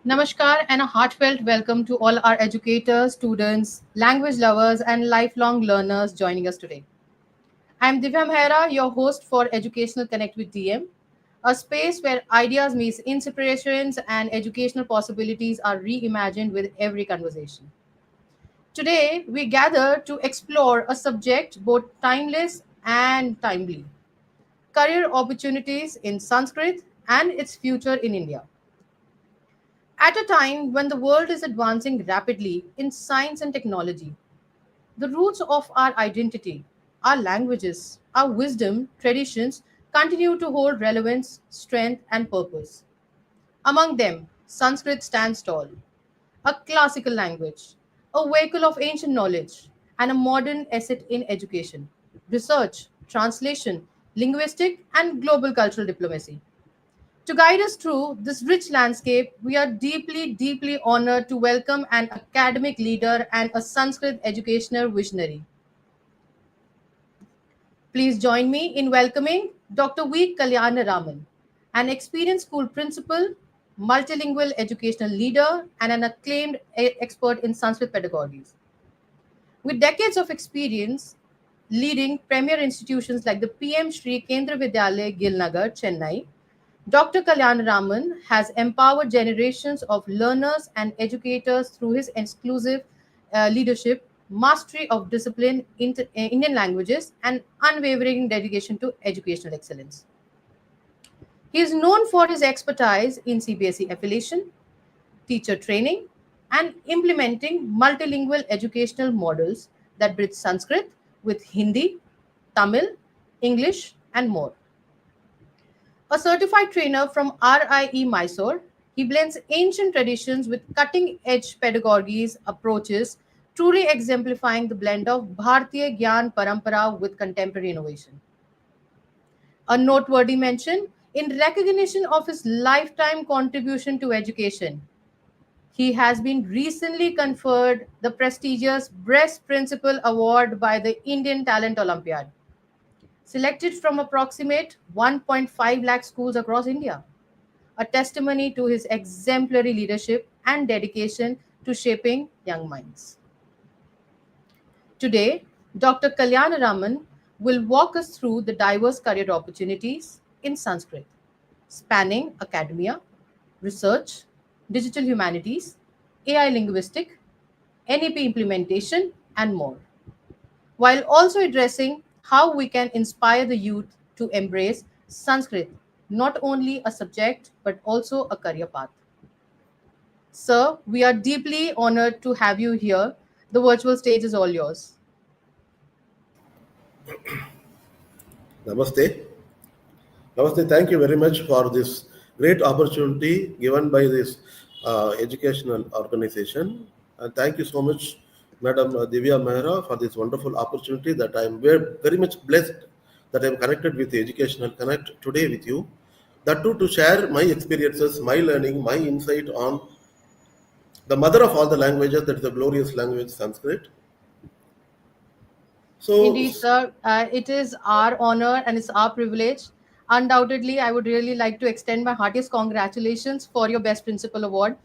Namaskar and a heartfelt welcome to all our educators, students, language lovers, and lifelong learners joining us today. I'm Diviya Mehra, your host for Educational Connect with DM, a space where ideas meet inspirations and educational possibilities are reimagined with every conversation. Today, we gather to explore a subject both timeless and timely: career opportunities in Sanskrit and its future in India. At a time when the world is advancing rapidly in science and technology, the roots of our identity, our languages, our wisdom, traditions continue to hold relevance, strength, and purpose. Among them, Sanskrit stands tall, a classical language, a vehicle of ancient knowledge, and a modern asset in education, research, translation, linguistic, and global cultural diplomacy. To guide us through this rich landscape, we are deeply honored to welcome an academic leader and a Sanskrit educational visionary. Please join me in welcoming Dr. V. Kalyanaraman, an experienced school principal, multilingual educational leader, and an acclaimed expert in Sanskrit pedagogies. With decades of experience leading premier institutions like the PM Shri Kendra Vidyalaya Gilnagar, Chennai, Dr. Kalyanaraman has empowered generations of learners and educators through his exclusive leadership, mastery of discipline, Indian languages, and unwavering dedication to educational excellence. He is known for his expertise in CBSE affiliation, teacher training, and implementing multilingual educational models that bridge Sanskrit with Hindi, Tamil, English, and more. A certified trainer from RIE Mysore, he blends ancient traditions with cutting edge pedagogies approaches, truly exemplifying the blend of Bharatiya Gyan Parampara with contemporary innovation. A noteworthy mention in recognition of his lifetime contribution to education. He has been recently conferred the prestigious Best Principal Award by the Indian Talent Olympiad, selected from approximate 1.5 lakh schools across India, a testimony to his exemplary leadership and dedication to shaping young minds. Today, Dr. Kalyanaraman will walk us through the diverse career opportunities in Sanskrit, spanning academia, research, digital humanities, AI linguistic, NEP implementation, and more, while also addressing how we can inspire the youth to embrace Sanskrit, not only a subject but also a career path. Sir, we are deeply honored to have you here. The virtual stage is all yours. Namaste. Namaste. Thank you very much for this great opportunity given by this educational organization. And thank you so much, Madam Diviya Mehra, for this wonderful opportunity that I am very much blessed that I am connected with the Educational Connect today with you. That too to share my experiences, my learning, my insight on the mother of all the languages, that is the glorious language Sanskrit. So, Indeed, sir, it is our honor and it's our privilege. Undoubtedly, I would really like to extend my heartiest congratulations for your Best Principal Award.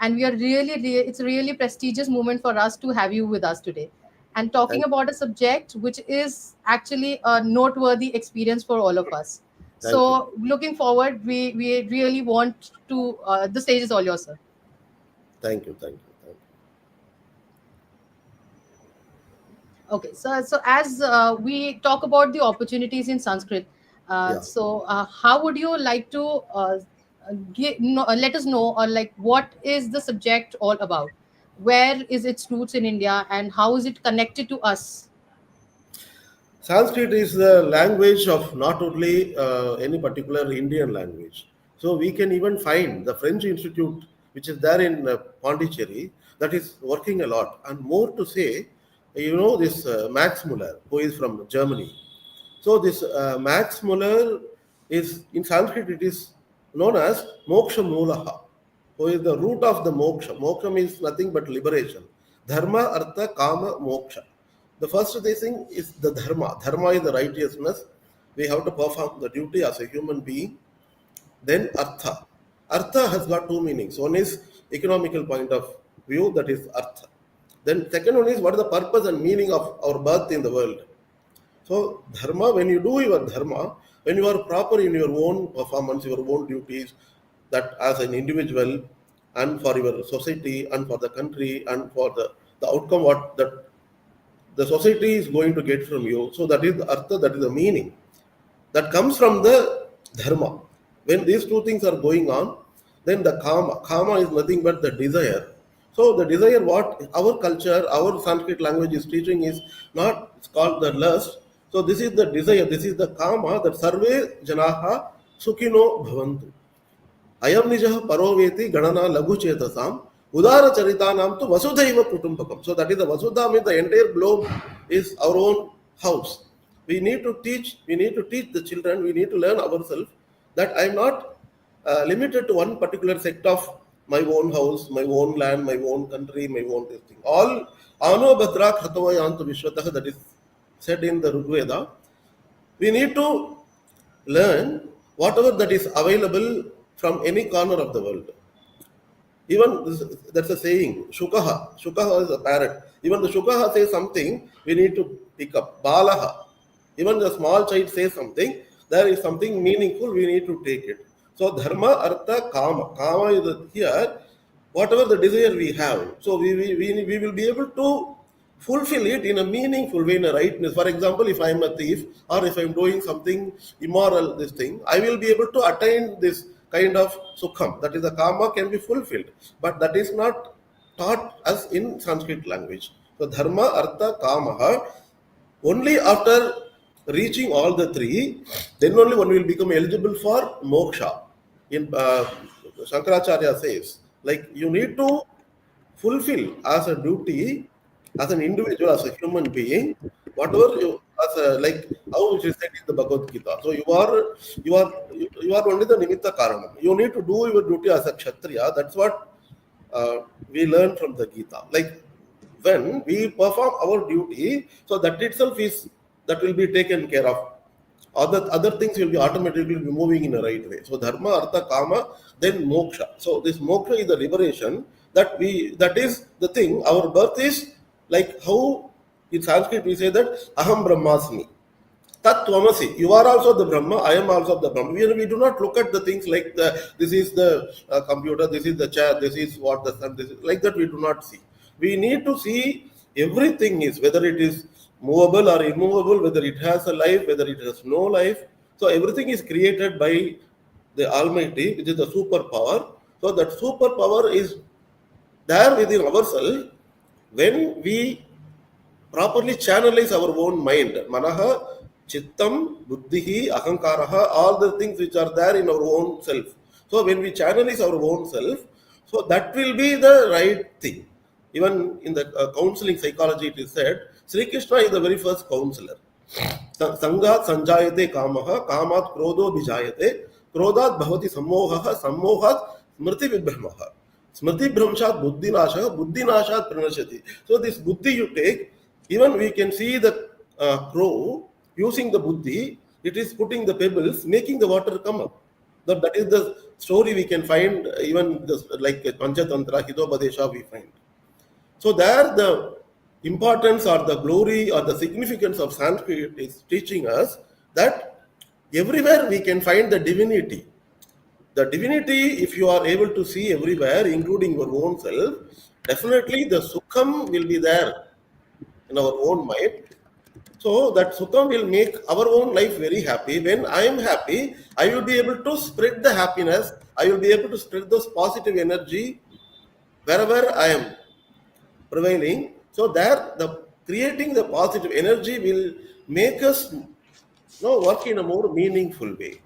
And we are it's a really prestigious moment for us to have you with us today. And talking thank, about a subject which is actually a noteworthy experience for all of us. thank you. So, looking forward, we really want to, the stage is all yours, sir. Thank you. Thank you. Thank you. Okay, so as we talk about the opportunities in Sanskrit, Yeah. how would you like to let us know, or like what is the subject all about? Where is its roots in India, and how is it connected to us? Sanskrit is the language of not only any particular Indian language. So we can even find the French Institute, which is there in Pondicherry, that is working a lot. And more to say, this Max Muller, who is from Germany. So this Max Muller is in Sanskrit. It is known as Moksha Mulaha, who is the root of the moksha. Moksha means nothing but liberation. Dharma, Artha, Kama, Moksha. The first thing is the Dharma. Dharma is the righteousness. We have to perform the duty as a human being. Then Artha. Artha has got two meanings. One is economical point of view, that is artha. Then second one is what is the purpose and meaning of our birth in the world. So dharma, when you do your dharma, when you are proper in your own performance, your own duties, that as an individual and for your society and for the country and for the outcome what that the society is going to get from you. So that is the artha, that is the meaning. That comes from the dharma. When these two things are going on, then the kama is nothing but the desire. So the desire, what our culture, our Sanskrit language is teaching is not, it's called the lust. So this is the desire, this is the kama, that sarve janaha sukhino bhavantu. Ayam nijah paroveti ganana lagu chetasam udara charitanam to vasudhaiva kutumbakam. So that is the vasudha, means the entire globe is our own house. We need to teach the children, we need to learn ourselves that I am not limited to one particular sect of my own house, my own land, my own country, my own this thing. All ano badra khatavayantu vishwatah, that is said in the Rigveda. We need to learn whatever that is available from any corner of the world. Even that's a saying, Shukaha. Shukaha is a parrot. Even the Shukaha says something, we need to pick up. Balaha. Even the small child says something, there is something meaningful, we need to take it. So dharma, artha, kama. Kama is here, whatever the desire we have. So we will be able to fulfill it in a meaningful way, in a rightness. For example, if I am a thief or if I am doing something immoral, this thing, I will be able to attain this kind of sukham. That is, the kama can be fulfilled. But that is not taught as in Sanskrit language. So dharma, artha, kama. Only after reaching all the three, then only one will become eligible for moksha. In Shankaracharya says, like you need to fulfill as a duty, as an individual, as a human being, whatever you, as a, like how it is said in the Bhagavad Gita. So you are only the nimitta karanam. You need to do your duty as a kshatriya. That's what we learn from the Gita. Like when we perform our duty, so that itself is, that will be taken care of. Other things will be automatically be moving in a right way. So dharma, artha, kama, then moksha. So this moksha is the liberation, that is the thing. Our birth is like how in Sanskrit we say that aham brahmasmi. Tat tvamasi. You are also the Brahma, I am also the Brahma. We do not look at the things like this is the computer, this is the chair, this is what the sun, this is like that. We do not see. We need to see everything is, whether it is movable or immovable, whether it has a life, whether it has no life. So everything is created by the Almighty, which is the superpower. So that superpower is there within ourselves when we properly channelize our own mind. Manaha, chittam, buddhihi, ahankaraha, all the things which are there in our own self. So when we channelize our own self, so that will be the right thing. Even in the counseling psychology, it is said, Sri Krishna is the very first counselor. Sangat sanjayate kamaha, kamat krodho bijayate, krodhat bhavati sammohaha, sammohat smriti vibhramaha. Smriti bhramshat buddhinasha, buddhinashat pranashati. So this buddhi you take, even we can see the crow using the buddhi, it is putting the pebbles, making the water come up. That is the story we can find, even this, like Panchatantra, Hitopadesha we find. So there the importance or the glory or the significance of Sanskrit is teaching us that everywhere we can find the divinity. The divinity, if you are able to see everywhere, including your own self, definitely the sukham will be there in our own mind. So that sukham will make our own life very happy. When I am happy, I will be able to spread the happiness. I will be able to spread those positive energy wherever I am prevailing. So there, the creating the positive energy will make us work in a more meaningful way.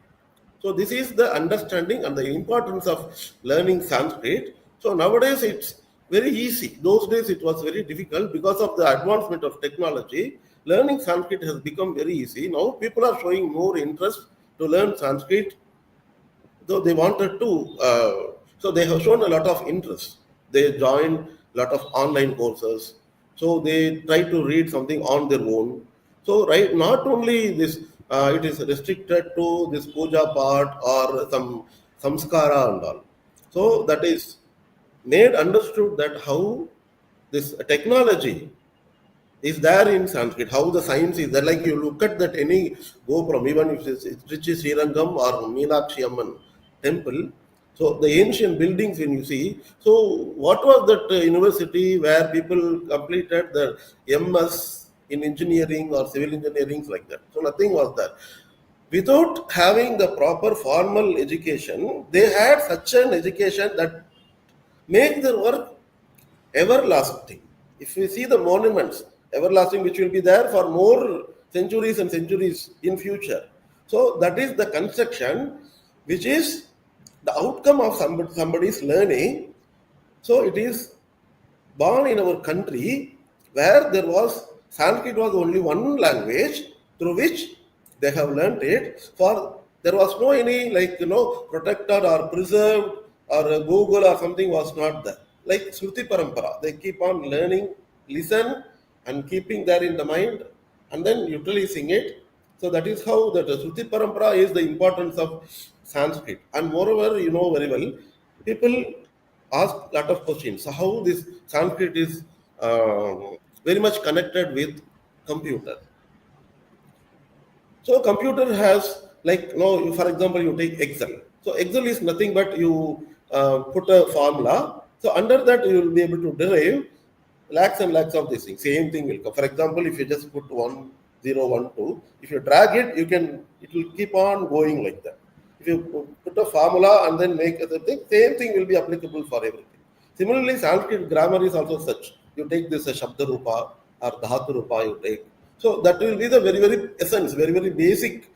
So this is the understanding and the importance of learning Sanskrit. So nowadays it's very easy. Those days it was very difficult because of the advancement of technology. Learning Sanskrit has become very easy. Now people are showing more interest to learn Sanskrit, though they wanted to. So they have shown a lot of interest. They joined a lot of online courses. So they try to read something on their own. So right, not only this, it is restricted to this puja part or some samskara and all. So that is made understood that how this technology is there in Sanskrit, how the science is there. Like you look at that any Gopram, even if it's Trichy Srirangam or Meenakshi Amman temple, so the ancient buildings when you see, so what was that university where people completed the MS in engineering or civil engineering like that? So nothing was there. Without having the proper formal education, they had such an education that make their work everlasting. If we see the monuments, everlasting, which will be there for more centuries and centuries in future. So that is the construction, which is the outcome of somebody's learning. So it is born in our country where there was Sanskrit was only one language through which they have learnt it. For there was no any protected or preserved or a Google or something was not there. Like Shruti Parampara, they keep on learning, listen, and keeping there in the mind, and then utilizing it. So that is how that Shruti Parampara is the importance of Sanskrit. And moreover, you know very well, people ask lot of questions. So how this Sanskrit is very much connected with computer. So computer has like no, for example, you take Excel. So Excel is nothing but you put a formula. So under that you will be able to derive lakhs and lakhs of these things. Same thing will come. For example, if you just put 1012, if you drag it, it will keep on going like that. If you put a formula and then make other thing, same thing will be applicable for everything. Similarly, Sanskrit grammar is also such. You take this Shabda Rupa or Dhatu Rupa, you take. So that will be the very, very essence, very, very basic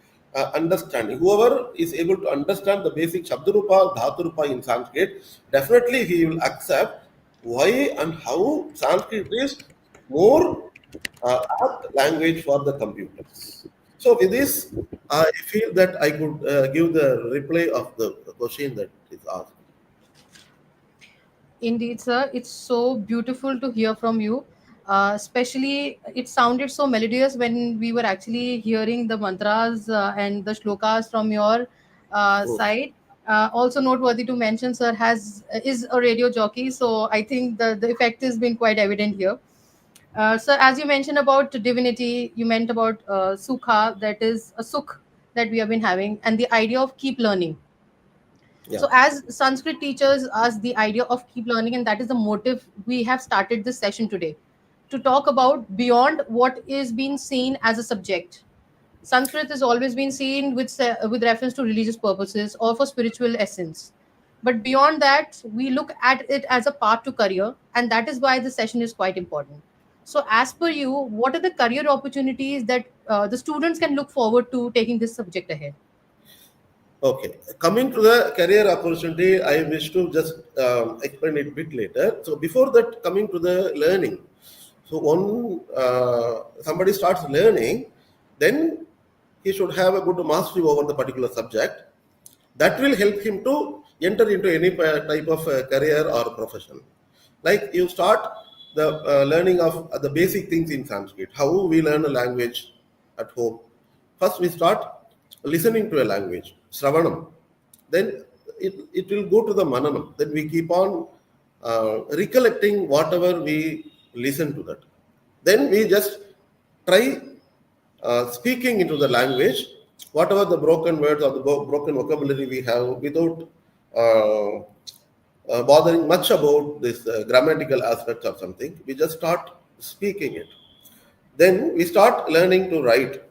understanding. Whoever is able to understand the basic Shabda Rupa, Dhatu Rupa in Sanskrit, definitely he will accept why and how Sanskrit is more apt language for the computers. So with this, I feel that I could give the reply of the question that is asked. Indeed, sir. It's so beautiful to hear from you. Especially, it sounded so melodious when we were actually hearing the mantras and the shlokas from your Oh, side. Also noteworthy to mention, sir has is a radio jockey, so I think the effect has been quite evident here. So, as you mentioned about divinity, you meant about sukha, that is a sukh that we have been having, and the idea of keep learning. yeah. So, as Sanskrit teaches us the idea of keep learning, and that is the motive we have started this session today to talk about beyond what is being seen as a subject. Sanskrit has always been seen with reference to religious purposes or for spiritual essence. But beyond that, we look at it as a path to career, and that is why the session is quite important. So, as per you, what are the career opportunities that the students can look forward to taking this subject ahead? Okay. Coming to the career opportunity, I wish to just explain it a bit later. So before that, coming to the learning. So one somebody starts learning, then he should have a good mastery over the particular subject. That will help him to enter into any type of career or profession. Like you start the learning of the basic things in Sanskrit, how we learn a language at home. First, we start listening to a language, Sravanam. Then it will go to the Mananam. Then we keep on recollecting whatever we listen to that. Then we just try speaking into the language, whatever the broken words or the broken vocabulary we have, without uh, bothering much about this grammatical aspects or something. We just start speaking it. Then we start learning to write.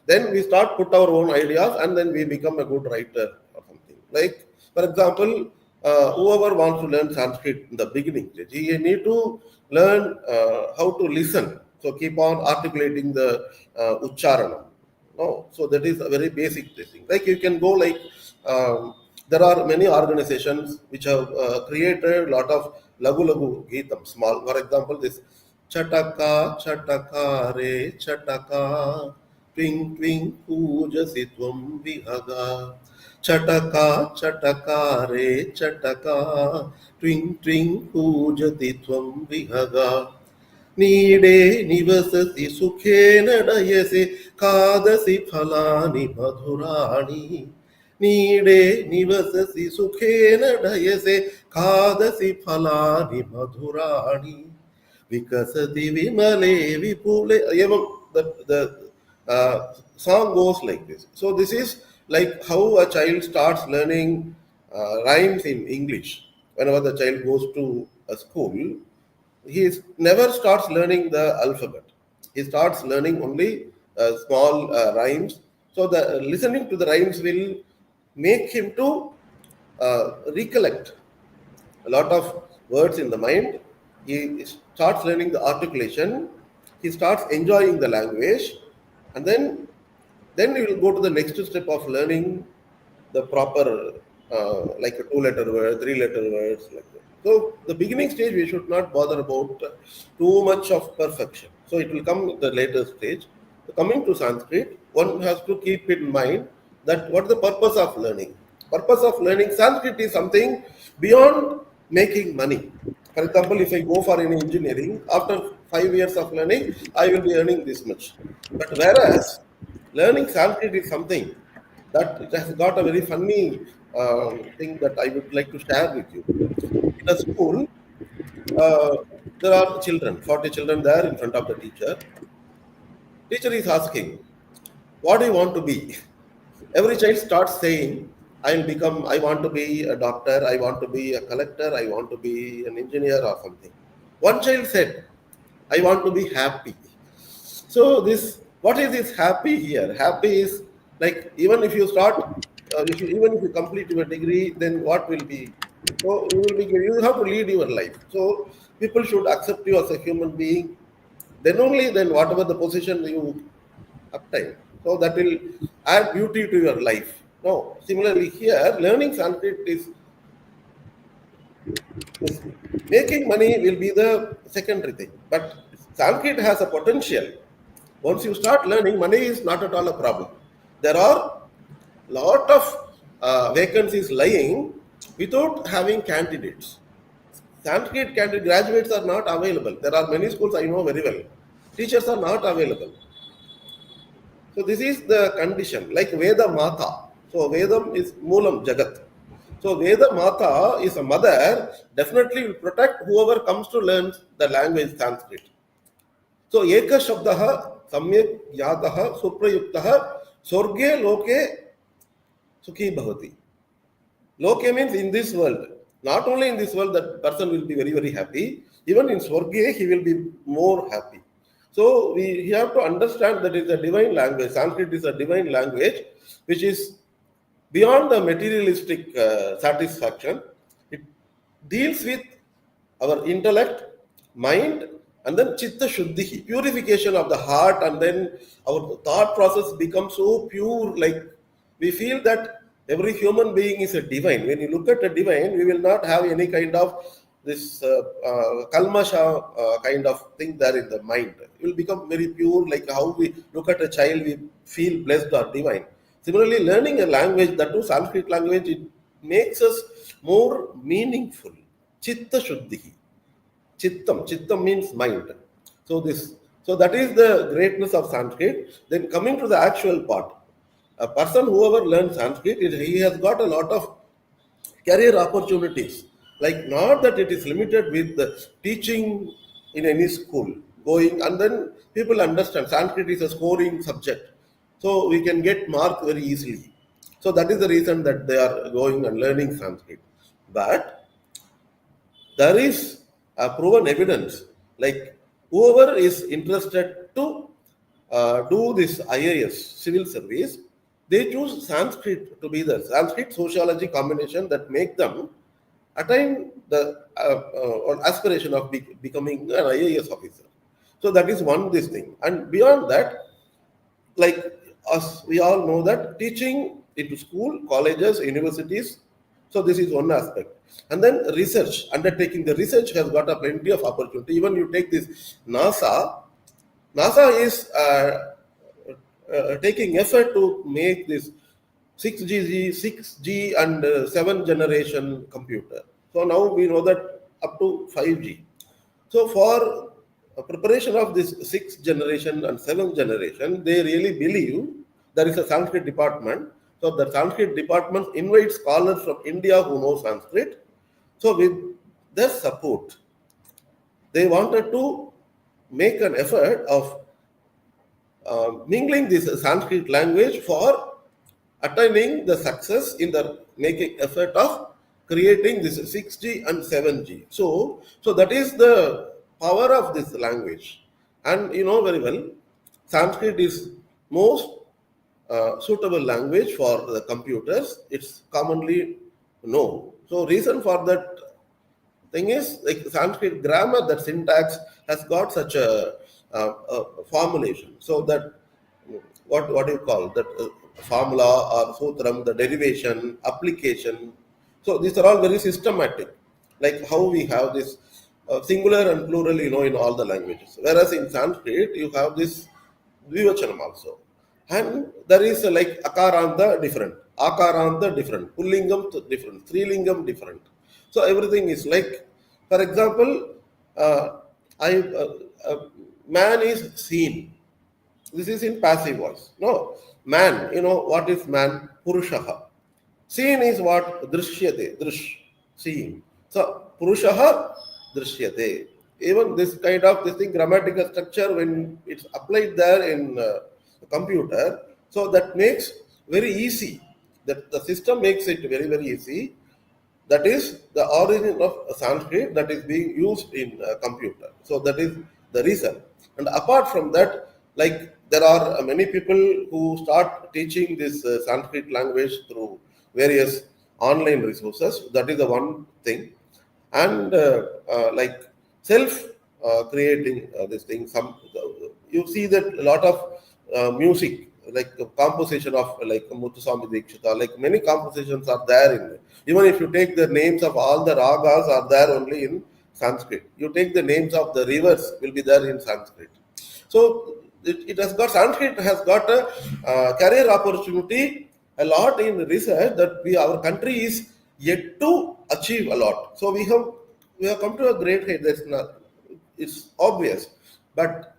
Then we start put our own ideas, and then we become a good writer or something. Like for example, whoever wants to learn Sanskrit in the beginning, he need to learn how to listen. So keep on articulating the uchcharanam. No, so that is a very basic thing. Like you can go like there are many organizations which have created a lot of lagu lagu geetam, small. For example, this Chataka Chataka Re Chataka Twing Twing Pujasi Tvam Vihaga Chataka Chataka Re Chataka Twing Twing Pujati Tvam Vihaga Nide nivasati sukhena dayase kadasi phalani madhurani. Nide nivasati sukhena dayase खादसि फलानि मधुराणि विकसति विमले विपुले. The song goes like this. So this is like how a child starts learning rhymes in English. Whenever the child goes to a school, never starts learning the alphabet. He starts learning only small rhymes. So the listening to the rhymes will make him to recollect a lot of words in the mind. He starts learning the articulation. He starts enjoying the language, and then he will go to the next step of learning the proper, like a two-letter word, three-letter words, like that. So the beginning stage, we should not bother about too much of perfection. So it will come at the later stage. So coming to Sanskrit, one has to keep in mind that what is the purpose of learning? Purpose of learning Sanskrit is something beyond making money. For example, if I go for any engineering, after 5 years of learning, I will be earning this much. But whereas learning Sanskrit is something that it has got a very funny thing that I would like to share with you. In a school, uh, there are children, 40 children there in front of the teacher. Teacher is asking, what do you want to be? Every child starts saying, I want to be a doctor, I want to be a collector, I want to be an engineer or something. One child said, I want to be happy. So what is this happy here? Happy is like even if you start, even if you complete your degree, then what will be? So you have to lead your life. So people should accept you as a human being. Then whatever the position you obtain, so that will add beauty to your life. No, similarly here, learning Sanskrit is making money will be the secondary thing. But Sanskrit has a potential. Once you start learning, money is not at all a problem. There are lot of vacancies lying without having candidates. Sanskrit candidate graduates are not available. There are many schools I know very well. Teachers are not available. So this is the condition, like Veda Mata. So Vedam is Moolam Jagat. So Veda Mata is a mother, definitely will protect whoever comes to learn the language Sanskrit. So Eka Shabdaha Samyak Yataha Suprayuktaha Sorge Loke Sukhi Bhavati. Loke means in this world. Not only in this world that person will be very, very happy, even in Swarge he will be more happy. So we have to understand that it's a divine language. Sanskrit is a divine language which is beyond the materialistic satisfaction. It deals with our intellect, mind, and then chitta shuddhi, purification of the heart, and then our thought process becomes so pure, like we feel that every human being is a divine. When you look at a divine, we will not have any kind of this kalmasha kind of thing there in the mind. It will become very pure, like how we look at a child, we feel blessed or divine. Similarly, learning a language, that too Sanskrit language, it makes us more meaningful. Chitta shuddhi. Chittam means mind. So that is the greatness of Sanskrit. Then coming to the actual part, a person whoever learns Sanskrit, he has got a lot of career opportunities. Like not that it is limited with the teaching in any school, going and then people understand Sanskrit is a scoring subject. So we can get mark very easily. So that is the reason that they are going and learning Sanskrit. But there is a proven evidence, like whoever is interested to do this IAS civil service, they choose Sanskrit to be the Sanskrit sociology combination that make them attain the aspiration of becoming an IAS officer. So that is one this thing. And beyond that, like us, we all know that teaching into school, colleges, universities. So this is one aspect. And then research, undertaking the research has got a plenty of opportunity. Even you take this NASA is taking effort to make this 6G and 7th generation computer. So now we know that up to 5G. So for preparation of this 6th generation and 7th generation, they really believe there is a Sanskrit department. So the Sanskrit department invites scholars from India who know Sanskrit. So with their support, they wanted to make an effort of mingling this Sanskrit language for attaining the success in the making effort of creating this 6G and 7G. So that is the power of this language. And you know very well, Sanskrit is most suitable language for the computers. It's commonly known. So reason for that thing is like Sanskrit grammar, that syntax has got such a formulation. So that what do you call that formula or sutram, the derivation, application. So these are all very systematic, like how we have this singular and plural, in all the languages. Whereas in Sanskrit, you have this Dvivachanam also. And there is like akaranta different, akaranta different, pullingam different, strilingam different. So everything is like, for example, uh, I man is seen. This is in passive voice. No, man. What is man? Purushaha. Seen is what? Drishyate. Drish. Seeing. So Purushaha Drishyate. Even this kind of this thing, grammatical structure, when it's applied there in the computer, so that makes very easy. That the system makes it very very easy. That is the origin of Sanskrit that is being used in computer. So that is the reason. And apart from that, like there are many people who start teaching this Sanskrit language through various online resources. That is the one thing. And like self creating this thing. You see that a lot of music, like the composition of like Muthuswami Dikshita, like many compositions are there in. Even if you take the names of all the ragas are there only in Sanskrit. You take the names of the rivers will be there in Sanskrit. So it has got Sanskrit has got a career opportunity a lot in research that our country is yet to achieve a lot. So we have come to a great height. It's obvious, but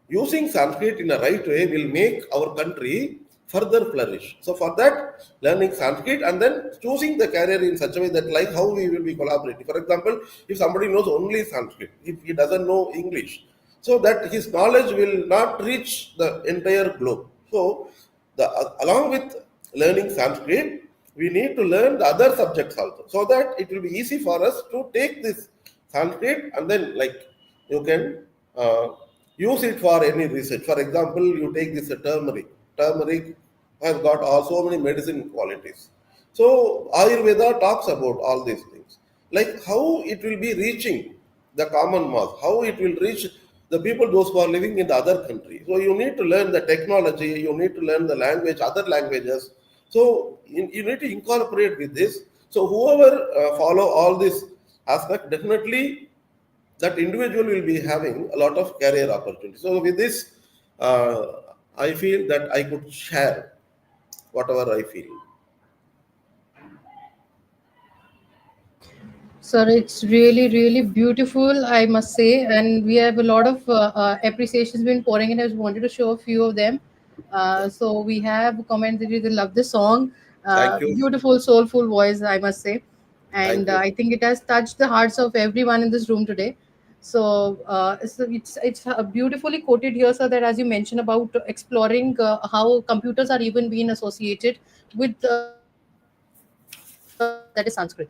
using Sanskrit in a right way will make our country further flourish. So for that, learning Sanskrit and then choosing the career in such a way that like how we will be collaborating. For example, if somebody knows only Sanskrit, if he doesn't know English, so that his knowledge will not reach the entire globe. So along with learning Sanskrit, we need to learn the other subjects also, so that it will be easy for us to take this Sanskrit and then like you can use it for any research. For example, you take this turmeric. Turmeric has got so many medicine qualities. So Ayurveda talks about all these things, like how it will be reaching the common mass, how it will reach the people, those who are living in the other country. So you need to learn the technology, you need to learn the language, other languages. So you need to incorporate with this. So whoever follow all this aspect, definitely that individual will be having a lot of career opportunities. So with this, uh, I feel that I could share whatever I feel. Sir, it's really, really beautiful, I must say, and we have a lot of appreciations been pouring in. I just wanted to show a few of them. So we have comment that they love the song, Thank you. beautiful, soulful voice, I must say, Thank and you. I think it has touched the hearts of everyone in this room today. So it's beautifully quoted here, sir, that as you mentioned about exploring how computers are even being associated with the language that is Sanskrit.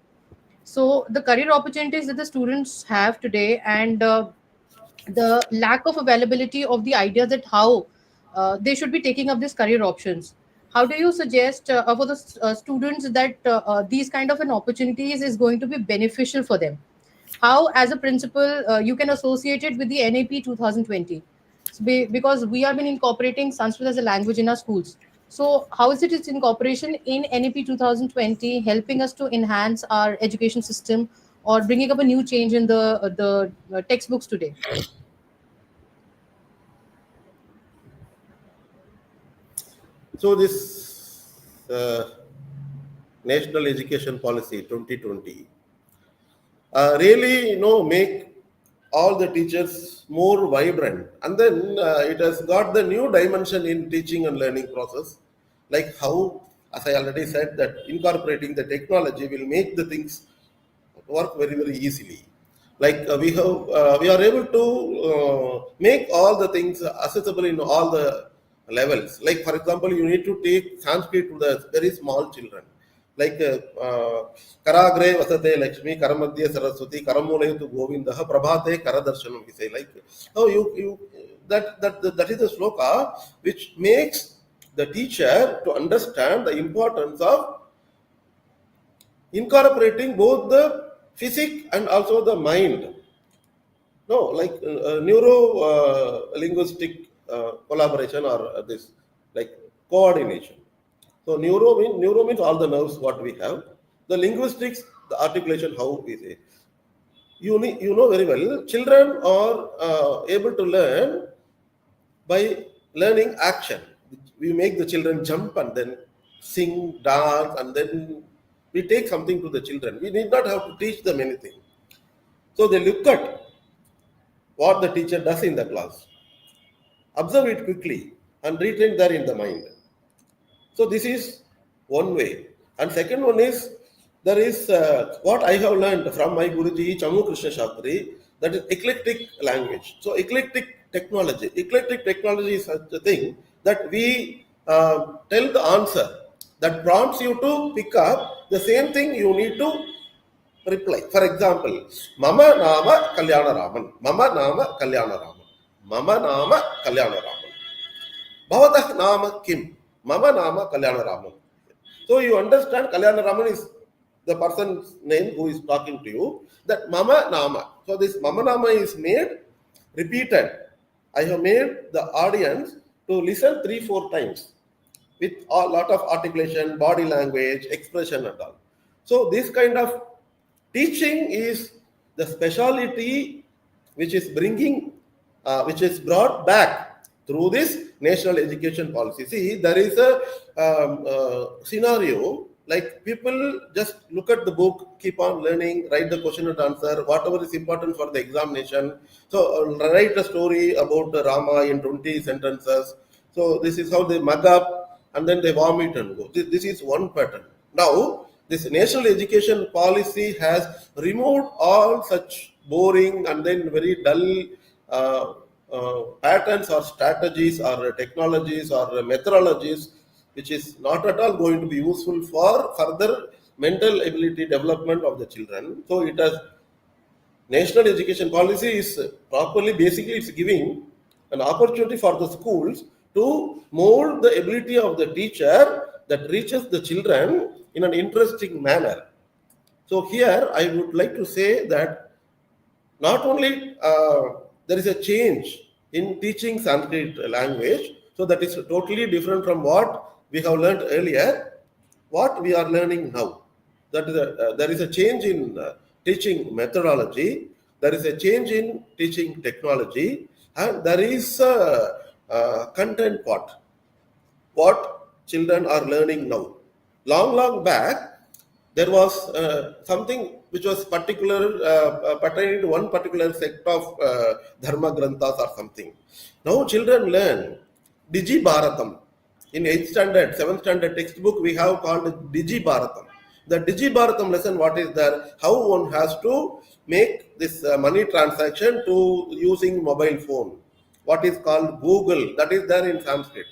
So the career opportunities that the students have today, and the lack of availability of the ideas that how they should be taking up these career options. How do you suggest for the students that these kind of an opportunities is going to be beneficial for them? How, as a principal, you can associate it with the NAP 2020? Because we have been incorporating Sanskrit as a language in our schools. So, how is it its incorporation in NAP 2020 helping us to enhance our education system or bringing up a new change in the textbooks today? So this National Education Policy 2020 really make all the teachers more vibrant, and then it has got the new dimension in teaching and learning process, like how, as I already said, that incorporating the technology will make the things work very, very easily. Like we are able to make all the things accessible in all the levels. Like for example, you need to take Sanskrit to the very small children. Like Karagre Vasate Lakshmi, Karamadhya Saraswati, Karamule to Govindaha, Prabhate Karadarshanam. We say like, oh, that is the sloka which makes the teacher to understand the importance of incorporating both the physics and also the mind. No, like neuro linguistic collaboration or this like coordination. So neuro means all the nerves what we have. The linguistics, the articulation, how we say. You know very well. Children are able to learn by learning action. We make the children jump and then sing, dance, and then we take something to the children. We need not have to teach them anything. So they look at what the teacher does in the class, observe it quickly, and retain there in the mind. So this is one way. And second one is, there is what I have learned from my Guruji Chamu Krishna Shastri, that is eclectic language. So eclectic technology. Eclectic technology is such a thing that we tell the answer that prompts you to pick up the same thing you need to reply. For example, Mama Nama Kalyanaraman. Mama Nama Kalyanaraman. Mama Nama Kalyanaraman. Bhavatah Nama Kim. Mama Nama Kalyanaraman. So you understand Kalyanaraman is the person's name who is talking to you. That Mama Nama. So this Mama Nama is made repeated. I have made the audience to listen 3-4 times with a lot of articulation, body language, expression and all. So this kind of teaching is the speciality which is which is brought back through this national education policy. See, there is a scenario like people just look at the book, keep on learning, write the question and answer, whatever is important for the examination. So write a story about the Rama in 20 sentences. So this is how they mug up and then they vomit and go. This is one pattern. Now, this national education policy has removed all such boring and then very dull patterns or strategies or technologies or methodologies, which is not at all going to be useful for further mental ability development of the children. So it has national education policy is properly, basically it's giving an opportunity for the schools to mold the ability of the teacher that reaches the children in an interesting manner. So here I would like to say that not only there is a change in teaching Sanskrit language, so that is totally different from what we have learned earlier, what we are learning now. That is there is a change in teaching methodology, there is a change in teaching technology, and there is a content part. What children are learning now. Long back, there was something which was pertaining to one particular sect of Dharma Granthas or something. Now children learn Digi Bharatam. In 8th standard, 7th standard textbook, we have called Digi Bharatam. The Digi Bharatam lesson, what is there? How one has to make this money transaction to using mobile phone. What is called Google, that is there in Sanskrit.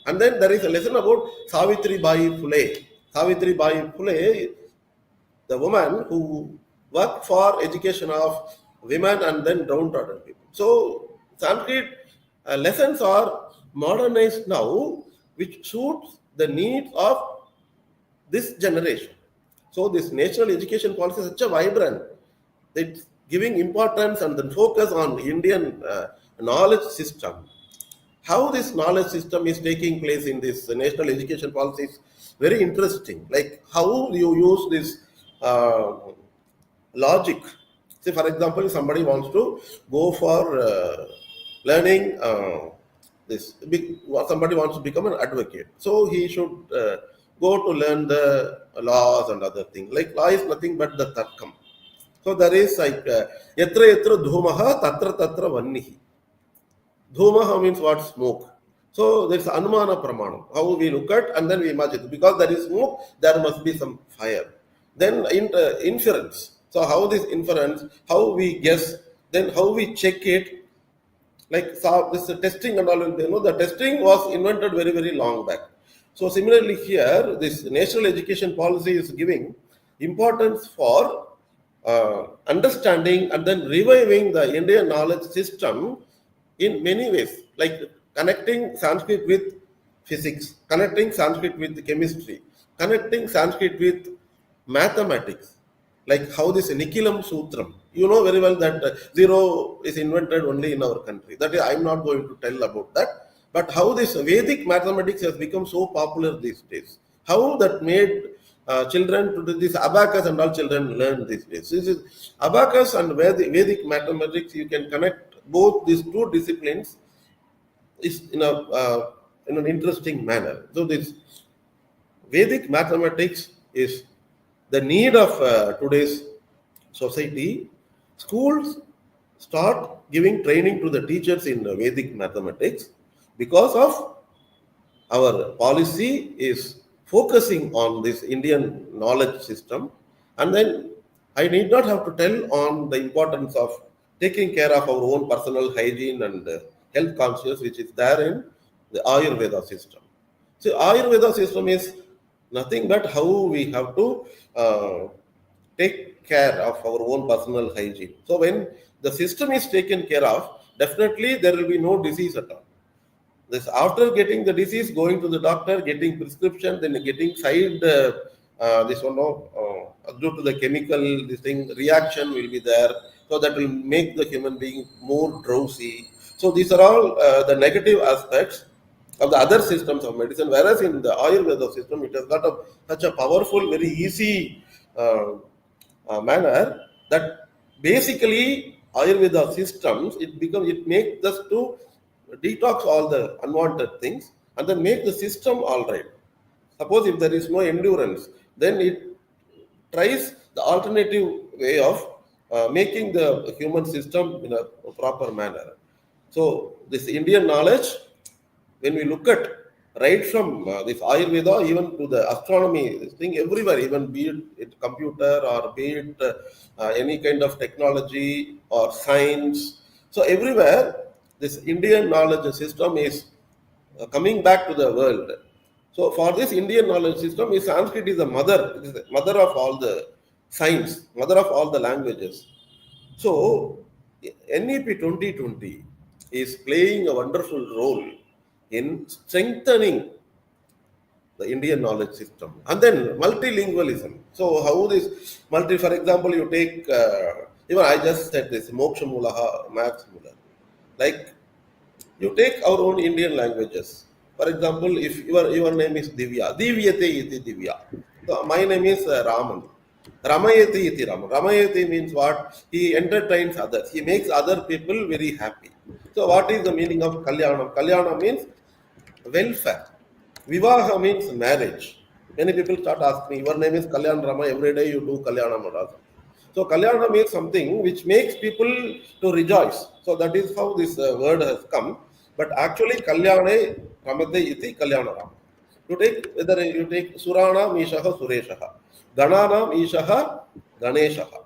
And then there is a lesson about Savitri Bai Phule. Savitri Bai Phule, the woman who worked for education of women and then downtrodden people. So Sanskrit lessons are modernized now, which suits the needs of this generation. So this national education policy is such a vibrant. It's giving importance and then focus on Indian knowledge system. How this knowledge system is taking place in this national education policy is very interesting. Like how you use this logic. Say, for example, somebody wants to go for learning somebody wants to become an advocate. So he should go to learn the laws and other things. Like law is nothing but the tarkam. So there is like yatra yatra dhumaha tatra tatra vannihi. Dhumaha means what? Smoke. So there is anumana pramanam. How we look at and then we imagine. Because there is smoke, there must be some fire. Then inference. So how this inference, how we guess, then how we check it, like so this testing and all, the testing was invented very, very long back. So similarly here, this national education policy is giving importance for understanding and then reviving the Indian knowledge system in many ways, like connecting Sanskrit with physics, connecting Sanskrit with chemistry, connecting Sanskrit with mathematics, like how this Nikhilam Sutram. You know very well that zero is invented only in our country. That is, I'm not going to tell about that. But how this Vedic mathematics has become so popular these days. How that made children to do this abacus and all children learn these days. This is abacus and Vedic mathematics. You can connect both these two disciplines is in an interesting manner. So this Vedic mathematics is the need of today's society. Schools start giving training to the teachers in Vedic mathematics because of our policy is focusing on this Indian knowledge system. And then I need not have to tell on the importance of taking care of our own personal hygiene and health conscious, which is there in the Ayurveda system. So Ayurveda system is nothing but how we have to take care of our own personal hygiene. So when the system is taken care of, definitely there will be no disease at all. This after getting the disease, going to the doctor, getting prescription, then getting side this one due to the chemical this thing reaction will be there, so that will make the human being more drowsy. So these are all the negative aspects of the other systems of medicine. Whereas in the Ayurveda system, it has got such a powerful, very easy manner that basically Ayurveda systems it makes us to detox all the unwanted things and then make the system all right. Suppose if there is no endurance, then it tries the alternative way of making the human system in a proper manner. So this Indian knowledge, when we look at right from this Ayurveda even to the astronomy, this thing everywhere, even be it computer or be it any kind of technology or science. So everywhere, this Indian knowledge system is coming back to the world. So for this Indian knowledge system, Sanskrit is the mother, it is the mother of all the science, mother of all the languages. So NEP 2020 is playing a wonderful role in strengthening the Indian knowledge system. And then multilingualism. So how this for example, you take, even I just said this, Moksha Mulaha, Maths Mula. Like you take our own Indian languages. For example, if your name is Diviya, Diviyate iti Diviya. So my name is Raman. Ramayati iti Raman. Ramayati means what? He entertains others. He makes other people very happy. So what is the meaning of Kalyanam? Kalyana means welfare. Vivaha means marriage. Many people start asking me, your name is Kalyan Rama, every day you do Kalyanam or something. So Kalyana means something which makes people to rejoice. So that is how this word has come. But actually Kalyane Ramate iti Kalyana Rama. You take whether you take Surana Mishaha Sureshaha, Ganana Mishaha Ganeshaha.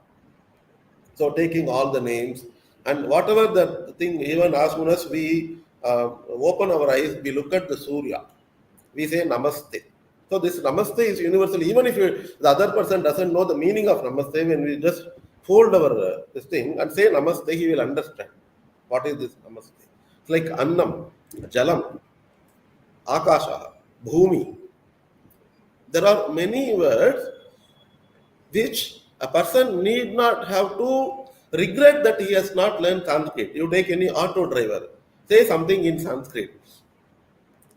So taking all the names and whatever the thing, even as soon as we open our eyes, we look at the Surya, we say Namaste. So this Namaste is universal. Even if the other person doesn't know the meaning of Namaste, when we just fold our this thing and say Namaste, he will understand what is this Namaste. It's like Annam, Jalam, Akasha, Bhumi. There are many words which a person need not have to regret that he has not learned Sanskrit. You take any auto driver, say something in Sanskrit,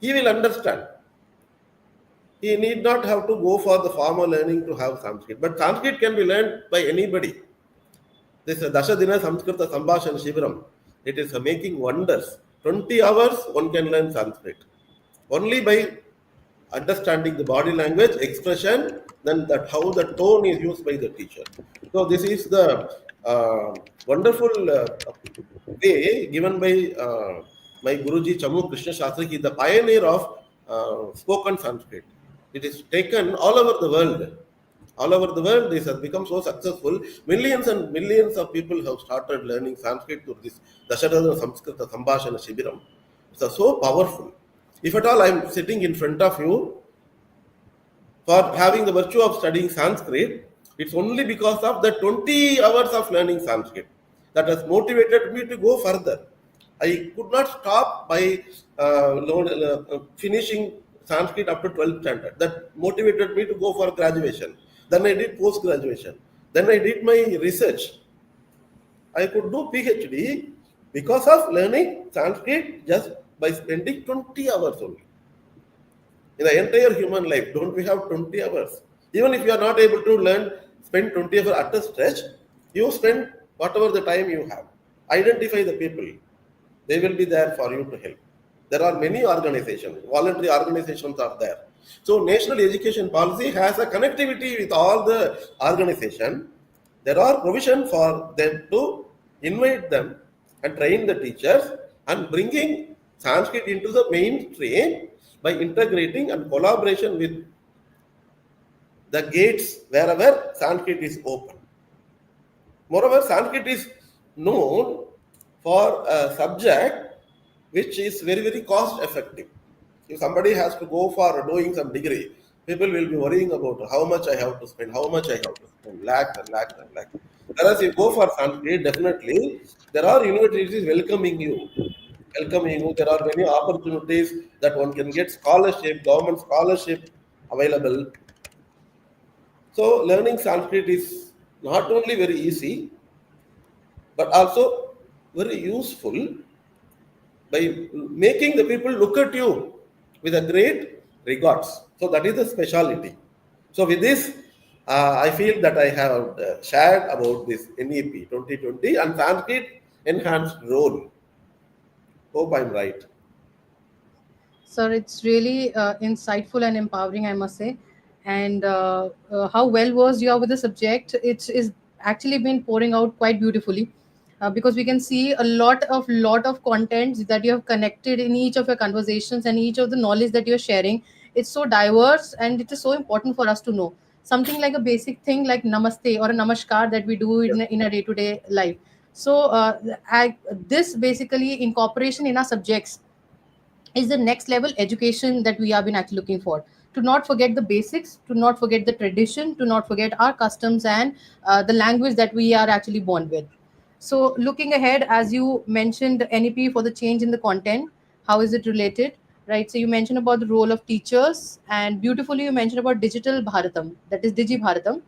he will understand. He need not have to go for the formal learning to have Sanskrit. But Sanskrit can be learned by anybody. This Dashadina Samskrita Sambhashan Shibiram, it is making wonders. 20 hours one can learn Sanskrit. Only by understanding the body language, expression, then that how the tone is used by the teacher. So this is the wonderful way given by my Guruji Chamu Krishna Shastri. He is the pioneer of spoken Sanskrit. It is taken all over the world. All over the world, this has become so successful. Millions and millions of people have started learning Sanskrit through this Dasharadha Samskrita Sambhashana Shibiram. It's so powerful. If at all I am sitting in front of you for having the virtue of studying Sanskrit, it's only because of the 20 hours of learning Sanskrit that has motivated me to go further. I could not stop by finishing Sanskrit up to 12th standard. That motivated me to go for graduation. Then I did post graduation. Then I did my research. I could do PhD because of learning Sanskrit just by spending 20 hours only. In the entire human life, don't we have 20 hours? Even if you are not able to learn, spend 20 hours at a stretch, you spend whatever the time you have. Identify the people. They will be there for you to help. There are many organizations, voluntary organizations are there. So national education policy has a connectivity with all the organization. There are provision for them to invite them and train the teachers and bringing Sanskrit into the mainstream by integrating and collaboration with the gates wherever Sanskrit is open. Moreover, Sanskrit is known for a subject which is very, very cost effective. If somebody has to go for doing some degree, people will be worrying about how much I have to spend, how much I have to spend, lakhs and lakhs and lakhs. Whereas you go for Sanskrit, definitely there are universities welcoming you. Welcoming you. There are many opportunities that one can get scholarship, government scholarship available. So learning Sanskrit is not only very easy, but also very useful by making the people look at you with a great regards. So that is the speciality. So with this, I feel that I have shared about this NEP 2020 and Sanskrit enhanced role. Hope I'm right. Sir, it's really insightful and empowering, I must say. And how well versed you are with the subject, it is actually been pouring out quite beautifully. Because we can see a lot of content that you have connected in each of your conversations and each of the knowledge that you're sharing. It's so diverse and it is so important for us to know something like a basic thing like namaste or a namaskar that we do Yes. in a day-to-day life. So this basically incorporation in our subjects is the next level education that we have been actually looking for, to not forget the basics, to not forget the tradition, to not forget our customs and the language that we are actually born with. So looking ahead, as you mentioned NEP for the change in the content, how is it related, right? So you mentioned about the role of teachers, and beautifully you mentioned about digital bharatam, that is digi bharatam,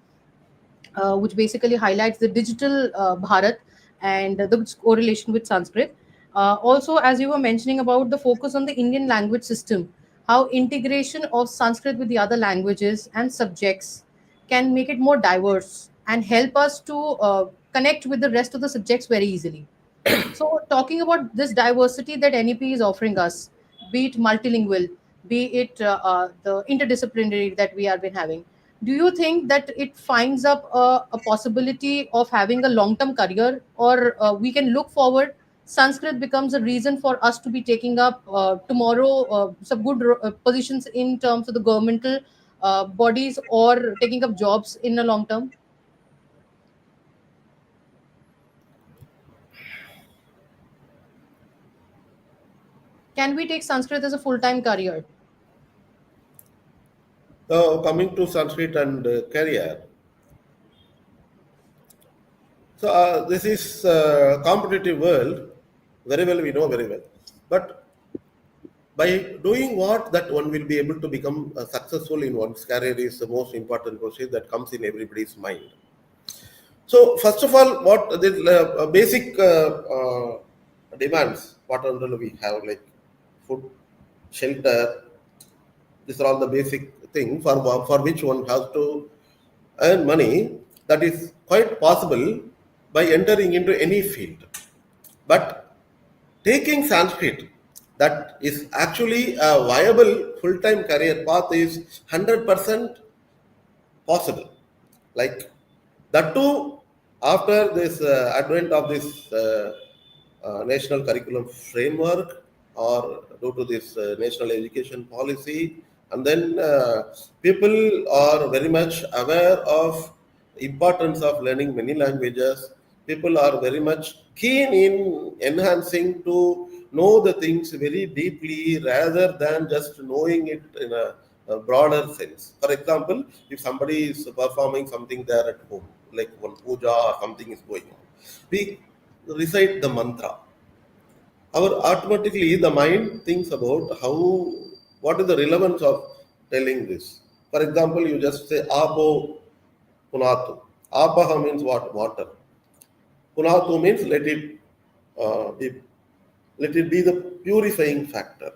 which basically highlights the digital Bharat and the correlation with Sanskrit. Also, as you were mentioning about the focus on the Indian language system, how integration of Sanskrit with the other languages and subjects can make it more diverse and help us to connect with the rest of the subjects very easily. So, talking about this diversity that NEP is offering us, be it multilingual, be it the interdisciplinary that we have been having, do you think that it finds up a possibility of having a long term career, or we can look forward? Sanskrit becomes a reason for us to be taking up tomorrow some good positions in terms of the governmental bodies or taking up jobs in the long term. Can we take Sanskrit as a full time career? So coming to Sanskrit and career. So this is competitive world. Very well, we know very well. But by doing what that one will be able to become successful in one's career is the most important question that comes in everybody's mind. So first of all, what the basic demands, what all we have, like food, shelter. These are all the basic thing for which one has to earn money. That is quite possible by entering into any field. But taking Sanskrit, that is actually a viable full-time career path, is 100% possible. Like that too, after this advent of this national curriculum framework, or due to this national education policy And then people are very much aware of importance of learning many languages. People are very much keen in enhancing to know the things very deeply rather than just knowing it in a broader sense. For example, if somebody is performing something there at home, like one puja or something is going on, we recite the mantra. Our automatically the mind thinks about how, what is the relevance of telling this. For example, you just say apo punatu. Apaha means what? Water. Punatu means be let it be the purifying factor.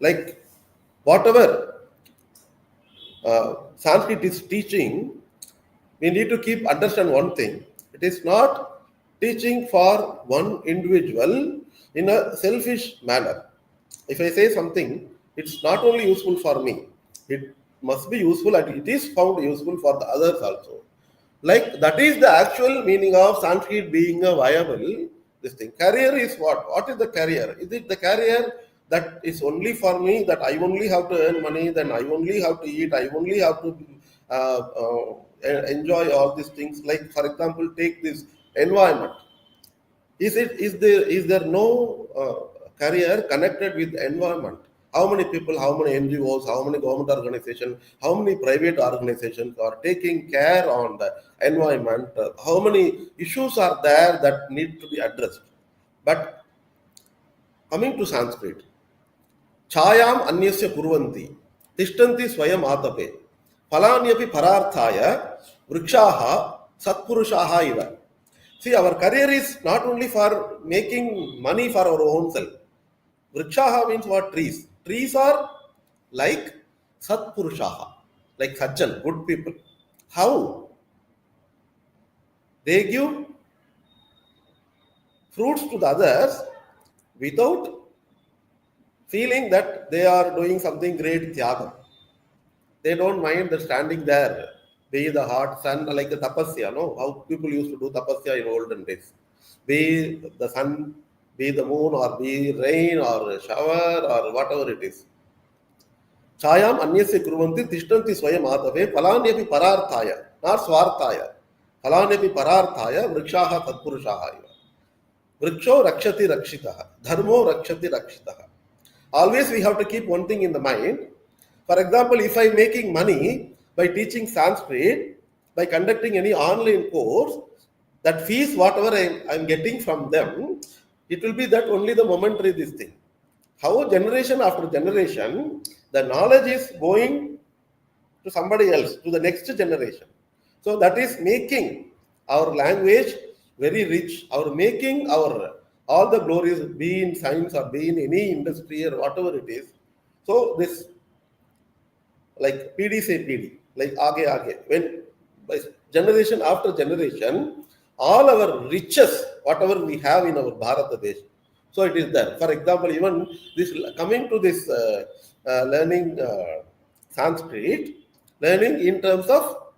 Like whatever Sanskrit is teaching, we need to keep understand one thing. It is not teaching for one individual in a selfish manner. If I say something, it's not only useful for me, it must be useful and it is found useful for the others also. Like that is the actual meaning of Sanskrit being a viable this thing. Career is what? What is the career? Is it the career that is only for me, that I only have to earn money, then I only have to eat, I only have to enjoy all these things? Like for example, take this environment. Is there no career connected with the environment? How many people, how many NGOs, how many government organizations, how many private organizations are taking care on the environment? How many issues are there that need to be addressed? But coming to Sanskrit, छायाम अन्यस्य कुर्वन्ति तिष्ठन्ति स्वयं आतपे फलान्यपि परार्थाय वृक्षाः सत्पुरुषाः इव. See, our career is not only for making money for our own self. Vrikshaha means what? Trees. Trees are like Satpurushaha, like Sajjan, good people. How? They give fruits to the others without feeling that they are doing something great tyagam. They don't mind the standing there, be the hot sun, like the tapasya, no? How people used to do tapasya in olden days. Be the sun, be the moon, or be rain, or shower, or whatever it is. Chayam anyasya kuruvanti tishtanti swayam atave palanyapi pararthaya, not swarthaya. Palanyapi pararthaya vrikshaha tatpurushaha. Vriksho rakshati rakshitaha, dharmo rakshati rakshitaha. Always we have to keep one thing in the mind. For example, if I am making money by teaching Sanskrit, by conducting any online course, that fees, whatever I am getting from them, it will be that only the momentary this thing. How generation after generation, the knowledge is going to somebody else, to the next generation. So that is making our language very rich, our making our all the glories, be in science or be in any industry or whatever it is. So this, like PD say PD, like aage, when by generation after generation, all our riches, whatever we have in our Bharata Desh, so it is there. For example, even this coming to this learning Sanskrit, learning in terms of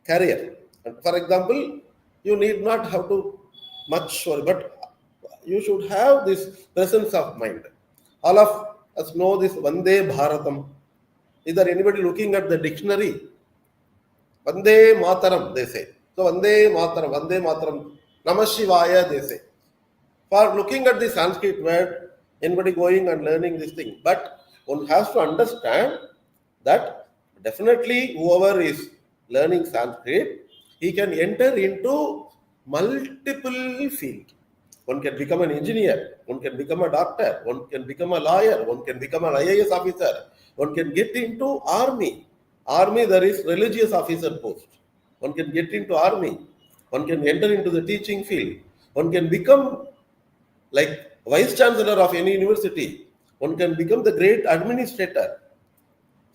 career. And for example, you need not have to much worry, but you should have this presence of mind. All of us know this Vande Bharatam. Is there anybody looking at the dictionary? Vande Mataram, they say. So Vande Mataram, Namah Shivaya, they say. For looking at the Sanskrit word, anybody going and learning this thing. But one has to understand that definitely whoever is learning Sanskrit, he can enter into multiple fields. One can become an engineer, one can become a doctor, one can become a lawyer, one can become an IAS officer, one can get into army. Army, there is religious officer post. One can get into army. One can enter into the teaching field. One can become like vice chancellor of any university. One can become the great administrator.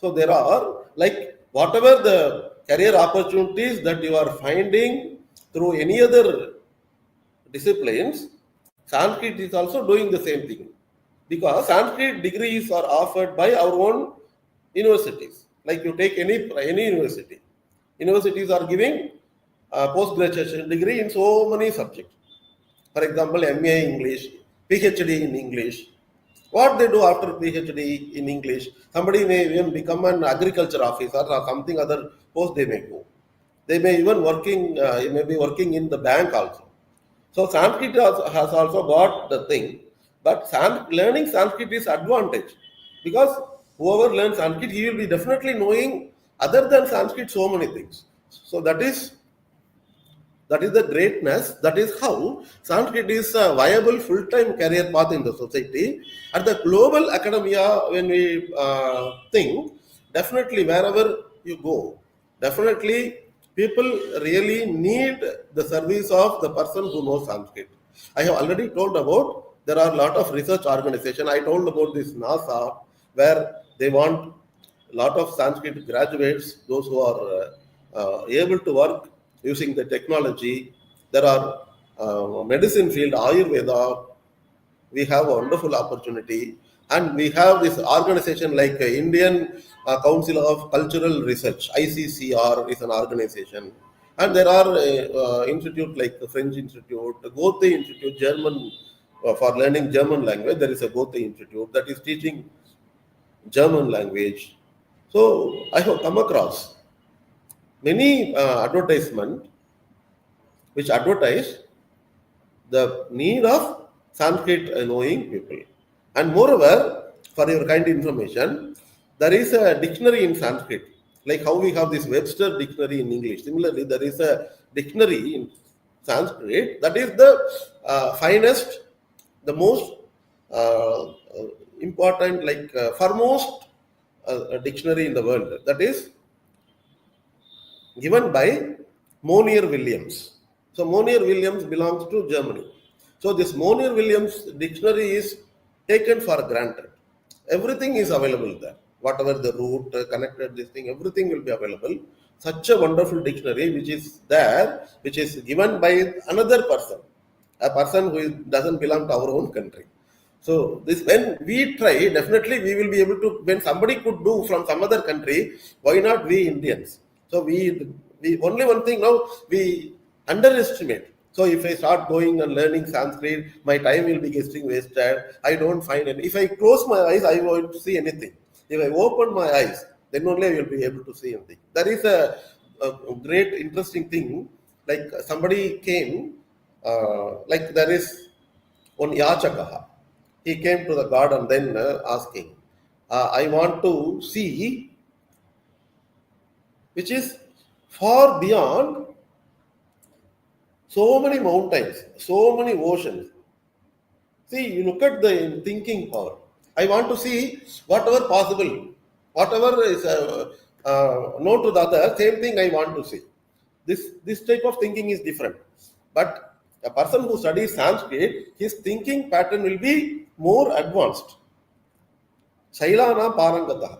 So there are like whatever the career opportunities that you are finding through any other disciplines, Sanskrit is also doing the same thing. Because Sanskrit degrees are offered by our own universities. Like you take any university. Universities are giving post-graduation degree in so many subjects. For example, MA English, PhD in English, What they do after PhD in English, somebody may even become an agriculture officer or something other post they may go. They may even may be working in the bank also. So Sanskrit has also got the thing, but learning Sanskrit is advantage because whoever learns Sanskrit, he will be definitely knowing other than Sanskrit so many things. So that is the greatness. That is how Sanskrit is a viable full-time career path in the society. At the global academia, when we think, definitely wherever you go, definitely people really need the service of the person who knows Sanskrit. I have already told about there are a lot of research organization. I told about this NASA where they want a lot of Sanskrit graduates, those who are able to work using the technology. There are medicine field, Ayurveda. We have a wonderful opportunity, and we have this organization like Indian Council of Cultural Research, ICCR is an organization, and there are institute like the French Institute, the Goethe Institute, German for learning German language. There is a Goethe Institute that is teaching German language. So I have come across many advertisement which advertise the need of Sanskrit knowing people. And moreover, for your kind information, there is a dictionary in Sanskrit, like how we have this Webster dictionary in English. Similarly, there is a dictionary in Sanskrit that is the finest, the most important, like foremost dictionary in the world. That is given by Monier Williams. So Monier Williams belongs to Germany. So this Monier Williams dictionary is taken for granted. Everything is available there. Whatever the root, connected, this thing, everything will be available. Such a wonderful dictionary which is there, which is given by another person, a person who doesn't belong to our own country. So this, when we try, definitely we will be able to. When somebody could do from some other country, why not we Indians? So we only one thing now we underestimate. So if I start going and learning Sanskrit, my time will be getting wasted. I don't find it. If I close my eyes, I won't see anything. If I open my eyes, then only I will be able to see anything. That is a great interesting thing. Like somebody came, like there is one Yachakaha. He came to the god and then asking, I want to see which is far beyond so many mountains, so many oceans. See, you look at the thinking power. I want to see whatever possible, whatever is known to the other, same thing I want to see. This type of thinking is different. But a person who studies Sanskrit, his thinking pattern will be more advanced. Shailana Parangata.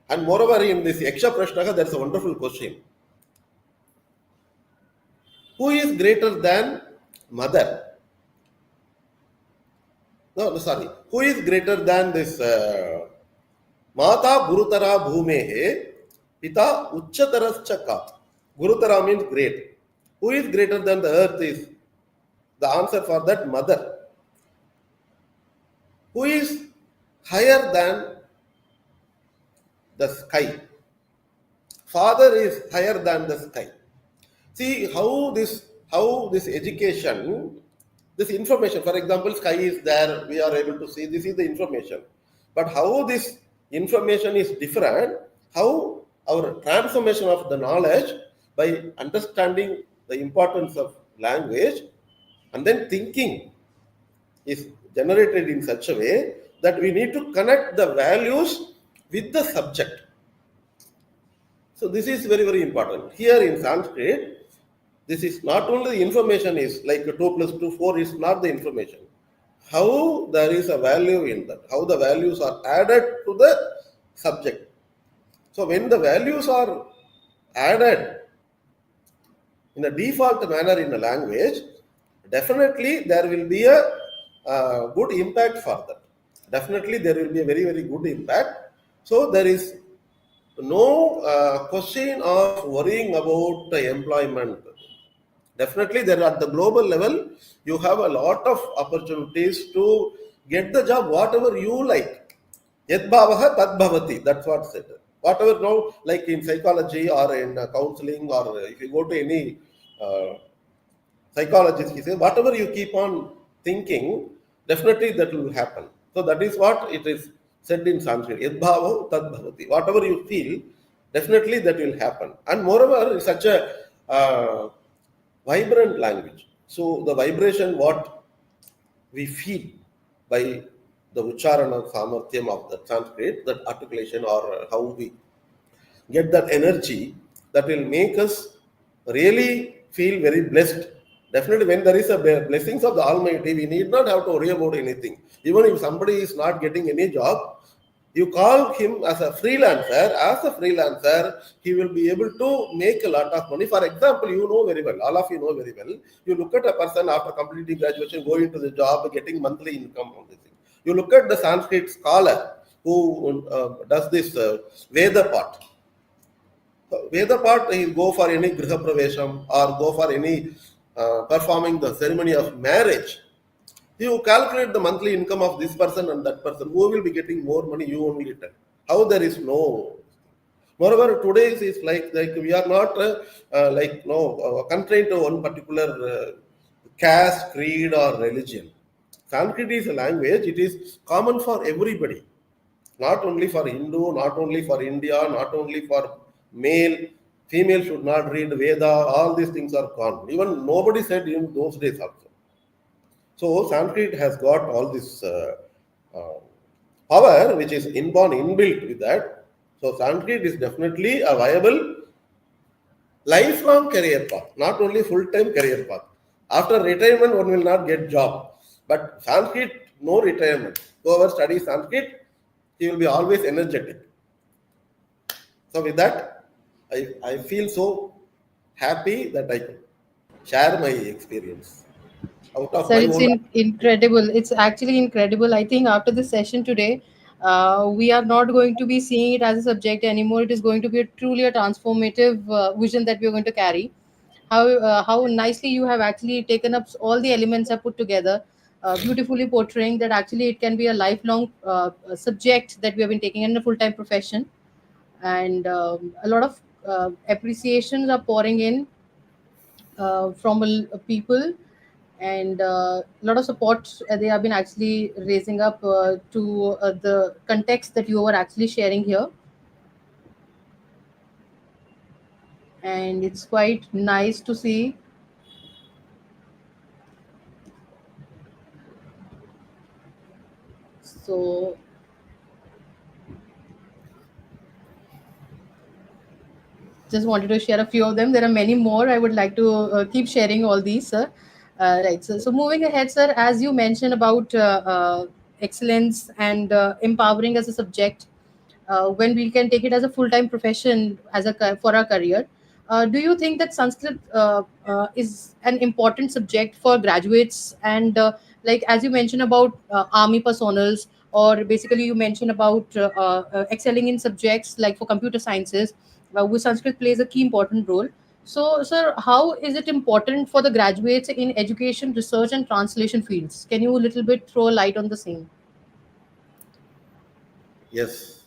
And moreover, in this Yaksha Prashnaka, there is a wonderful question. Who is greater than mother? No, sorry. Who is greater than this Mata Gurutara Bhumehe Pita Uchatarascha Kat? Gurutara means great. Who is greater than the earth is the answer for that mother. Who is higher than the sky? Father is higher than the sky. See how this education, this information, for example, sky is there, we are able to see, this is the information. But how this information is different, how our transformation of the knowledge by understanding the importance of language and then thinking is generated in such a way that we need to connect the values with the subject. So this is very, very important. Here in Sanskrit, this is not only the information is like 2 plus 2, 4 is not the information. How there is a value in that, how the values are added to the subject. So when the values are added in a default manner in a language, definitely there will be a good impact for that. Definitely there will be a very, very good impact. So there is no question of worrying about the employment. Definitely there at the global level, you have a lot of opportunities to Get the job whatever you like. Yad bhavaha tad bhavati. That's what said. Whatever now, like in psychology or in counseling, or if you go to any uh, psychologist, he says, whatever you keep on thinking, definitely that will happen. So that is what it is said in Sanskrit. Yad bhavo tad bhavati. Whatever you feel, definitely that will happen. And moreover, it's such a vibrant language. So the vibration, what we feel by the ucharana samarthyam of the Sanskrit, that articulation, or how we get that energy, that will make us really feel very blessed. Definitely, when there is a blessings of the Almighty, we need not have to worry about anything. Even if somebody is not getting any job, you call him as a freelancer. As a freelancer, he will be able to make a lot of money. For example, you know very well, all of you know very well. You look at a person after completing graduation, going to the job, getting monthly income on this thing. You look at the Sanskrit scholar who does this Veda part. Veda part, he go for any griha pravesham or go for any performing the ceremony of marriage. You calculate the monthly income of this person and that person. Who will be getting more money? You only tell. How there is no. Moreover, today is like we are not constrained to one particular caste, creed, or religion. Sanskrit is a language. It is common for everybody, not only for Hindu, not only for India, not only for male. Female should not read Veda. All these things are gone. Even nobody said in those days also. So Sanskrit has got all this uh, power, which is inborn, inbuilt with that. So Sanskrit is definitely a viable lifelong career path, not only full-time career path. After retirement, one will not get job. But Sanskrit, no retirement. Whoever studies Sanskrit, he will be always energetic. So with that, I feel so happy that I can share my experience out of Sir, my it's own. incredible. It's actually incredible. I think after this session today, we are not going to be seeing it as a subject anymore. It is going to be truly a transformative vision that we are going to carry. How nicely you have actually taken up all the elements are put together, beautifully portraying that actually it can be a lifelong subject that we have been taking in a full time profession, and a lot of appreciations are pouring in from people, and a lot of support they have been actually raising up to the context that you were actually sharing here, and it's quite nice to see. So just wanted to share a few of them. There are many more. I would like to keep sharing all these, sir. Right. So moving ahead, sir, as you mentioned about excellence and empowering as a subject, when we can take it as a full-time profession as for our career. Do you think that Sanskrit is an important subject for graduates? And like as you mentioned about army personals, or basically you mentioned about excelling in subjects like for computer sciences, where Sanskrit plays a key important role. So, sir, how is it important for the graduates in education, research, and translation fields? Can you a little bit throw a light on the same? Yes.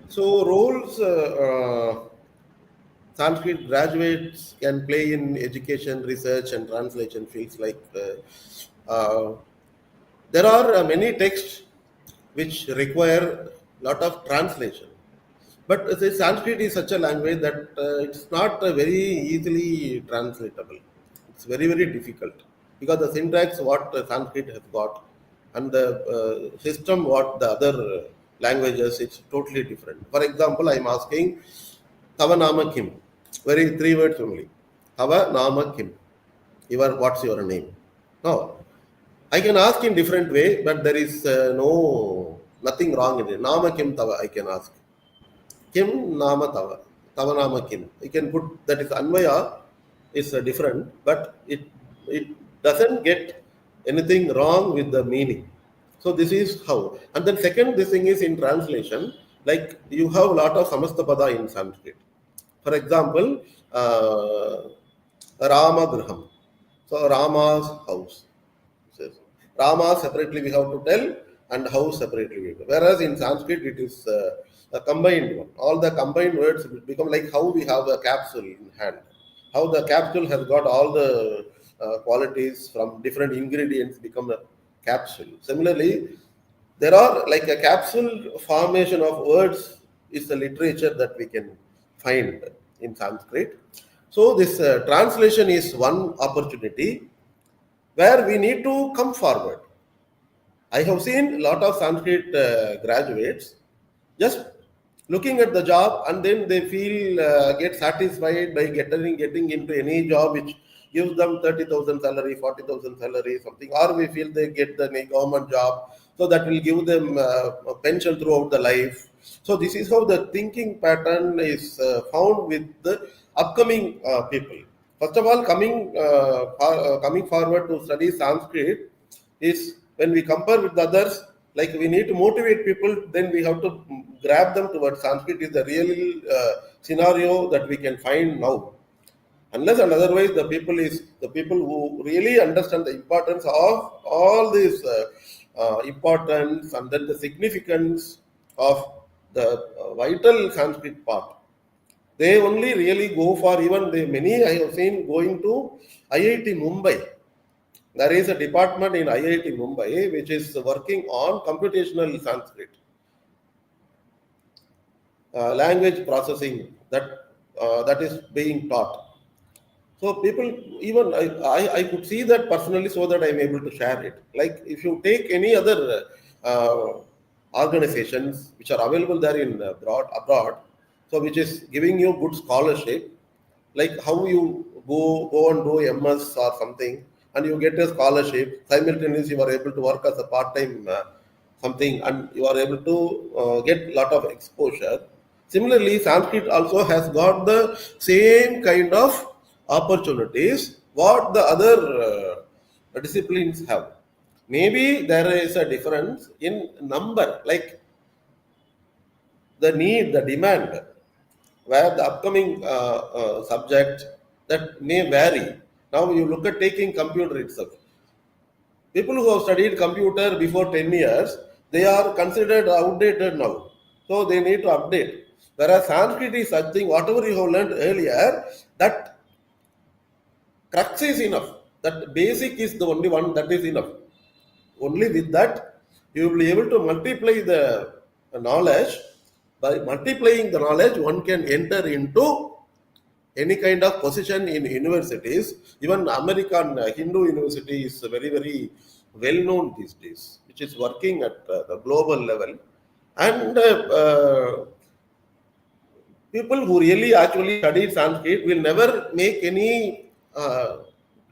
So roles Sanskrit graduates can play in education, research, and translation fields like there are many texts which require lot of translation. But the Sanskrit is such a language that it's not very easily translatable. It's very, very difficult because the syntax what Sanskrit has got and the system what the other languages, it's totally different. For example, I'm asking Tava Nama Kim, very three words only. Tava Nama Kim. What's your name? Now, I can ask in different way, but there is nothing wrong in it. Nama Kim Tava, I can ask. Kim Nama Tava. Tava Nama Kim. You can put that is Anvaya is different, but it doesn't get anything wrong with the meaning. So this is how. And then second, this thing is in translation. Like you have a lot of Samastapada in Sanskrit. For example, Rama Graham. So Rama's house. Says Rama separately we have to tell and house separately we have to. Whereas in Sanskrit it is a combined one. All the combined words will become like how we have a capsule in hand. How the capsule has got all the qualities from different ingredients become a capsule. Similarly, there are like a capsule formation of words is the literature that we can find in Sanskrit. So this translation is one opportunity where we need to come forward. I have seen a lot of Sanskrit graduates just looking at the job and then they feel get satisfied by getting into any job which gives them 30,000 salary, 40,000 salary, something, or we feel they get the government job, so that will give them a pension throughout the life. So this is how the thinking pattern is found with the upcoming people. First of all, coming forward to study Sanskrit is when we compare with others, like we need to motivate people, then we have to grab them towards Sanskrit is the real scenario that we can find now. Unless and otherwise, the people who really understand the importance of all this importance and then the significance of the vital Sanskrit part. They only really go for even the many I have seen going to IIT Mumbai. There is a department in IIT Mumbai which is working on computational Sanskrit, language processing that is being taught. So people, even I could see that personally, so that I'm able to share it. Like if you take any other organizations which are available there in abroad, so which is giving you good scholarship, like how you go and do MS or something, and you get a scholarship. Simultaneously, you are able to work as a part-time something, and you are able to get lot of exposure. Similarly, Sanskrit also has got the same kind of opportunities what the other disciplines have. Maybe there is a difference in number, like the need, the demand, where the upcoming subject that may vary. Now you look at taking computer itself. People who have studied computer before 10 years, they are considered outdated now. So they need to update. Whereas Sanskrit is something, whatever you have learned earlier, that crux is enough. That basic is the only one that is enough. Only with that, you will be able to multiply the knowledge. By multiplying the knowledge, one can enter into any kind of position in universities. Even American Hindu University is very, very well known these days, which is working at the global level. And people who really actually studied Sanskrit will never make any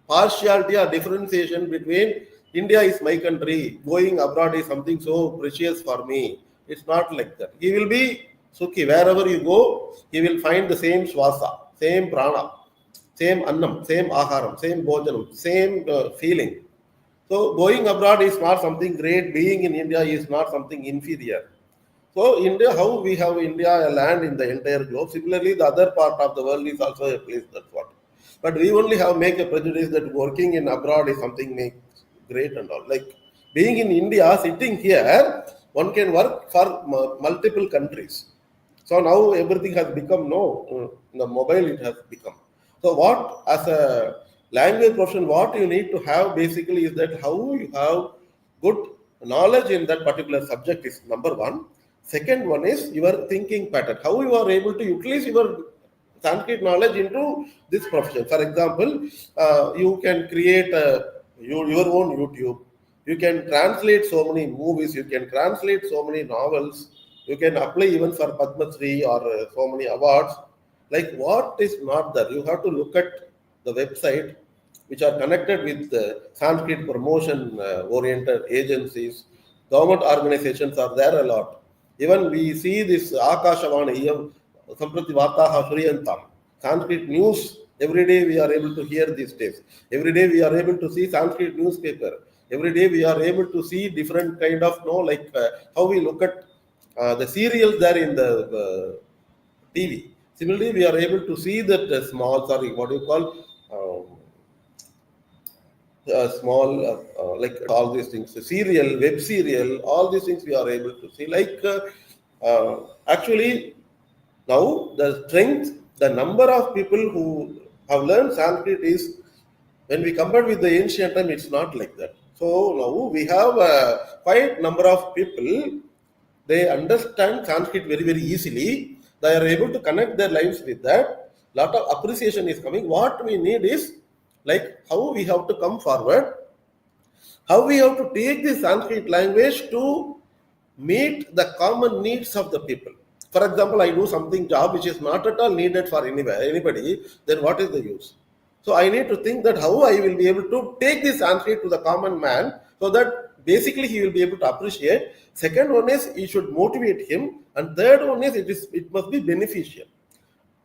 partiality or differentiation between India is my country, going abroad is something so precious for me. It's not like that. He will be Sukhi. Wherever you go, he will find the same swasa, same prana, same annam, same aharam, same bhojanam, same feeling. So going abroad is not something great. Being in India is not something inferior. So India, how we have India a land in the entire globe. Similarly, the other part of the world is also a place. That's what. But we only have make a prejudice that working in abroad is something make great and all. Like being in India, sitting here, one can work for multiple countries. So now everything has become the mobile it has become. So what as a language profession, what you need to have basically is that how you have good knowledge in that particular subject is number one. Second one is your thinking pattern. How you are able to utilize your Sanskrit knowledge into this profession. For example, you can create your own YouTube. You can translate so many movies. You can translate so many novels. You can apply even for Padma Shri or so many awards. Like what is not there? You have to look at the website which are connected with Sanskrit promotion oriented agencies. Government organizations are there a lot. Even we see this Akashavani, Samprati Vartaha Suryantam, Sanskrit news, every day we are able to hear these days. Every day we are able to see Sanskrit newspaper. Every day we are able to see different kind of, like how we look at the serials there in the TV. Similarly, we are able to see that small, sorry, what do you call, small, like all these things, serial, web serial, all these things we are able to see. Actually, now the strength, the number of people who have learned Sanskrit is, when we compare with the ancient time, it's not like that. So now we have a quite number of people, they understand Sanskrit very, very easily. They are able to connect their lives with that. Lot of appreciation is coming. What we need is like how we have to come forward, how we have to take the Sanskrit language to meet the common needs of the people. For example, I do something job which is not at all needed for anybody, then what is the use? So I need to think that how I will be able to take this Sanskrit to the common man so that basically he will be able to appreciate. Second one is he should motivate him, and third one is it must be beneficial.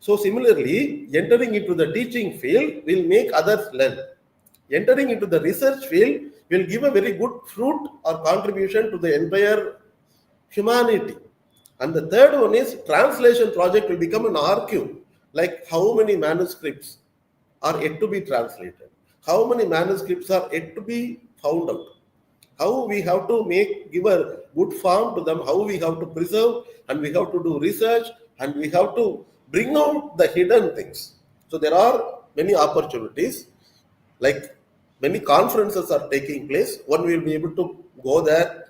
So similarly, entering into the teaching field will make others learn. Entering into the research field will give a very good fruit or contribution to the entire humanity. And the third one is translation project will become an archive, like how many manuscripts are yet to be translated, how many manuscripts are yet to be found out, how we have to give a good form to them, how we have to preserve, and we have to do research, and we have to bring out the hidden things. So there are many opportunities, like many conferences are taking place. One will be able to go there,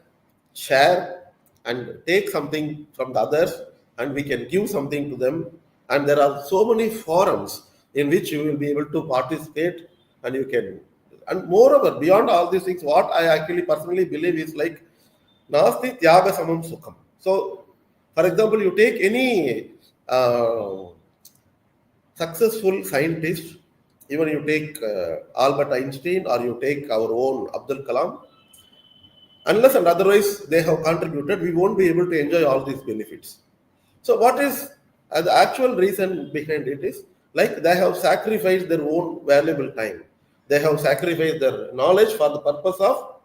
share, and take something from the others, and we can give something to them. And there are so many forums in which you will be able to participate, and you can. And moreover, beyond all these things, what I actually personally believe is like Nasti Tyaga Samam Sukham. So, for example, you take any successful scientist, even you take Albert Einstein or you take our own Abdul Kalam, unless and otherwise they have contributed, we won't be able to enjoy all these benefits. So, what is the actual reason behind it is like they have sacrificed their own valuable time. They have sacrificed their knowledge for the purpose of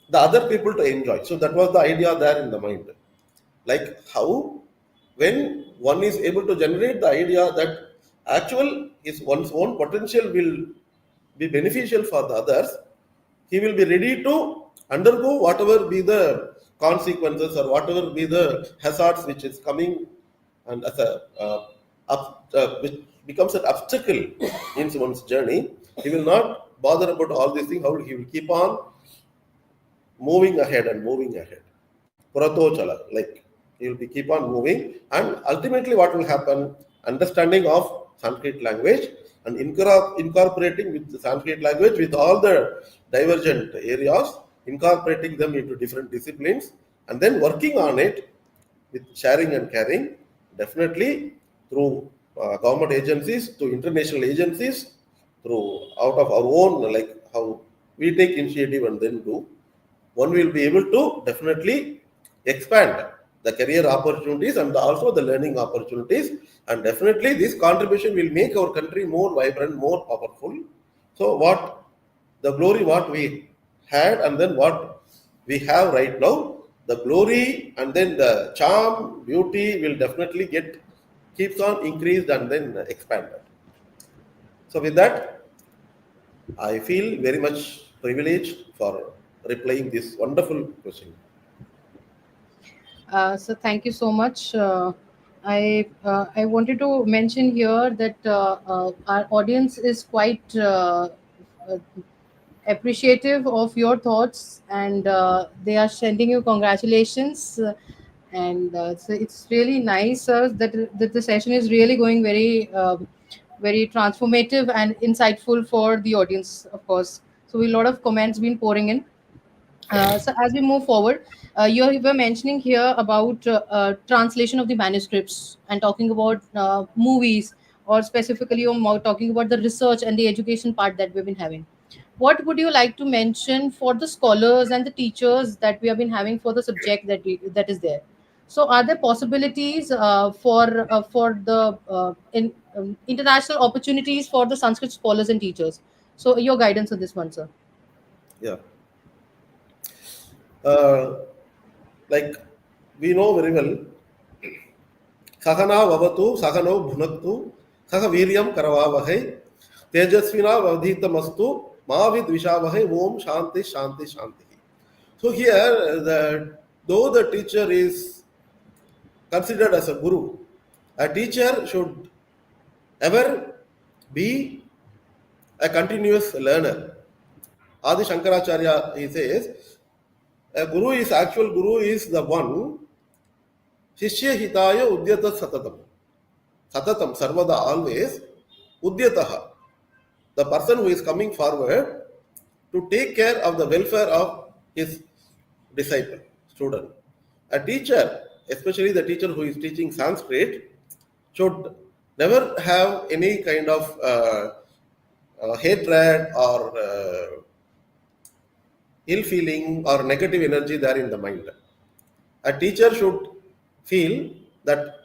the other people to enjoy. So, that was the idea there in the mind. Like how, when one is able to generate the idea that actual is one's own potential will be beneficial for the others, he will be ready to undergo whatever be the consequences or whatever be the hazards which is coming, and as a which becomes an obstacle in one's journey. He will not bother about all these things. How he will keep on moving ahead and moving ahead. Purato chala, like he will be keep on moving, and ultimately what will happen? Understanding of Sanskrit language and incorporating with the Sanskrit language with all the divergent areas, incorporating them into different disciplines, and then working on it with sharing and caring, definitely through government agencies, to international agencies, through out of our own, like how we take initiative and then do, one will be able to definitely expand the career opportunities and also the learning opportunities, and definitely this contribution will make our country more vibrant, more powerful. So what the glory what we had and then what we have right now, the glory and then the charm, beauty will definitely keeps on increased and then expanded. So with that, I feel very much privileged for replying this wonderful question. So thank you so much. I wanted to mention here that our audience is quite uh, appreciative of your thoughts, and they are sending you congratulations. And so it's really nice that the session is really going very transformative and insightful for the audience, of course. So a lot of comments been pouring in. So as we move forward, you were mentioning here about translation of the manuscripts and talking about movies, or specifically you're talking about the research and the education part that we've been having. What would you like to mention for the scholars and the teachers that we have been having for the subject that is there? So are there possibilities for the international opportunities for the Sanskrit scholars and teachers? So your guidance on this one, sir. Yeah. Uh, like we know very well, Sahana Vavatu, Sahano Bhunaktu, Saha Viryam Karavavahe, Tejasvina Vadhitamastu, Mavid Vishavahe Om Shanti Shanti Shanti. So here, though the teacher is considered as a guru, a teacher should ever be a continuous learner. Adi Shankaracharya, he says, a guru is actual guru is the one Shishya Hitaya Udyata Satatam. Satatam, Sarvada, always, Udyataha. The person who is coming forward to take care of the welfare of his disciple, student. A teacher, especially the teacher who is teaching Sanskrit, should never have any kind of hatred or ill feeling or negative energy there in the mind. A teacher should feel that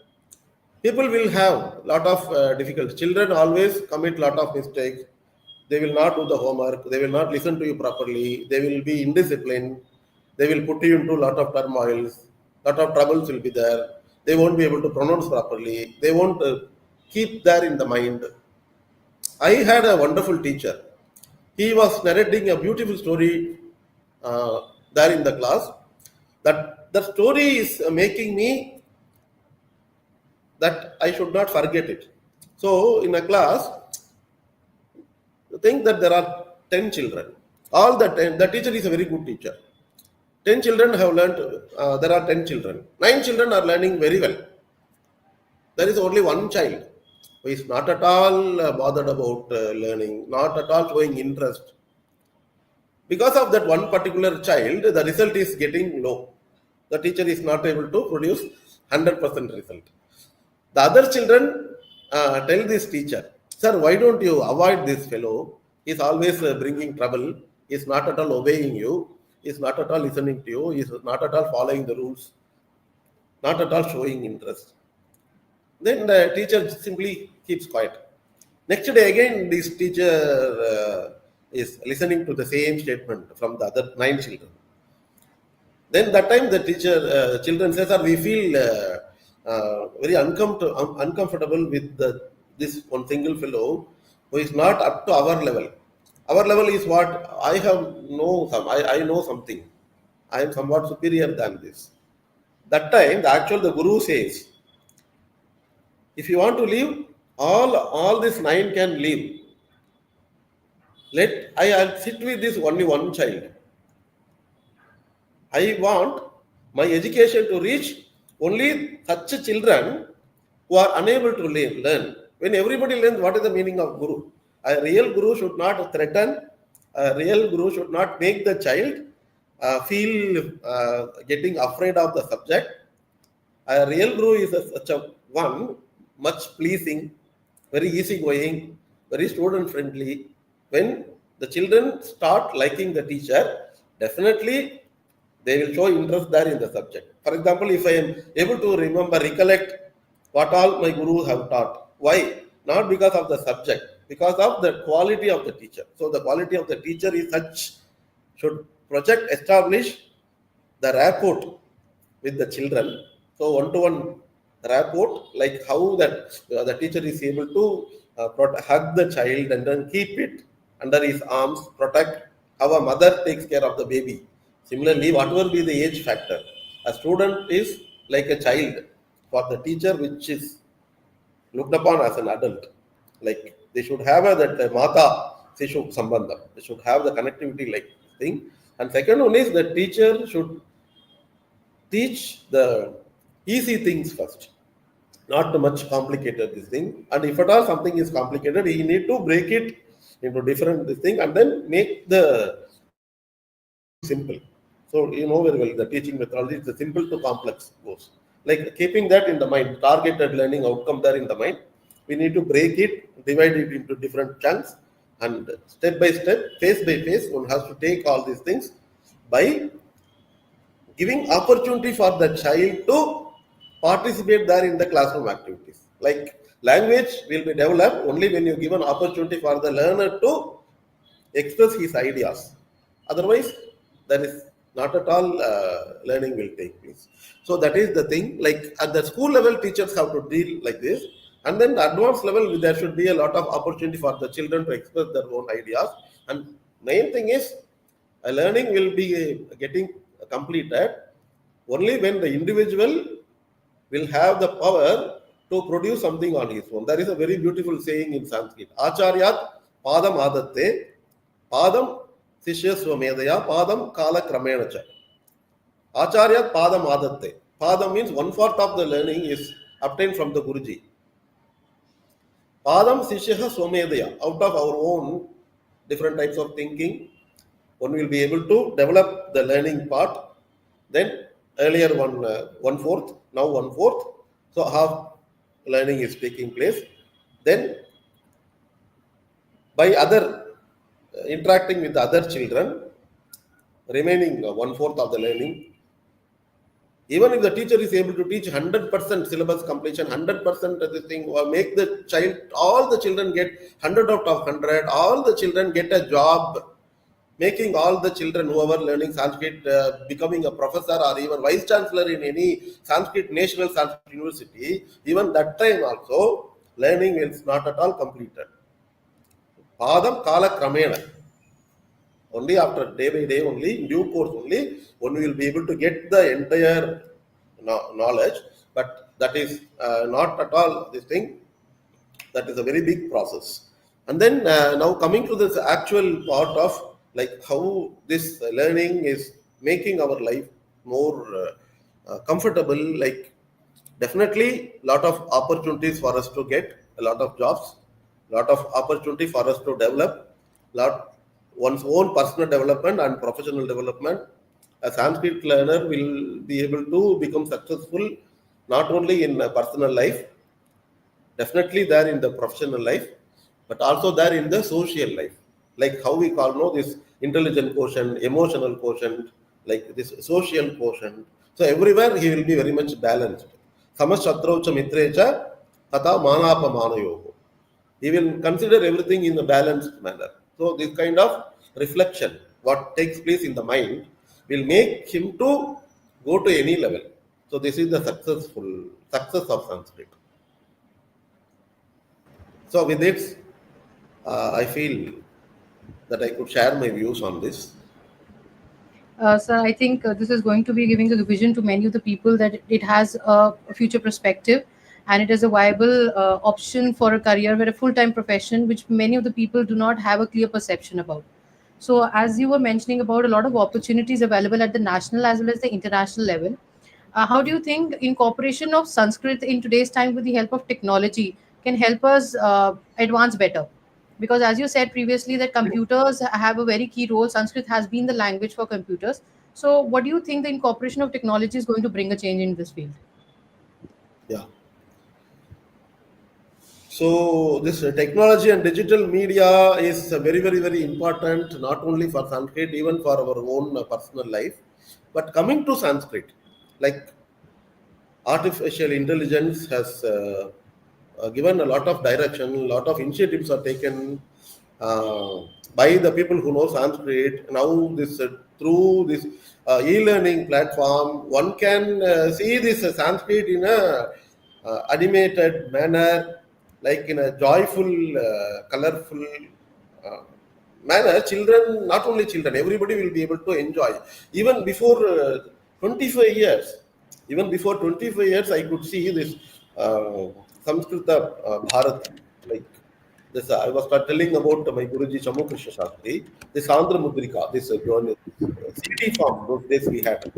people will have lot of difficulty. Children always commit lot of mistakes. They will not do the homework. They will not listen to you properly. They will be indisciplined. They will put you into lot of turmoils. Lot of troubles will be there. They won't be able to pronounce properly. They won't keep there in the mind. I had a wonderful teacher. He was narrating a beautiful story there in the class. That the story is making me that I should not forget it. So in a class, think that there are 10 children. All the 10, the teacher is a very good teacher. 10 children have learned, there are 10 children. 9 children are learning very well. There is only one child who is not at all bothered about learning, not at all showing interest. Because of that one particular child, the result is getting low. The teacher is not able to produce 100% result. The other children tell this teacher, sir, why don't you avoid this fellow? He's always bringing trouble. He's not at all obeying you. He's not at all listening to you. He's not at all following the rules. Not at all showing interest. Then the teacher simply keeps quiet. Next day again, this teacher is listening to the same statement from the other 9 children. Then that time the teacher, children says, sir, we feel very uncomfortable with this one single fellow who is not up to our level. Our level is what I know something. I am somewhat superior than this. That time, the guru says, if you want to leave, all these 9 can leave. I'll sit with this only one child. I want my education to reach only such children who are unable to learn. When everybody learns, what is the meaning of guru? A real guru should not threaten. A real guru should not make the child feel getting afraid of the subject. A real guru is such a one, much pleasing, very easygoing, very student friendly. When the children start liking the teacher, definitely they will show interest there in the subject. For example, if I am able to recollect what all my gurus have taught. Why? Not because of the subject, because of the quality of the teacher. So the quality of the teacher is such, should establish the rapport with the children. So one-to-one rapport, like how that the teacher is able to hug the child and then keep it under his arms, protect how a mother takes care of the baby. Similarly, whatever be the age factor, a student is like a child for the teacher, which is looked upon as an adult. Like they should have that mata sishu sambandha. They should have the connectivity like thing. And second one is the teacher should teach the easy things first, not too much complicated this thing. And if at all something is complicated, he need to break it into different this thing and then make the simple. So you know very well the teaching methodology is the simple to complex goes. Like keeping that in the mind, targeted learning outcome there in the mind. We need to break it, divide it into different chunks, and step by step, phase by phase, one has to take all these things by giving opportunity for the child to participate there in the classroom activities. Like language will be developed only when you give an opportunity for the learner to express his ideas. Otherwise, there is not at all learning will take place. So that is the thing. Like at the school level, teachers have to deal like this. And then the advanced level, there should be a lot of opportunity for the children to express their own ideas. And Main thing is learning will be getting completed only when the individual will have the power to produce something on his own. There is a very beautiful saying in Sanskrit. Acharyat padam adatte, padam sishya swamedaya, padam kala kramenacha. Acharyat padam adatte. Padam means 1/4 of the learning is obtained from the Guruji. Padam Sishyaha Somedaya, out of our own different types of thinking, one will be able to develop the learning part. Then earlier 1/4, now 1/4. So half learning is taking place. Then by other interacting with other children, remaining 1/4 of the learning. Even if the teacher is able to teach 100% syllabus completion, 100% of the thing, or make the child, all the children get 100 out of 100, all the children get a job, making all the children who are learning Sanskrit becoming a professor or even vice chancellor in any Sanskrit, national Sanskrit university, even that time also, learning is not at all completed. Padam kala kramena. Only after day by day, only in due course, only one will be able to get the entire knowledge. But that is not at all this thing. That is a very big process. And then now coming to this actual part of like how this learning is making our life more comfortable. Like definitely, lot of opportunities for us to get a lot of jobs, lot of opportunity for us to develop, lot one's own personal development and professional development. A Sanskrit learner will be able to become successful not only in personal life, definitely there in the professional life, but also there in the social life. Like how we call know this intelligent quotient, emotional quotient, like this social quotient. So everywhere he will be very much balanced. Samashatraucha mitrecha tata manapa manayogo. He will consider everything in a balanced manner. So this kind of reflection, what takes place in the mind, will make him to go to any level. So this is the success of Sanskrit. So with this, I feel that I could share my views on this. So I think this is going to be giving the vision to many of the people that it has a future perspective, and it is a viable option for a career or a full-time profession, which many of the people do not have a clear perception about. So as you were mentioning about a lot of opportunities available at the national as well as the international level, how do you think incorporation of Sanskrit in today's time with the help of technology can help us advance better? Because as you said previously that computers have a very key role, Sanskrit has been the language for computers. So what do you think the incorporation of technology is going to bring a change in this field? Yeah. So this technology and digital media is very, very, very important, not only for Sanskrit, even for our own personal life. But coming to Sanskrit, like artificial intelligence has given a lot of direction, a lot of initiatives are taken uh, by the people who know Sanskrit. Now, this through this e-learning platform, one can see this Sanskrit in a animated manner, like in a joyful, colorful uh, manner. Children, not only children, everybody will be able to enjoy. Even before 25 years, even before 25 years, I could see this Samskrita Bharat, like this. I was telling about my Guruji Chamu Krishna Shastri, this Andhra Mudrika, this CD form, those days we had.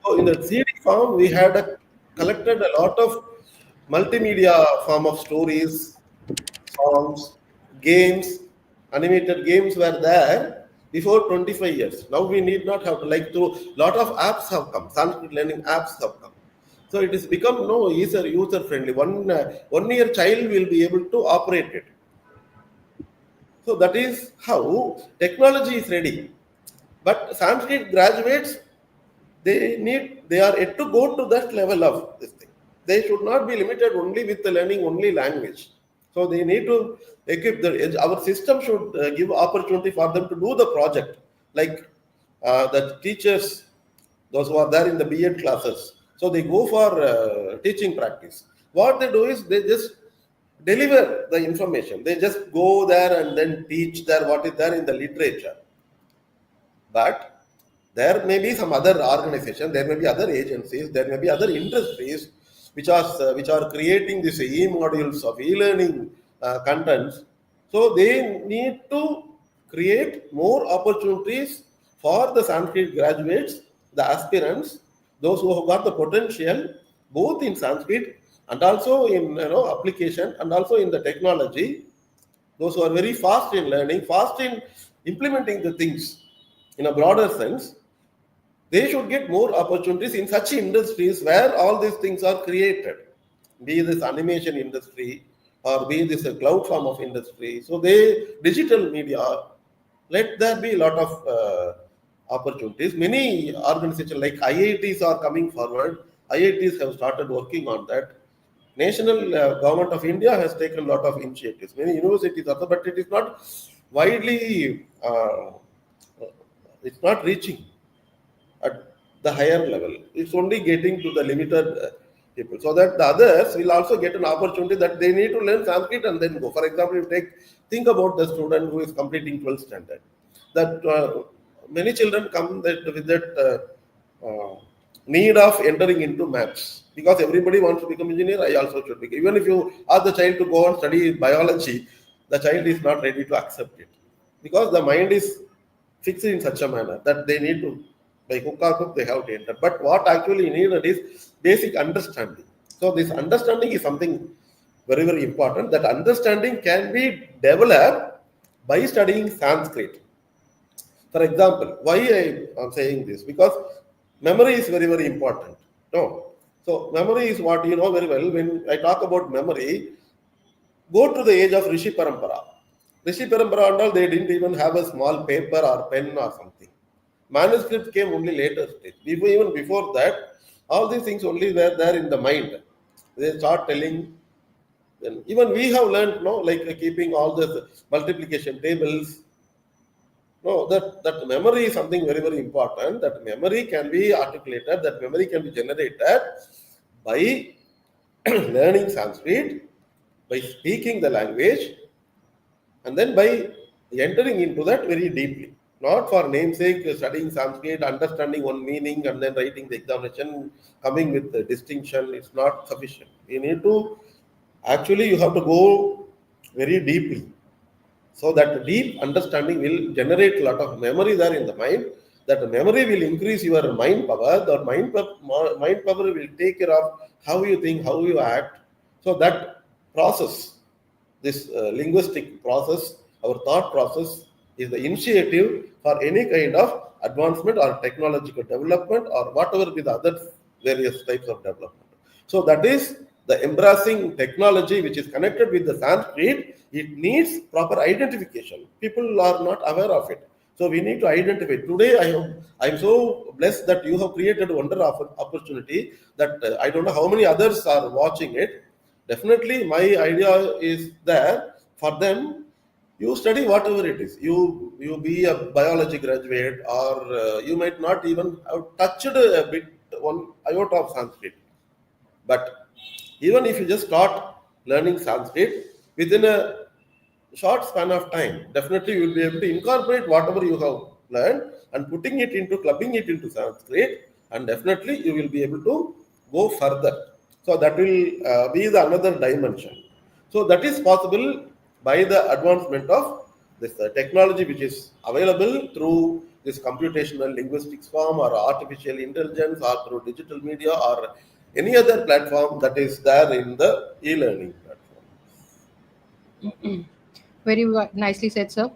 So in the CD form, we had collected a lot of multimedia form of stories, songs, games, animated games were there before 25 years. Now we need not have to like to lot of apps have come. Sanskrit learning apps have come. So it has become no user friendly. 1 year child will be able to operate it. So that is how technology is ready. But Sanskrit graduates, they are yet to go to that level of this thing. They should not be limited only with the learning only language. So they need to equip our system should give opportunity for them to do the project, like the teachers, those who are there in the B.Ed classes. So they go for teaching practice. What they do is they just deliver the information. They just go there and then teach there what is there in the literature. But there may be some other organization, there may be other agencies, there may be other industries which are creating these e-modules of e-learning contents. So they need to create more opportunities for the Sanskrit graduates, the aspirants, those who have got the potential, both in Sanskrit and also in application and also in the technology, those who are very fast in learning, fast in implementing the things in a broader sense, they should get more opportunities in such industries where all these things are created, be this animation industry or be this a cloud form of industry. So they digital media, let there be a lot of opportunities. Many organizations like IITs are coming forward. IITs have started working on that. National government of India has taken a lot of initiatives. Many universities also, but it is not widely. It's not reaching at the higher level. It's only getting to the limited people. So that the others will also get an opportunity that they need to learn Sanskrit and then go. For example, if think about the student who is completing 12th standard. That many children come with that need of entering into maths because everybody wants to become engineer. I also should become. Even if you ask the child to go and study biology, the child is not ready to accept it because the mind is fixed in such a manner that they need to, by hook or crook, they have to enter. But what actually needed is basic understanding. So this understanding is something very, very important. That understanding can be developed by studying Sanskrit. For example, why I am saying this? Because memory is very, very important. No. So memory is what you know very well. When I talk about memory, go to the age of Rishi Parampara. Rishi Parampara and all, they didn't even have a small paper or pen or something. Manuscript came only later stage. Even before that, all these things only were there in the mind. They start telling. Then even we have learned, no, like keeping all the multiplication tables. No, that memory is something very, very important. That memory can be articulated, that memory can be generated by learning Sanskrit, by speaking the language, and then by entering into that very deeply. Not for namesake studying Sanskrit, understanding one meaning, and then writing the examination, coming with the distinction, it's not sufficient. You need to actually, you have to go very deeply. So that deep understanding will generate a lot of memory there in the mind. That memory will increase your mind power. That mind power will take care of how you think, how you act. So that process, this linguistic process, our thought process, is the initiative for any kind of advancement or technological development or whatever be the other various types of development. So that is the embracing technology which is connected with the Sanskrit. It needs proper identification. People are not aware of it. So we need to identify. Today, I'm so blessed that you have created a wonder of opportunity that I don't know how many others are watching it. Definitely, my idea is there for them. You study whatever it is. You be a biology graduate, or you might not even have touched a bit one iota of Sanskrit. But even if you just start learning Sanskrit within a short span of time, definitely you will be able to incorporate whatever you have learned and putting it into clubbing it into Sanskrit, and definitely you will be able to go further. So that will be the another dimension. So that is possible by the advancement of this technology which is available through this computational linguistics form or artificial intelligence or through digital media or any other platform that is there in the e-learning platform. Very nicely said, sir.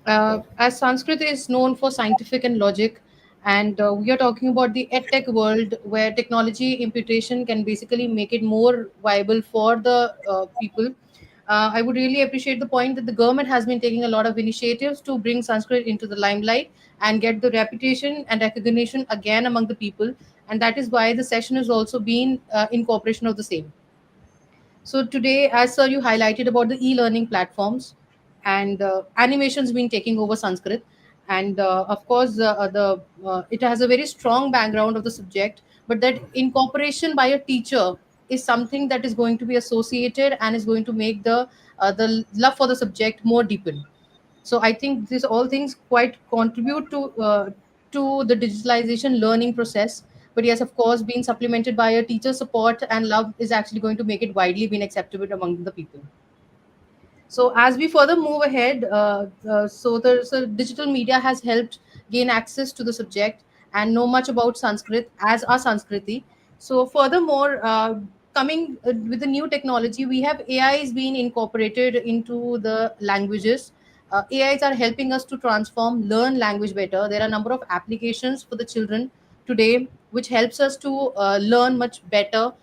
As Sanskrit is known for scientific and logic, and we are talking about the edtech world where technology imputation can basically make it more viable for the people. I would really appreciate the point that the government has been taking a lot of initiatives to bring Sanskrit into the limelight and get the reputation and recognition again among the people. And that is why the session has also been in cooperation of the same. So today, as sir, you highlighted about the e-learning platforms and animations being taking over Sanskrit, and of course, the it has a very strong background of the subject, but that incorporation by a teacher is something that is going to be associated and is going to make the love for the subject more deepened. So I think these all things quite contribute to the digitalization learning process. But yes, of course, being supplemented by a teacher support and love is actually going to make it widely being accepted among the people. So as we further move ahead, so digital media has helped gain access to the subject and know much about Sanskrit as our Sanskriti. So furthermore, coming with the new technology, we have AIs being incorporated into the languages. AIs are helping us to transform, learn language better. There are a number of applications for the children today, which helps us to learn much better.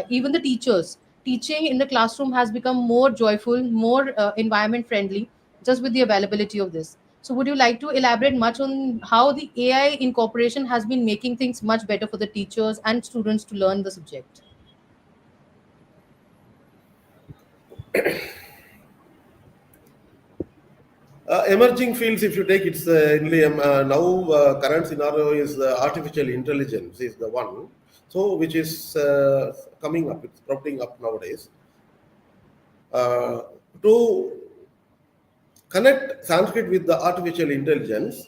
Even the teachers teaching in the classroom has become more joyful, more environment friendly, just with the availability of this. So, would you like to elaborate much on how the AI incorporation has been making things much better for the teachers and students to learn the subject? Emerging fields, if you take it's now current scenario is artificial intelligence is the one, so which is coming up, it's propping up nowadays. To connect Sanskrit with the artificial intelligence,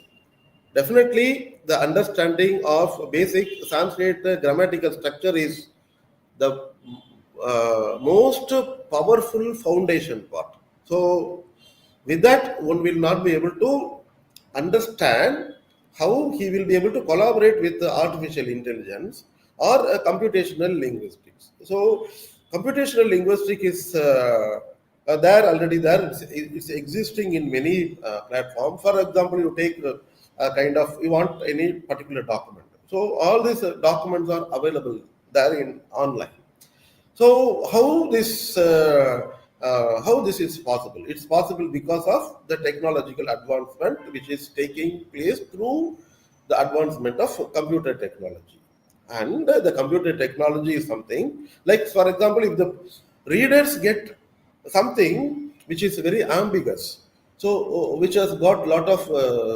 definitely the understanding of basic Sanskrit grammatical structure is the most powerful foundation part. So, with that, one will not be able to understand how he will be able to collaborate with the artificial intelligence or computational linguistics. So, computational linguistics is there already there. It's existing in many platforms. For example, you take a kind of you want any particular document. So all these documents are available there in online. So how this is possible? It's possible because of the technological advancement which is taking place through the advancement of computer technology. And the computer technology is something like, for example, if the readers get something which is very ambiguous, so which has got lot of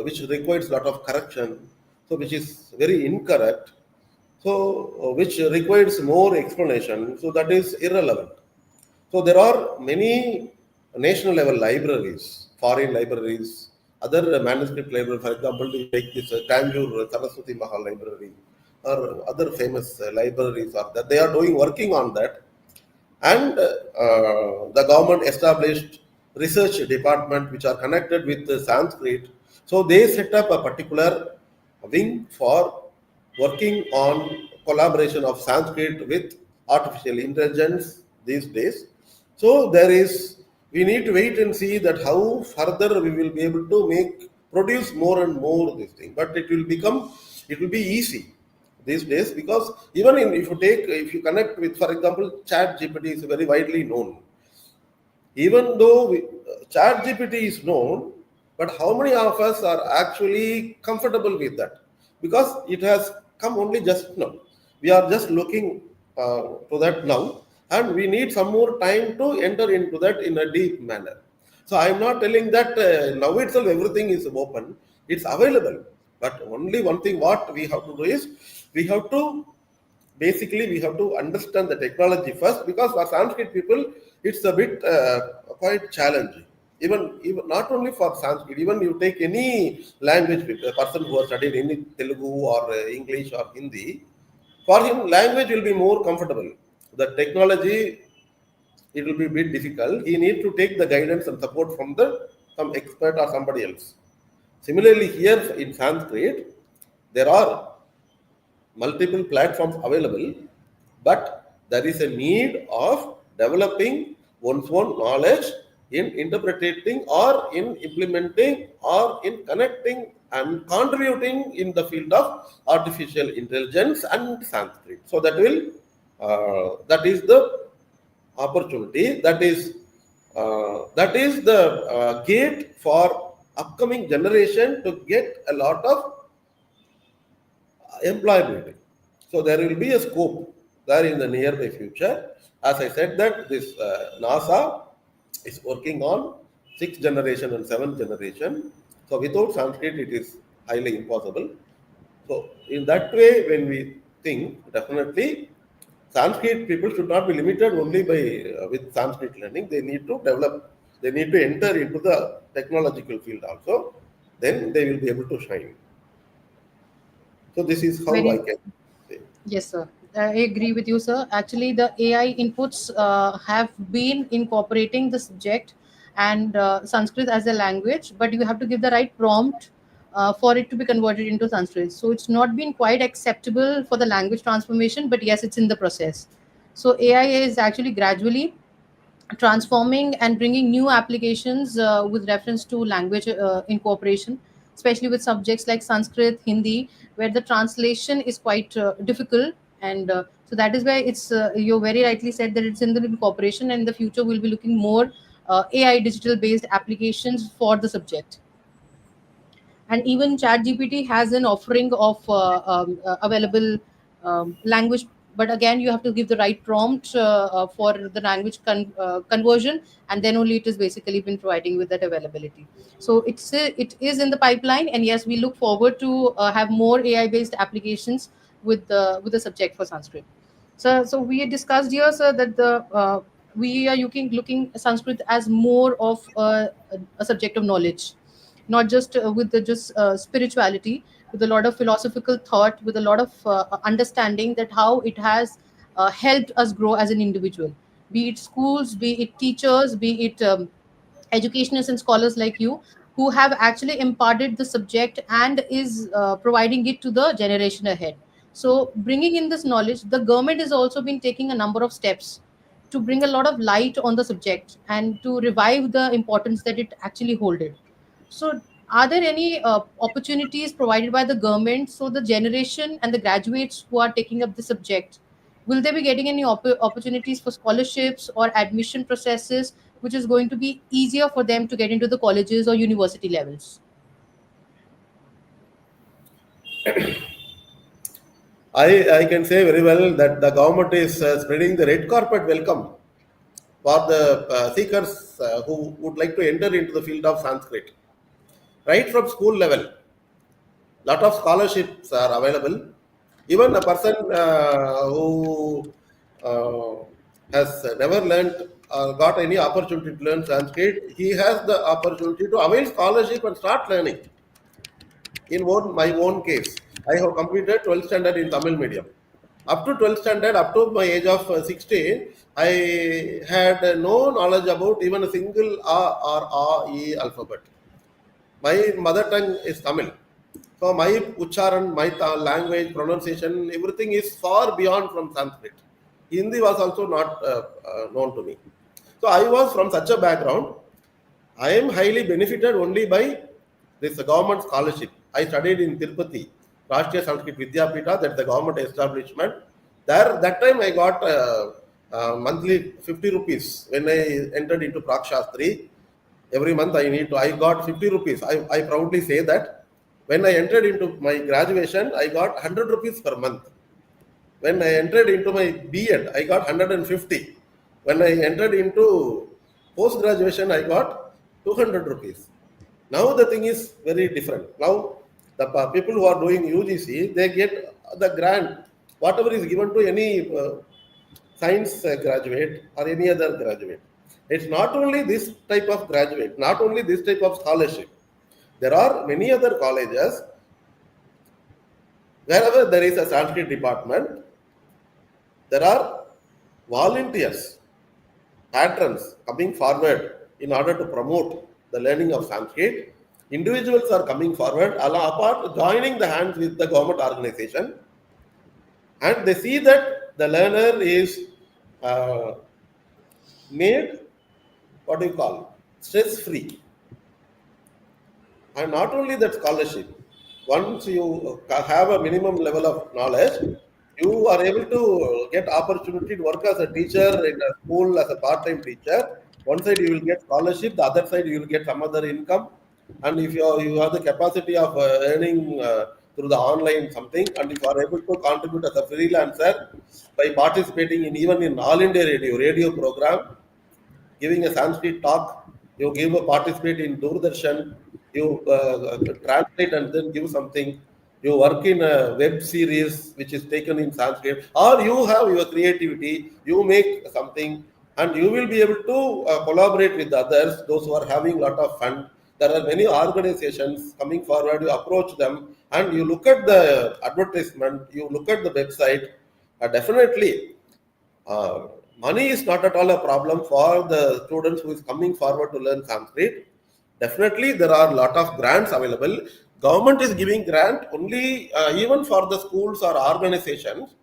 which requires lot of correction, so which is very incorrect, so which requires more explanation, so that is irrelevant. So there are many national level libraries, foreign libraries, other manuscript libraries. For example, you take this Tanjore Saraswati Mahal library or other famous libraries are that they are doing working on that. And the government established research department which are connected with the Sanskrit. So they set up a particular wing for working on collaboration of Sanskrit with artificial intelligence these days. So there is, we need to wait and see that how further we will be able to produce more and more this thing. But it will be easy these days because even if you connect with, for example, Chat GPT is very widely known. Even though Chat GPT is known, but how many of us are actually comfortable with that? Because it has come only just now. We are just looking to that now, and we need some more time to enter into that in a deep manner. So I am not telling that now itself everything is open. It's available, but only one thing what we have to do is we have to basically we have to understand the technology first, because for Sanskrit people it's a bit quite challenging. Even not only for Sanskrit, even you take any language, a person who has studied any Telugu or English or Hindi, for him language will be more comfortable. The technology, it will be a bit difficult. He needs to take the guidance and support from the some expert or somebody else. Similarly, here in Sanskrit, there are multiple platforms available, but there is a need of developing one's own knowledge in interpreting or in implementing or in connecting and contributing in the field of artificial intelligence and Sanskrit. So that is the opportunity, that is the gate for upcoming generation to get a lot of employability. So there will be a scope there in the nearby future. As I said that this NASA is working on sixth generation and seventh generation. So without Sanskrit, it is highly impossible. So in that way, when we think, definitely Sanskrit people should not be limited only by with Sanskrit learning. They need to develop. They need to enter into the technological field also. Then they will be able to shine. So this is how I Very can say. Yes, sir. I agree with you, sir. Actually, the AI inputs have been incorporating the subject and Sanskrit as a language, but you have to give the right prompt for it to be converted into Sanskrit. So it's not been quite acceptable for the language transformation, but yes, it's in the process. So AI is actually gradually transforming and bringing new applications with reference to language incorporation, especially with subjects like Sanskrit, Hindi, where the translation is quite difficult. And so that is why you very rightly said that it's in the incorporation, and in the future we'll be looking more AI digital based applications for the subject. And even ChatGPT has an offering of available language, but again you have to give the right prompt for the language conversion, and then only it is basically been providing with that availability. So it is in the pipeline, and yes, we look forward to have more AI based applications with the subject for Sanskrit. So we discussed here, sir, that the we are looking Sanskrit as more of a subject of knowledge, not just with the just spirituality, with a lot of philosophical thought, with a lot of understanding that how it has helped us grow as an individual, be it schools, be it teachers, be it educationists and scholars like you, who have actually imparted the subject and is providing it to the generation ahead. So bringing in this knowledge, the government has also been taking a number of steps to bring a lot of light on the subject and to revive the importance that it actually holded. So, are there any opportunities provided by the government so the generation and the graduates who are taking up the subject, will they be getting any opportunities for scholarships or admission processes, which is going to be easier for them to get into the colleges or university levels? I can say very well that the government is spreading the red carpet welcome for the seekers who would like to enter into the field of Sanskrit. Right from school level, lot of scholarships are available. Even a person who uh, has never learned or got any opportunity to learn Sanskrit, he has the opportunity to avail scholarship and start learning. In my own case, I have completed 12th standard in Tamil medium. Up to 12th standard, up to my age of 16, I had no knowledge about even a single A or A, E alphabet. My mother tongue is Tamil. So my ucharan, my language, pronunciation, everything is far beyond from Sanskrit. Hindi was also not known to me. So I was from such a background. I am highly benefited only by this government scholarship. I studied in Tirupati, Rashtriya Sanskrit Vidyapita, that's the government establishment. There, that time I got monthly 50 rupees when I entered into Prak Shastri. Every month I got 50 rupees. I proudly say that. When I entered into my graduation, I got 100 rupees per month. When I entered into my B.Ed, I got 150. When I entered into post graduation, I got 200 rupees. Now the thing is very different. Now the people who are doing UGC, they get the grant, whatever is given to any science graduate or any other graduate. It's not only this type of graduate, not only this type of scholarship. There are many other colleges wherever there is a Sanskrit department, there are volunteers, patrons coming forward in order to promote the learning of Sanskrit. Individuals are coming forward, apart joining the hands with the government organization, and they see that the learner is uh, made, what do you call, stress free. And not only that scholarship, once you have a minimum level of knowledge, you are able to get opportunity to work as a teacher in a school as a part-time teacher. One side you will get scholarship, the other side you will get some other income. And if you have the capacity of earning through the online something, and if you are able to contribute as a freelancer by participating in even in All India radio program, giving a Sanskrit talk, you give a participate in Doordarshan, you translate and then give something. You work in a web series which is taken in Sanskrit, or you have your creativity, you make something, and you will be able to collaborate with others, those who are having a lot of fun. There are many organizations coming forward. You approach them and you look at the advertisement, you look at the website. Definitely, uh, money is not at all a problem for the students who is coming forward to learn Sanskrit. Definitely, there are a lot of grants available. Government is giving grant only, even for the schools or organizations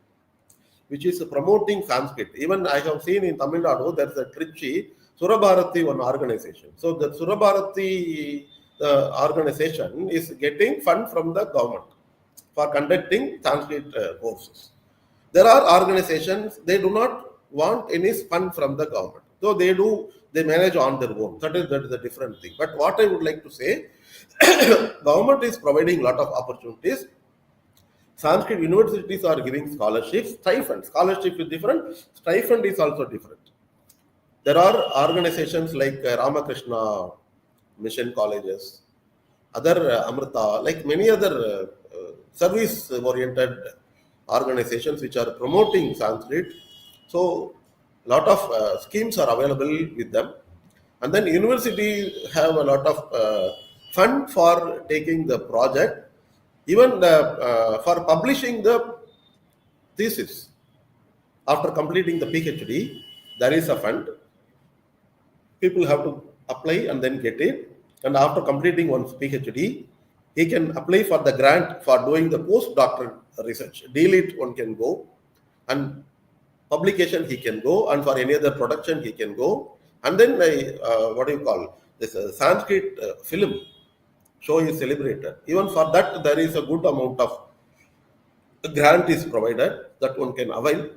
which is promoting Sanskrit. Even I have seen in Tamil Nadu, there's a Trichy, Surabharati, one organization. So the Surabharati organization is getting fund from the government for conducting Sanskrit courses. There are organizations, they do not want any fund from the government. So they manage on their own. That is a different thing. But what I would like to say, government is providing a lot of opportunities. Sanskrit universities are giving scholarships, stipend. Scholarship is different, stipend is also different. There are organizations like Ramakrishna Mission Colleges, other Amrita, like many other service oriented organizations which are promoting Sanskrit. So, lot of schemes are available with them. And then universities have a lot of fund for taking the project, even for publishing the thesis. After completing the PhD, there is a fund. People have to apply and then get it. And after completing one's PhD, he can apply for the grant for doing the postdoctoral research. DLIT one can go, and publication he can go, and for any other production he can go. And then what do you call this Sanskrit film show is celebrated. Even for that, there is a good amount of grant is provided that one can avail.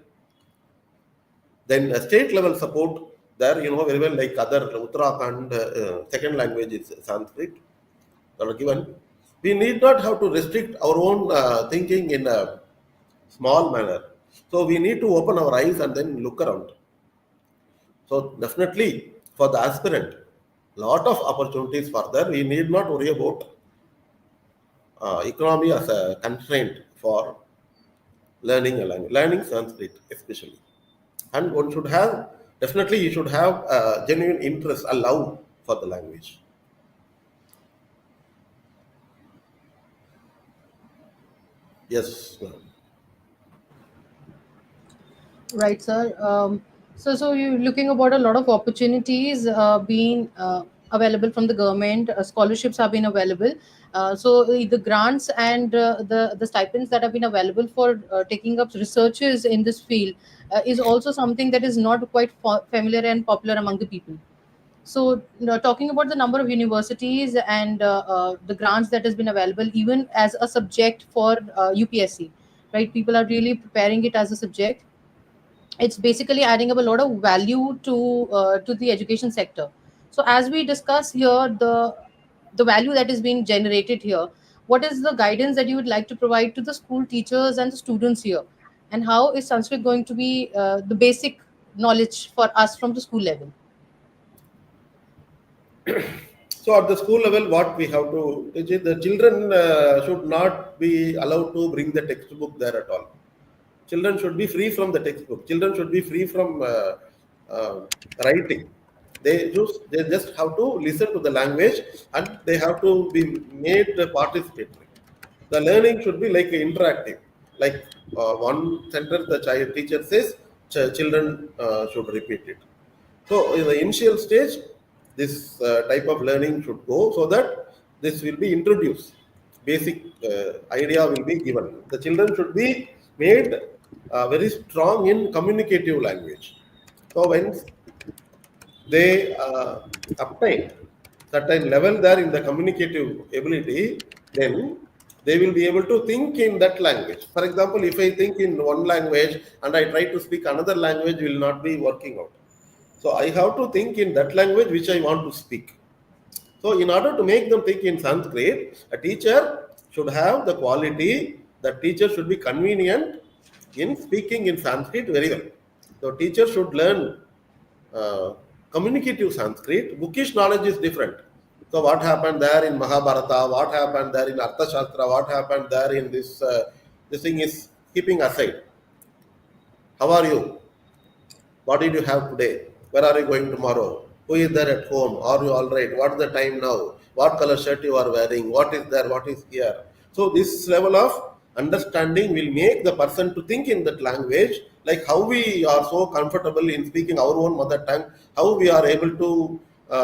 Then state level support, there you know very well, like other Uttarakhand, second language is Sanskrit that are given. We need not have to restrict our own thinking in a small manner. So we need to open our eyes and then look around. So definitely for the aspirant, lot of opportunities further. We need not worry about economy as a constraint for learning a language, learning Sanskrit especially. And one should have, definitely you should have a genuine interest, a love for the language. Yes, ma'am. Right, sir. So you're looking about a lot of opportunities being available from the government. Scholarships have been available. The grants and the stipends that have been available for taking up researches in this field is also something that is not quite familiar and popular among the people. So, talking about the number of universities and the grants that has been available, even as a subject for UPSC, right? People are really preparing it as a subject. It's basically adding up a lot of value to the education sector. So as we discuss here, the value that is being generated here, what is the guidance that you would like to provide to the school teachers and the students here, and how is Sanskrit going to be the basic knowledge for us from the school level? So at the school level, what we have to teach is the children should not be allowed to bring the textbook there at all. Children should be free from the textbook. Children should be free from uh, writing. They just have to listen to the language, and they have to be made participatory. The learning should be like interactive. Like one sentence the child teacher says, children should repeat it. So in the initial stage, this type of learning should go so that this will be introduced. Basic idea will be given. The children should be made very strong in communicative language. So when they obtain certain level there in the communicative ability, then they will be able to think in that language. For example, if I think in one language and I try to speak another language, will not be working out. So I have to think in that language which I want to speak. So in order to make them think in Sanskrit, a teacher should have the quality. The teacher should be convenient in speaking in Sanskrit very well. So teacher should learn uh, communicative Sanskrit. Bookish knowledge is different. So what happened there in Mahabharata? What happened there in Arthashastra? What happened there in this? This thing is keeping aside. How are you? What did you have today? Where are you going tomorrow? Who is there at home? Are you all right? What is the time now? What color shirt you are wearing? What is there? What is here? So this level of understanding will make the person to think in that language, like how we are so comfortable in speaking our own mother tongue, how we are able to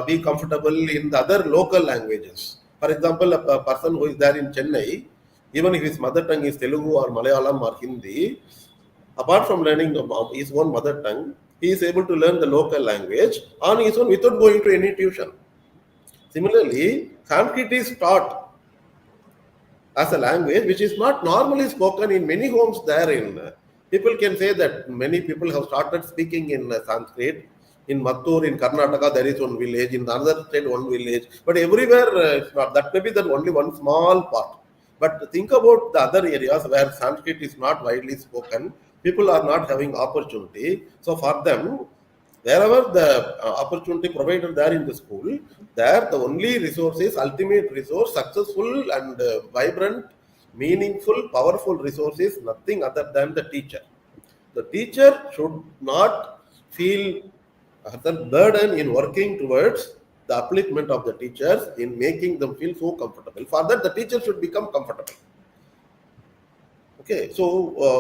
be comfortable in the other local languages. For example, a person who is there in Chennai, even if his mother tongue is Telugu or Malayalam or Hindi, apart from learning his own mother tongue, he is able to learn the local language on his own without going to any tuition. Similarly, Sanskrit is taught as a language which is not normally spoken in many homes therein. People can say that many people have started speaking in Sanskrit. In Mattur, in Karnataka, there is one village. In another state, one village. But everywhere, it's not. That may be that only one small part. But think about the other areas where Sanskrit is not widely spoken. People are not having opportunity. So for them, wherever the opportunity provided there in the school, there the only resource is ultimate resource, successful and vibrant, meaningful, powerful resource is nothing other than the teacher. The teacher should not feel the burden in working towards the upliftment of the teachers in making them feel so comfortable. For that, the teacher should become comfortable. Okay, so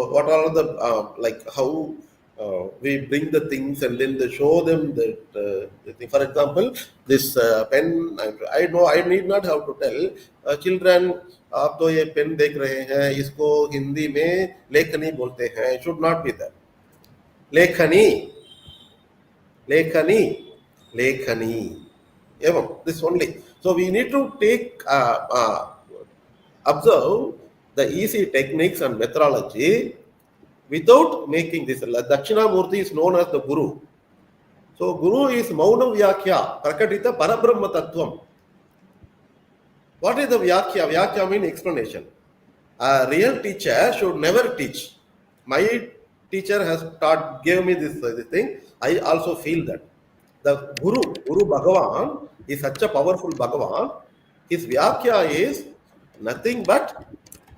what are the like how we bring the things and then they show them that the thing. For example, this pen. I know I need not have to tell children. आप तो ये pen देख रहे हैं इसको हिंदी में लेखनी बोलते हैं should not be that लेखनी लेखनी लेखनी एवं this only. So we need to take observe the easy techniques and methodology without making this. Dakshinamurti is known as the Guru. So Guru is Mauna Vyakya, Prakatita Parabrahma Tattvam. What is the Vyakya? Vyakya means explanation. A real teacher should never teach. My teacher has gave me this thing. I also feel that. The Guru Bhagavan is such a powerful Bhagavan. His Vyakya is nothing but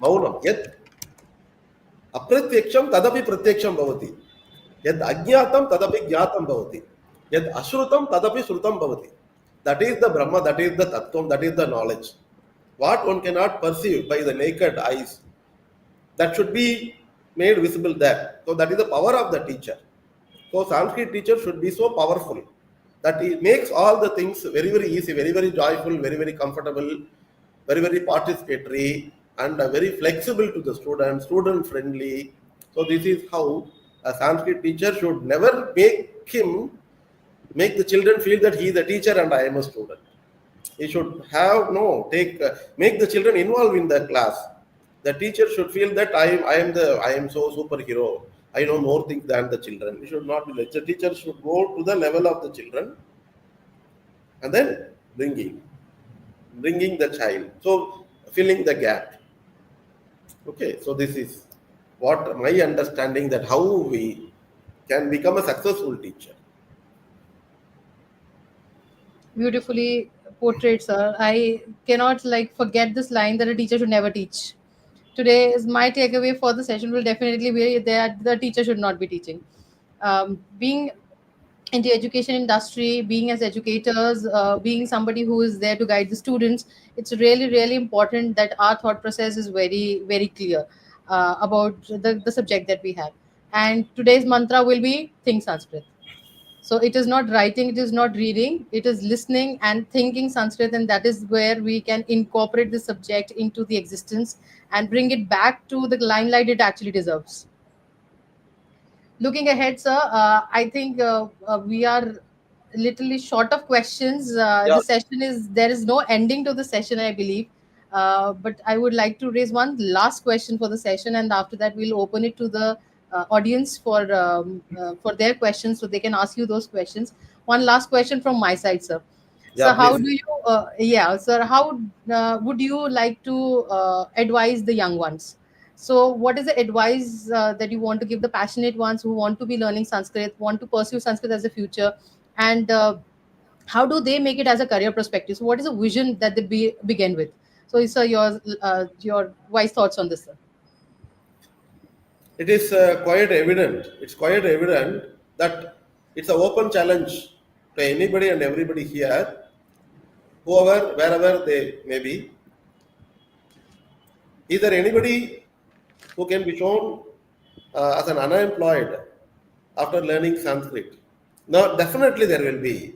Maunam. Yet अप्रत्यक्षम तदपि प्रत्यक्षम भवति यद अज्ञातम तदपि ज्ञातम भवति यद अश्रुतम तदपि श्रुतम भवति. That is the Brahma, that is the Tattvam, that is the knowledge. What one cannot perceive by the naked eyes, that should be made visible there. So that is the power of the teacher. So Sanskrit teacher should be so powerful that he makes all the things very, very easy, very, very joyful, very, very comfortable, very, very participatory, and very flexible to the student, student friendly. So this is how a Sanskrit teacher should never make the children feel that he is a teacher and I am a student. He should have make the children involved in the class. The teacher should feel that I am so superhero. I know more things than the children. It should not be like the teacher should go to the level of the children and then bringing the child. So filling the gap. Okay, so this is what my understanding that how we can become a successful teacher. Beautifully portrayed, sir. I cannot forget this line that a teacher should never teach. Today is my takeaway for the session will definitely be that the teacher should not be teaching. Being in the education industry, being as educators, being somebody who is there to guide the students, it's really, really important that our thought process is very, very clear about the subject that we have. And today's mantra will be think Sanskrit. So it is not writing, it is not reading, it is listening and thinking Sanskrit, and that is where we can incorporate the subject into the existence and bring it back to the limelight it actually deserves. Looking ahead, sir, I think we are literally short of questions. Yeah, The session is there is no ending to the session, I believe. But I would like to raise one last question for the session, and after that, we'll open it to the audience for their questions, so they can ask you those questions. One last question from my side, sir. yeah, So, how please. do you, yeah, sir, how would you like to advise the young ones? So, what is the advice that you want to give the passionate ones who want to be learning Sanskrit, want to pursue Sanskrit as a future, and how do they make it as a career perspective? So, what is the vision that they begin with? So, sir, your wise thoughts on this, sir. It is quite evident. It's quite evident that It's an open challenge to anybody and everybody here, whoever, wherever they may be. Is there anybody who can be shown as an unemployed after learning Sanskrit? No, definitely there will be.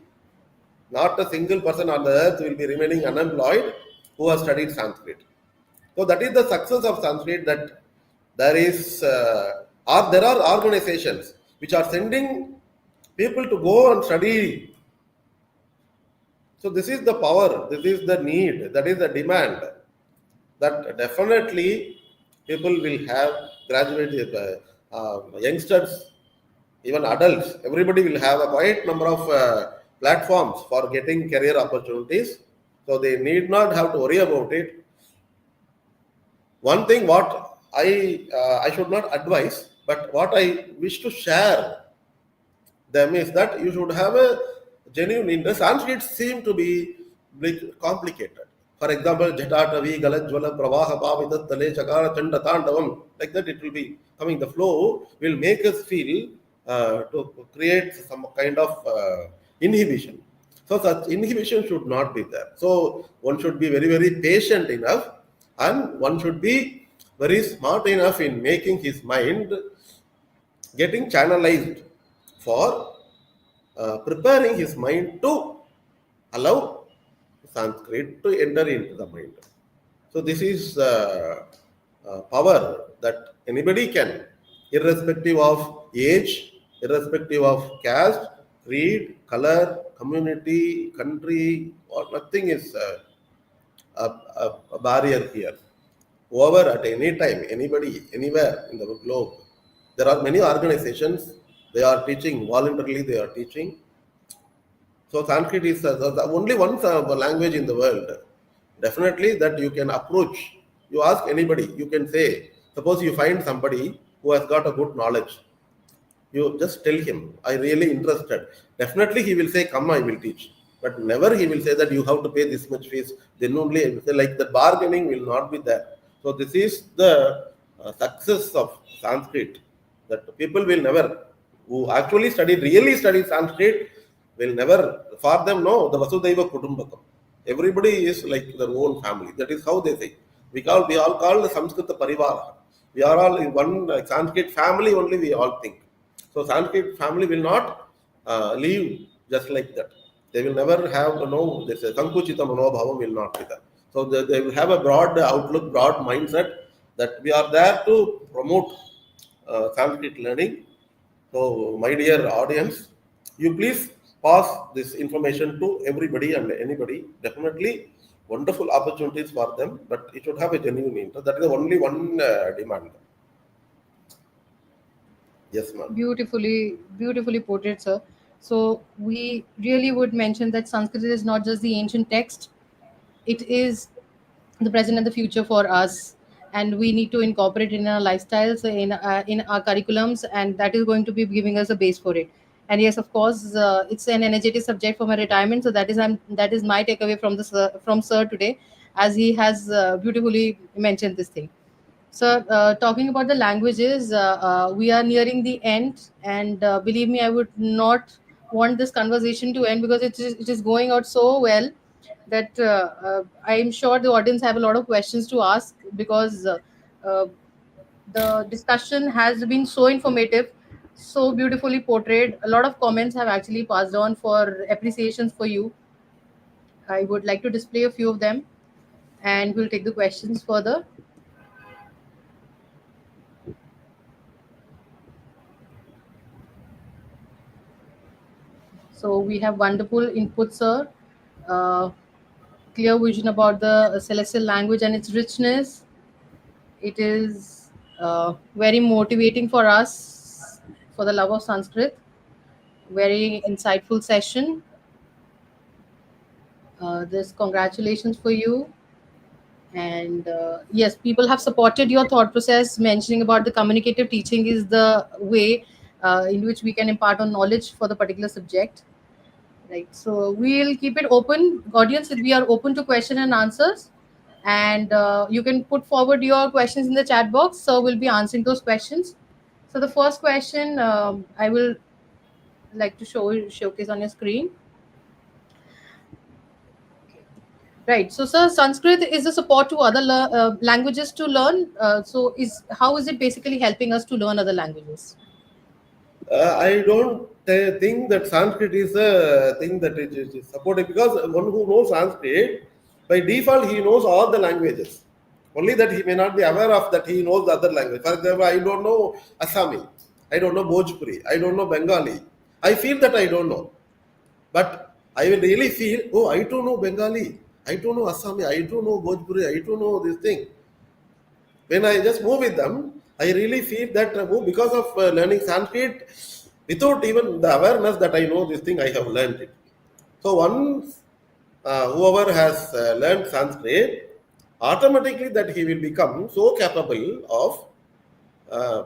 Not a single person on the earth will be remaining unemployed who has studied Sanskrit. So that is the success of Sanskrit, that there is, or there are organizations which are sending people to go and study. So this is the power, this is the need, that is the demand, that definitely people will have graduated, youngsters, even adults, everybody will have a quite number of platforms for getting career opportunities. So they need not have to worry about it. One thing what I should not advise, but what I wish to share them is that you should have a genuine interest. Sanskrit seem to be complicated. For example, Jatatavi, Galajwala, Pravaha, Pavidat, Tale, Chakara, Chanda, Tandavam, like that it will be coming. The flow will make us feel to create some kind of inhibition. So such inhibition should not be there. So one should be very, very patient enough, and one should be very smart enough in making his mind getting channelized for preparing his mind to allow Sanskrit to enter into the mind. So this is power that anybody can, irrespective of age, irrespective of caste, creed, color, community, country, or nothing is a barrier here. Whoever at any time, anybody, anywhere in the globe, there are many organizations, they are teaching, voluntarily they are teaching. So Sanskrit is the only one language in the world, definitely, that you can approach. You ask anybody, you can say, suppose you find somebody who has got a good knowledge, you just tell him, I really interested. Definitely he will say, come, I will teach. But never he will say that you have to pay this much fees. Then only I will say, like, the bargaining will not be there. So this is the success of Sanskrit, that people will never, who actually study, really study Sanskrit, will never, for them, no, the Vasudhaiva Kutumbakam. Everybody is like their own family. That is how they say. We all call the Samskrita Parivara. We are all in one Sanskrit family only, we all think. So Sanskrit family will not leave just like that. They will never have, this Sankuchita Manobhavam will not be there. So they will have a broad outlook, broad mindset, that we are there to promote Sanskrit learning. So my dear audience, you please pass this information to everybody and anybody. Definitely wonderful opportunities for them, but it should have a genuine interest. That is the only one demand. Yes, ma'am. Beautifully portrayed, sir. So we really would mention that Sanskrit is not just the ancient text; it is the present and the future for us, and we need to incorporate it in our lifestyles, in our curriculums, and that is going to be giving us a base for it. And yes, of course, it's an energetic subject for my retirement. So that is my takeaway from from sir today, as he has beautifully mentioned this thing. So, talking about the languages, we are nearing the end, and believe me, I would not want this conversation to end because it is going out so well that I am sure the audience have a lot of questions to ask because uh, the discussion has been so informative, so beautifully portrayed. A lot of comments have actually passed on for appreciations for you. I would like to display a few of them, and we'll take the questions further. So we have wonderful input, sir. Uh, Clear vision about the celestial language and its richness. It is very motivating for us for the love of Sanskrit. Very insightful session. This congratulations for you. And yes, people have supported your thought process, mentioning about the communicative teaching is the way in which we can impart on knowledge for the particular subject. Right. So we'll keep it open, audience. We are open to question and answers, and you can put forward your questions in the chat box. So we'll be answering those questions. So the first question I will like to showcase on your screen. Right. So, sir, Sanskrit is a support to other languages to learn. So, is how is it basically helping us to learn other languages? I don't think that Sanskrit is a thing that is supported, because one who knows Sanskrit, by default, he knows all the languages. Only that he may not be aware of that he knows the other language. For example, I don't know Assami, I don't know Bhojpuri, I don't know Bengali. I feel that I don't know. But I will really feel, oh, I do know Bengali, I do know Assami, I do know Bhojpuri, I do know this thing. When I just move with them, I really feel that because of learning Sanskrit, without even the awareness that I know this thing, I have learned it. So once whoever has learned Sanskrit, automatically that he will become so capable of, uh,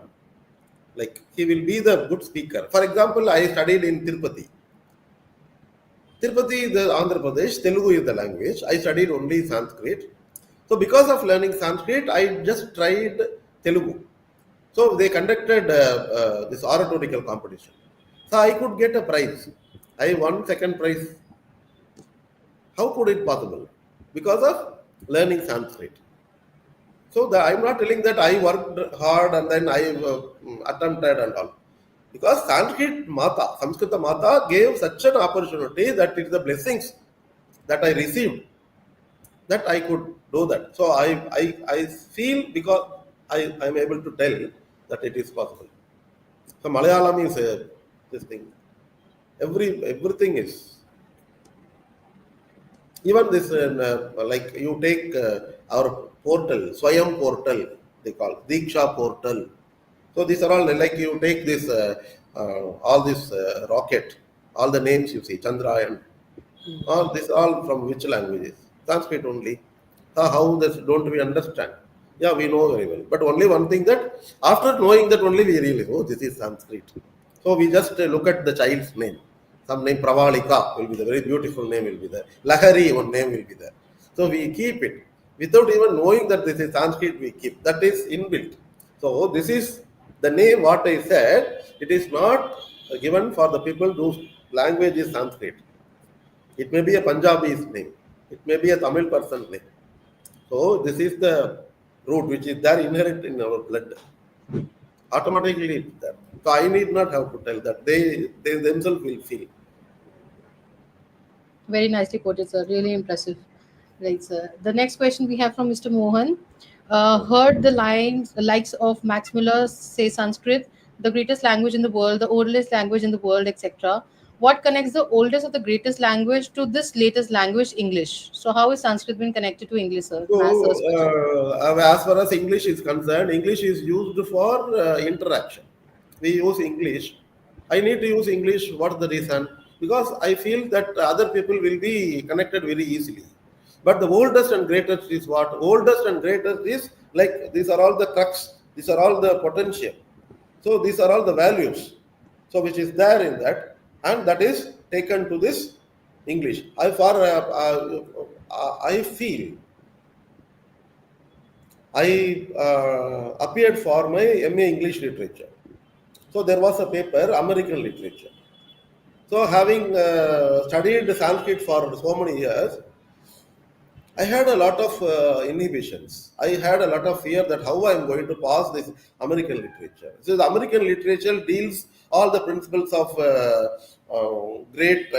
like he will be the good speaker. For example, I studied in Tirupati. Tirupati, the Andhra Pradesh, Telugu is the language. I studied only Sanskrit. So because of learning Sanskrit, I just tried Telugu. So they conducted this oratorical competition. So I could get a prize. I won second prize. How could it possible? Because of learning Sanskrit. So I'm not telling that I worked hard and then I attempted and all. Because Sanskrita Mata gave such an opportunity that it's the blessings that I received that I could do that. So I feel, because I'm able to tell that it is possible. So Malayalam is this thing. Everything is, even this like you take our portal, Swayam portal, they call Diksha portal. So these are all like you take this all this rocket, all the names you see, Chandrayaan, all this all from which languages? Sanskrit only. How this don't we understand? Yeah, we know very well. But only one thing, that after knowing that only we realize, oh, this is Sanskrit. So we just look at the child's name. Some name Pravalika will be the very beautiful name will be there. Lahari, one name will be there. So we keep it. Without even knowing that this is Sanskrit, we keep. That is inbuilt. So this is the name what I said. It is not given for the people whose language is Sanskrit. It may be a Punjabi's name. It may be a Tamil person's name. So this is the root which is there inherent in our blood. Automatically it's there. So I need not have to tell that. They themselves will feel. Very nicely quoted, sir. Really impressive. Right, sir. The next question we have from Mr. Mohan. Heard the lines, the likes of Max Muller say Sanskrit, the greatest language in the world, the oldest language in the world, etc. What connects the oldest of the greatest language to this latest language, English? So, how is Sanskrit been connected to English, sir? So, My first question. as far as English is concerned, English is used for interaction. We use English. I need to use English. What's the reason? Because I feel that other people will be connected very easily. But the oldest and greatest is what? Oldest and greatest is like these are all the crux. These are all the potential. So these are all the values. So which is there in that, and that is taken to this English. I feel I appeared for my MA English literature. So there was a paper, American literature. So having studied Sanskrit for so many years, I had a lot of inhibitions. I had a lot of fear that how I am going to pass this American literature. So the American literature deals all the principles of great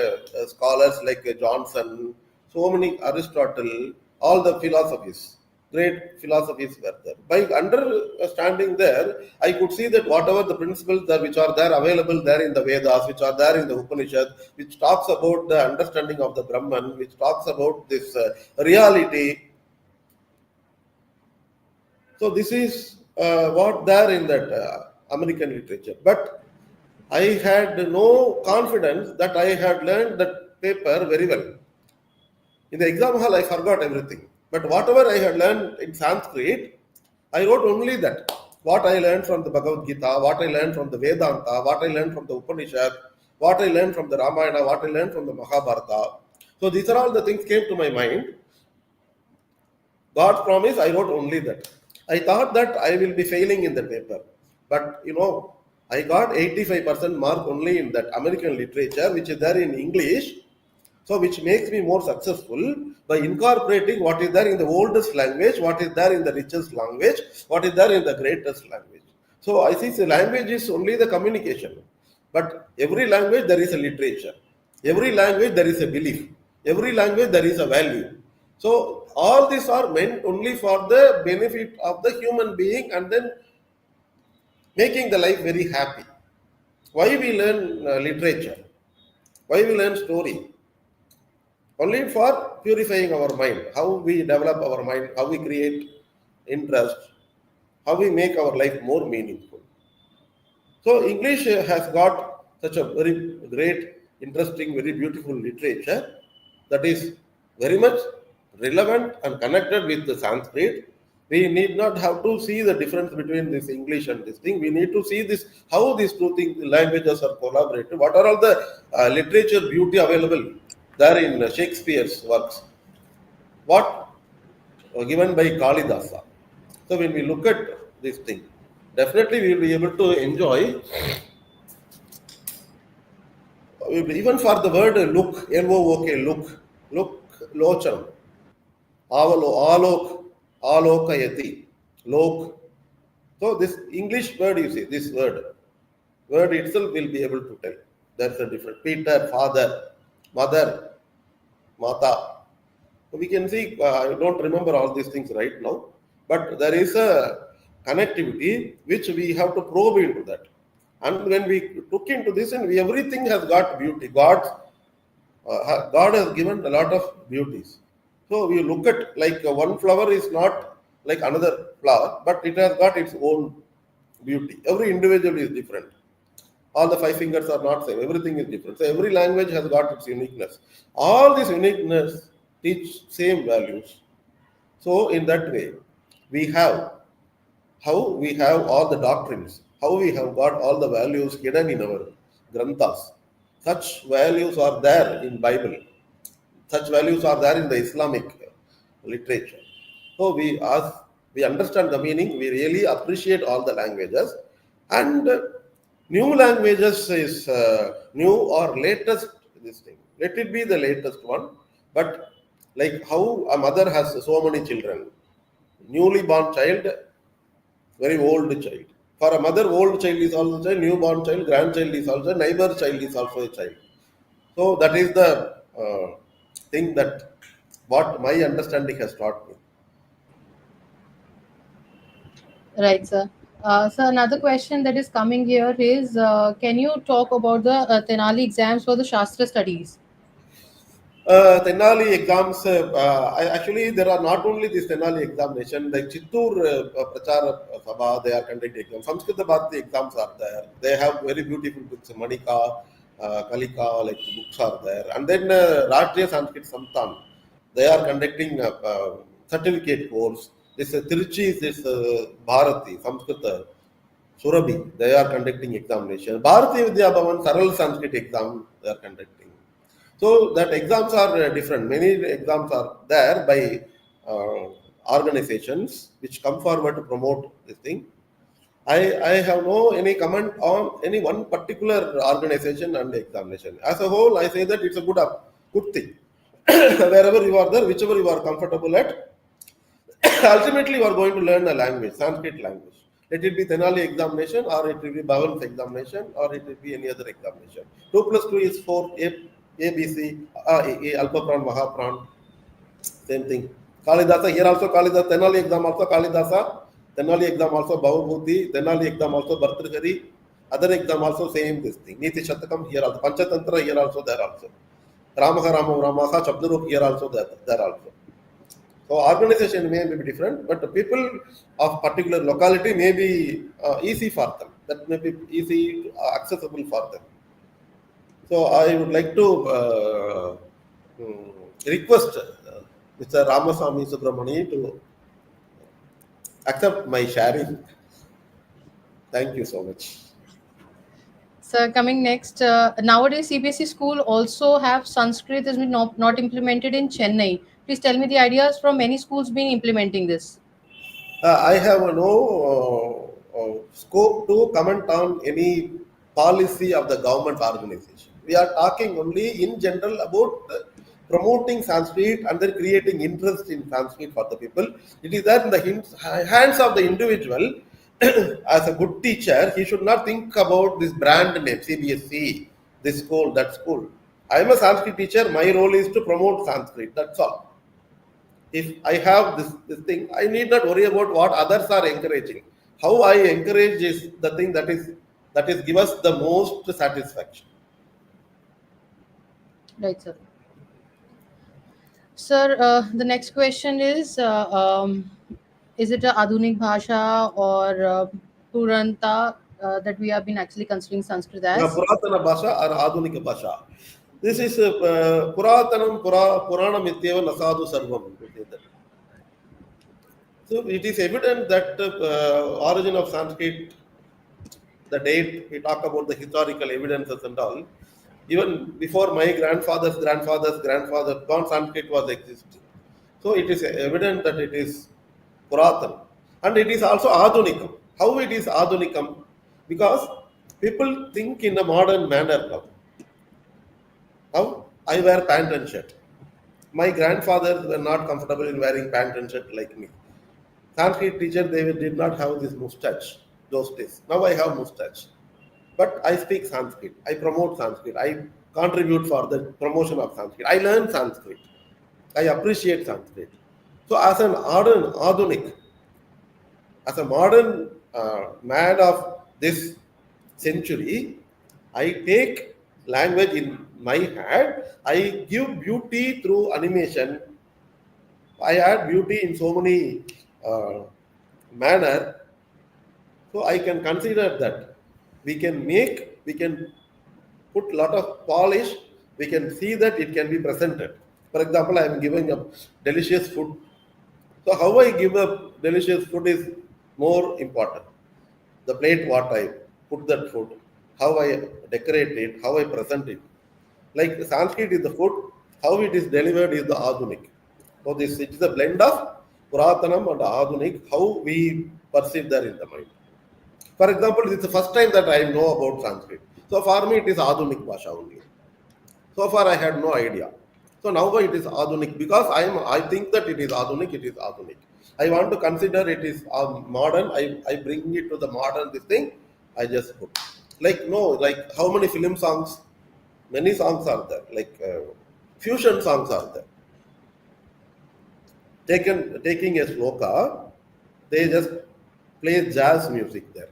scholars like Johnson, so many Aristotle, all the philosophies, great philosophies were there. By understanding there, I could see that whatever the principles that which are there available there in the Vedas, which are there in the Upanishad, which talks about the understanding of the Brahman, which talks about this reality. So this is what there in that American literature. But I had no confidence that I had learned that paper very well. In the exam hall, I forgot everything. But whatever I had learned in Sanskrit, I wrote only that. What I learned from the Bhagavad Gita, what I learned from the Vedanta, what I learned from the Upanishad, what I learned from the Ramayana, what I learned from the Mahabharata. So these are all the things came to my mind. God's promise, I wrote only that. I thought that I will be failing in the paper. But I got 85% mark only in that American literature, which is there in English. So, which makes me more successful by incorporating what is there in the oldest language, what is there in the richest language, what is there in the greatest language. So, I think the language is only the communication, but every language there is a literature, every language there is a belief, every language there is a value. So, all these are meant only for the benefit of the human being and then making the life very happy. Why we learn literature? Why we learn story? Only for purifying our mind, how we develop our mind, how we create interest, how we make our life more meaningful. So English has got such a very great, interesting, very beautiful literature that is very much relevant and connected with the Sanskrit. We need not have to see the difference between this English and this thing. We need to see this how these two things, languages are collaborated. What are all the literature beauty available there in Shakespeare's works? What given by Kalidasa. So when we look at this thing, definitely we will be able to enjoy. Even for the word look, L-O-O-K, look, lochan, alok, alokayati, lok. So this English word you see, this word itself will be able to tell. There's a difference. Peter, father, mother, mata. So we can see, I don't remember all these things right now, but there is a connectivity which we have to probe into that. And when we look into this, and everything has got beauty. God has given a lot of beauties. So we look at like one flower is not like another flower, but it has got its own beauty. Every individual is different. All the five fingers are not same. Everything is different. So every language has got its uniqueness. All this uniqueness teach same values. So in that way, we have how we have all the doctrines, how we have got all the values hidden in our granthas. Such values are there in Bible. Such values are there in the Islamic literature. So we understand the meaning. We really appreciate all the languages, and new languages is new or latest. This thing. Let it be the latest one, but like how a mother has so many children, newly born child, very old child. For a mother, old child is also a child, newborn child, grandchild is also, neighbor child is also a child. So that is the thing that what my understanding has taught me. Right, sir. So another question that is coming here is, can you talk about the Tenali exams for the Shastra studies? Tenali exams, actually there are not only this Tenali examination, like Chittur Prachara Sabha, they are conducting exams. Sanskrit Bharati exams are there. They have very beautiful books, Manika, Kalika, like books are there. And then Rashtriya Sanskrit Samtan, they are conducting certificate course. This Tiruchi is this Bharati, Sanskrit Surabhi, they are conducting examination. Bharati Vidya Bhavan, Saral Sanskrit exam, they are conducting. So that exams are different. Many exams are there by organizations which come forward to promote this thing. I have no any comment on any one particular organization and examination. As a whole, I say that it's a good thing. Wherever you are there, whichever you are comfortable at, ultimately you are going to learn a language, Sanskrit language. Let it be Tenali examination, or it will be Bhavan's examination, or it will be any other examination. 2 plus 2 is 4, A B, C, Alpha Pran, Mahapran, same thing. Kalidasa, here also Kalidasa, Tenali exam also Kalidasa, Tenali exam also Bhavabhuti, Tenali exam also Bhartrihari, other exam also same this thing. Niti Shatakam here also, Panchatantra here also, there also. Ramaha Rama Ramaha, Shabdarup here also, there also. So organization may be different, but the people of particular locality may be easy for them. That may be easy, accessible for them. So I would like to request Mr. Ramasamy Subramani to accept my sharing. Thank you so much. So coming next, nowadays CBSE school also have Sanskrit has been not implemented in Chennai. Please tell me the ideas from many schools being implementing this. I have no scope to comment on any policy of the government organization. We are talking only in general about promoting Sanskrit and then creating interest in Sanskrit for the people. It is there in the hands of the individual. As a good teacher, he should not think about this brand name, CBSE, this school, that school. I am a Sanskrit teacher. My role is to promote Sanskrit. That's all. If I have this thing, I need not worry about what others are encouraging. How I encourage is the thing that is give us the most satisfaction. Right, sir. Sir, the next question is it a Adhunik Bhasha or Puranta that we have been actually considering Sanskrit as? Puratana Bhasha or Adhunika Bhasha. This is Puratanam Puranam Ityeva Nasadu Sarvam. So it is evident that origin of Sanskrit, the date we talk about the historical evidences and all, even before my grandfather's grandfather, gone Sanskrit was existing. So it is evident that it is Puratan. And it is also Adhunikam. How it is Adhunikam? Because people think in a modern manner now. How? I wear pant and shirt. My grandfathers were not comfortable in wearing pant and shirt like me. Sanskrit teacher, they did not have this mustache those days. Now I have mustache. But I speak Sanskrit. I promote Sanskrit. I contribute for the promotion of Sanskrit. I learn Sanskrit. I appreciate Sanskrit. So as an Adhunik, as a modern man of this century, I take language in my hand. I give beauty through animation. I add beauty in so many manner. So I can consider that we can put lot of polish. We can see that it can be presented. For example, I am giving a delicious food. So how I give a delicious food is more important. The plate, what I put that food, how I decorate it, how I present it. Like Sanskrit is the food, how it is delivered is the Adhunik. So this it is a blend of Puratanam and Adhunik, how we perceive that in the mind. For example, this is the first time that I know about Sanskrit. So for me, it is Adhunik Bhasha only. So far, I had no idea. So now it is Adhunik because I think that it is Adhunik. It is Adhunik. I want to consider it is modern. I bring it to the modern this thing. I just put like no like how many film songs, many songs are there like fusion songs are there. Taking a sloka, they just play jazz music there.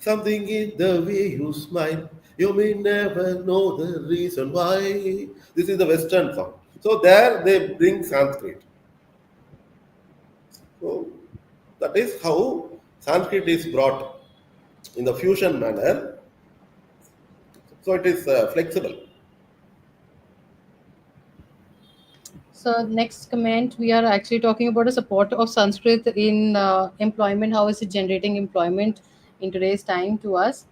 Something in the way you smile, you may never know the reason why. This is the Western song. So there they bring Sanskrit. So that is how Sanskrit is brought in the fusion manner. So it is flexible. So next comment, we are actually talking about the support of Sanskrit in employment. How is it generating employment in today's time to us?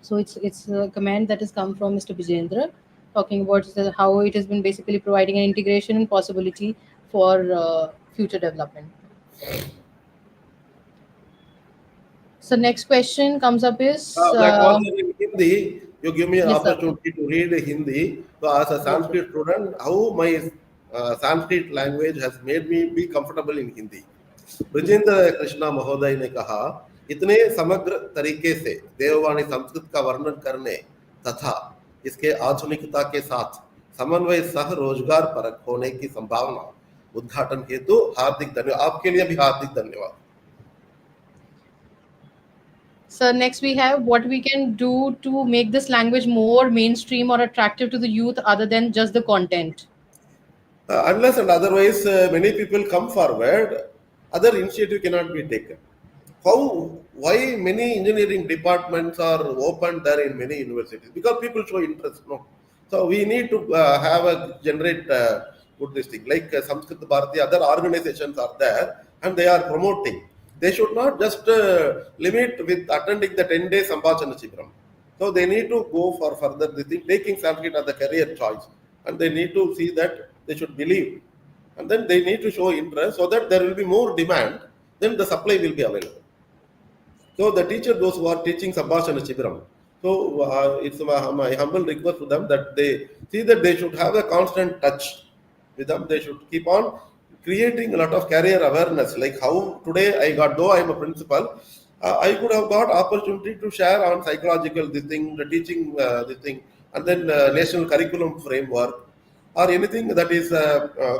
So it's a comment that has come from Mr. Bijendra, talking about how it has been basically providing an integration and possibility for future development. So next question comes up is Like also in Hindi, you give me an yes, sir. opportunity to read Hindi. So as a Yes, sir. Sanskrit student, how my Sanskrit language has made me be comfortable in Hindi. Brajendra Krishna महोदय ने कहा इतने समग्र तरीके से देववाणी संस्कृत का वर्णन करने तथा इसके आधुनिकता के साथ समन्वय सह रोजगार परक होने की संभावना उद्घाटन हेतु हार्दिक धन्यवाद आपके लिए भी हार्दिक धन्यवाद So next we have what we can do to make this language more mainstream or attractive to the youth other than just the content. unless and otherwise many people come forward other initiative cannot be taken how why many engineering departments are opened there in many universities because people show interest no so we need to have a generate good this thing like Sanskrit Bharati other organizations are there and they are promoting they should not just limit with attending the 10-day Sambhashana Shibram so they need to go for further this thing taking Sanskrit as a career choice and they need to see that they should believe and then they need to show interest so that there will be more demand then the supply will be available So the teacher, those who are teaching Sambhashana Shibiram, so it's my humble request to them that they see that they should have a constant touch with them. They should keep on creating a lot of career awareness. Like how today I got, though I am a principal, I could have got opportunity to share on psychological this thing, the teaching this thing, and then national curriculum framework or anything that is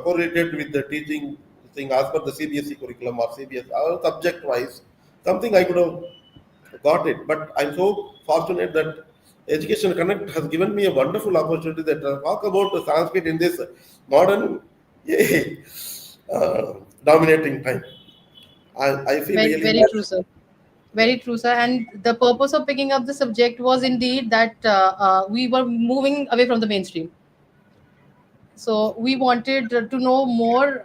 correlated with the teaching thing as per the CBSE curriculum or CBS or subject wise, something I could have got it. But I'm so fortunate that Education Connect has given me a wonderful opportunity that talk about the Sanskrit in this modern dominating time. I feel Very, really very true, blessed. sir. Very true, sir. And the purpose of picking up the subject was indeed that we were moving away from the mainstream. So we wanted to know more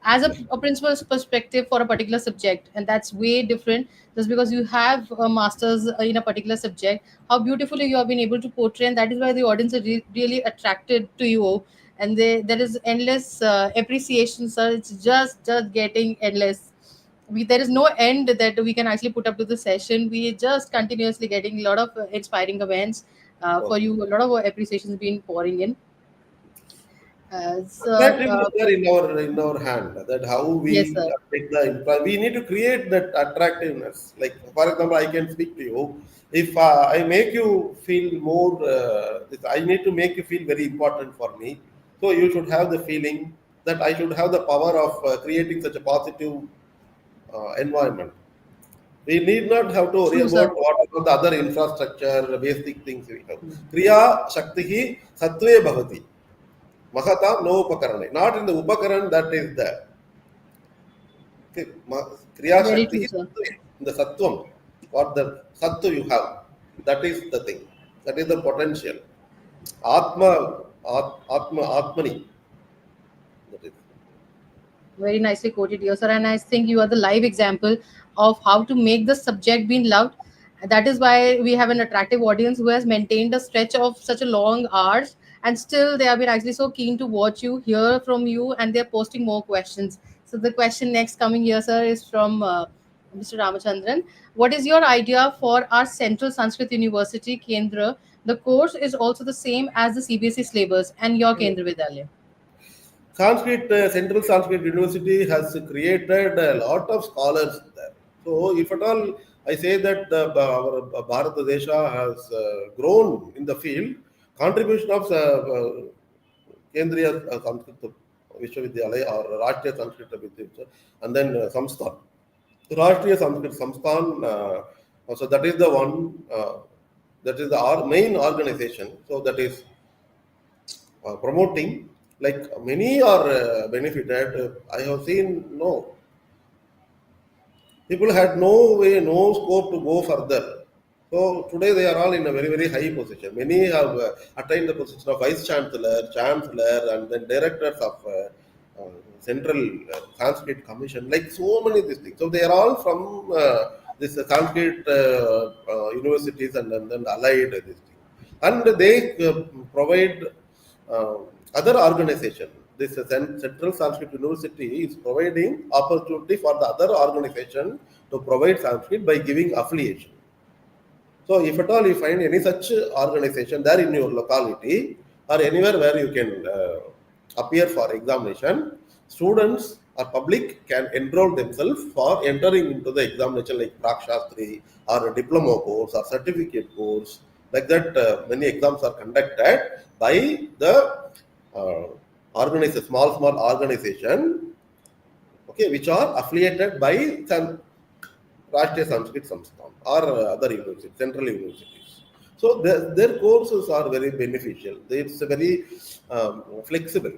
as a principal's perspective for a particular subject, and that's way different. Just because you have a master's in a particular subject, how beautifully you have been able to portray, and that is why the audience are really attracted to you. And there is endless appreciation, sir. It's just getting endless. There is no end that we can actually put up to the session. We just continuously getting a lot of inspiring events for Okay. you. A lot of appreciations being pouring in. Sir, Attractiveness is there in our hand. That how we yes, sir. take the we need to create that attractiveness. Like for example, I can speak to you. If I make you feel more, I need to make you feel very important for me. So you should have the feeling that I should have the power of creating such a positive environment. We need not have to worry True, about sir. what about the other infrastructure, basic things we have. Kriya Shakti Sattve Bhavati. Mahata no Upakarane. Not in the Upakaran that is there. Okay. Kriya Very Shakti true, is sir. in the Sattvam. What the Sattva you have. That is the thing. That is the potential. Atmani. That is. Very nicely quoted here, sir. And I think you are the live example of how to make the subject being loved. That is why we have an attractive audience who has maintained a stretch of such a long hours, and still they have been actually so keen to watch you, hear from you, and they're posting more questions. So the question next coming here, sir, is from Mr. Ramachandran. What is your idea for our Central Sanskrit University, Kendra? The course is also the same as the CBSE syllabus and your Kendra Vidyalaya. Sanskrit, Central Sanskrit University has created a lot of scholars there. So, if at all I say that our Bharat Desha has grown in the field, contribution of Kendriya Sanskrit Vishwavidyalaya or Rashtriya Sanskrit Vidyalaya and then Samsthan. Rashtriya Sanskrit Samsthan, so that is the one, that is the main organization. So, that is promoting, like many are benefited. I have seen no people had no way, no scope to go further. So today they are all in a very very high position. Many have attained the position of vice chancellor, chancellor, and then directors of central Sanskrit commission, like so many these things. So they are all from this Sanskrit universities and then allied this thing, and they provide uh, other organization. This Central Sanskrit University is providing opportunity for the other organization to provide Sanskrit by giving affiliation. So, if at all you find any such organization there in your locality or anywhere where you can appear for examination, students or public can enroll themselves for entering into the examination like Prakshastri or a diploma course or certificate course. Like that, many exams are conducted by the uh, organization, small organization, okay, which are affiliated by some Rashtriya Sanskrit Samsthan or other universities, central universities. So their courses are very beneficial. It's very flexible.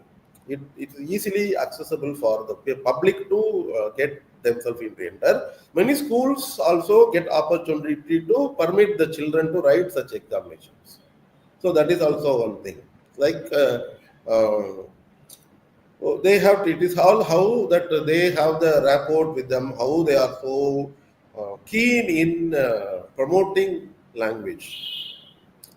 It's easily accessible for the public to get themselves into enter. Many schools also get opportunity to permit the children to write such examinations. So that is also one thing. Like uh, they have it is all how that they have the rapport with them, how they are so keen in promoting language.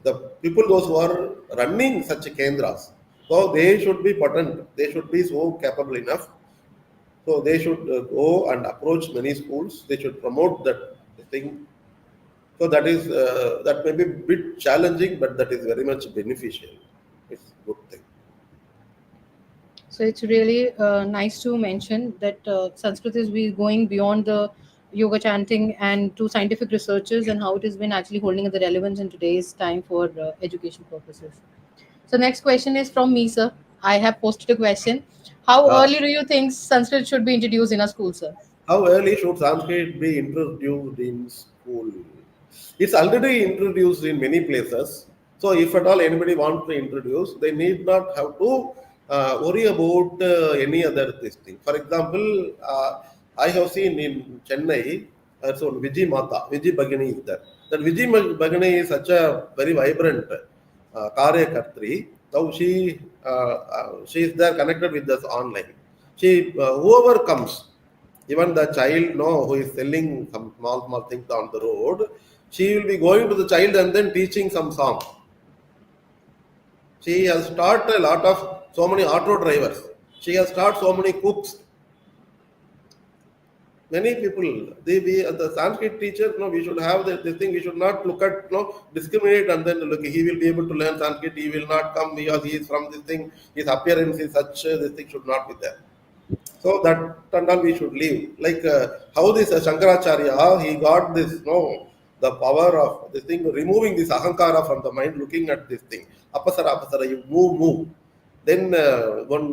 The people those who are running such kendras, so they should be potent, they should be so capable enough. So they should go and approach many schools, they should promote that thing, So that may be a bit challenging, but that is very much beneficial. It's a good thing. So it's really nice to mention that Sanskrit is going beyond the yoga chanting and to scientific researches and how it has been actually holding the relevance in today's time for education purposes. So next question is from me, sir. I have posted a question. How Uh, early do you think Sanskrit should be introduced in a school, sir? how early should Sanskrit be introduced in school? It's already introduced in many places. So if at all anybody wants to introduce, they need not have to worry about any other this thing. For example, I have seen in Chennai, so Vijay Mata, Vijay Bagani is there. That Vijay Bagani is such a very vibrant Karyakartri. Now she is there connected with us online. Whoever comes, even the child who is selling some small things on the road, she will be going to the child and then teaching some song. She has taught a lot of so many auto drivers. She has taught so many cooks. Many people, the Sanskrit teacher, we should have this thing. We should not look at, discriminate and then look. He will be able to learn Sanskrit. He will not come because he is from this thing. His appearance is such. This thing should not be there. So that and all we should leave. Like how this Shankaracharya, he got this, the power of this thing, removing this ahankara from the mind, looking at this thing. Apasara, apasara, you move. Then when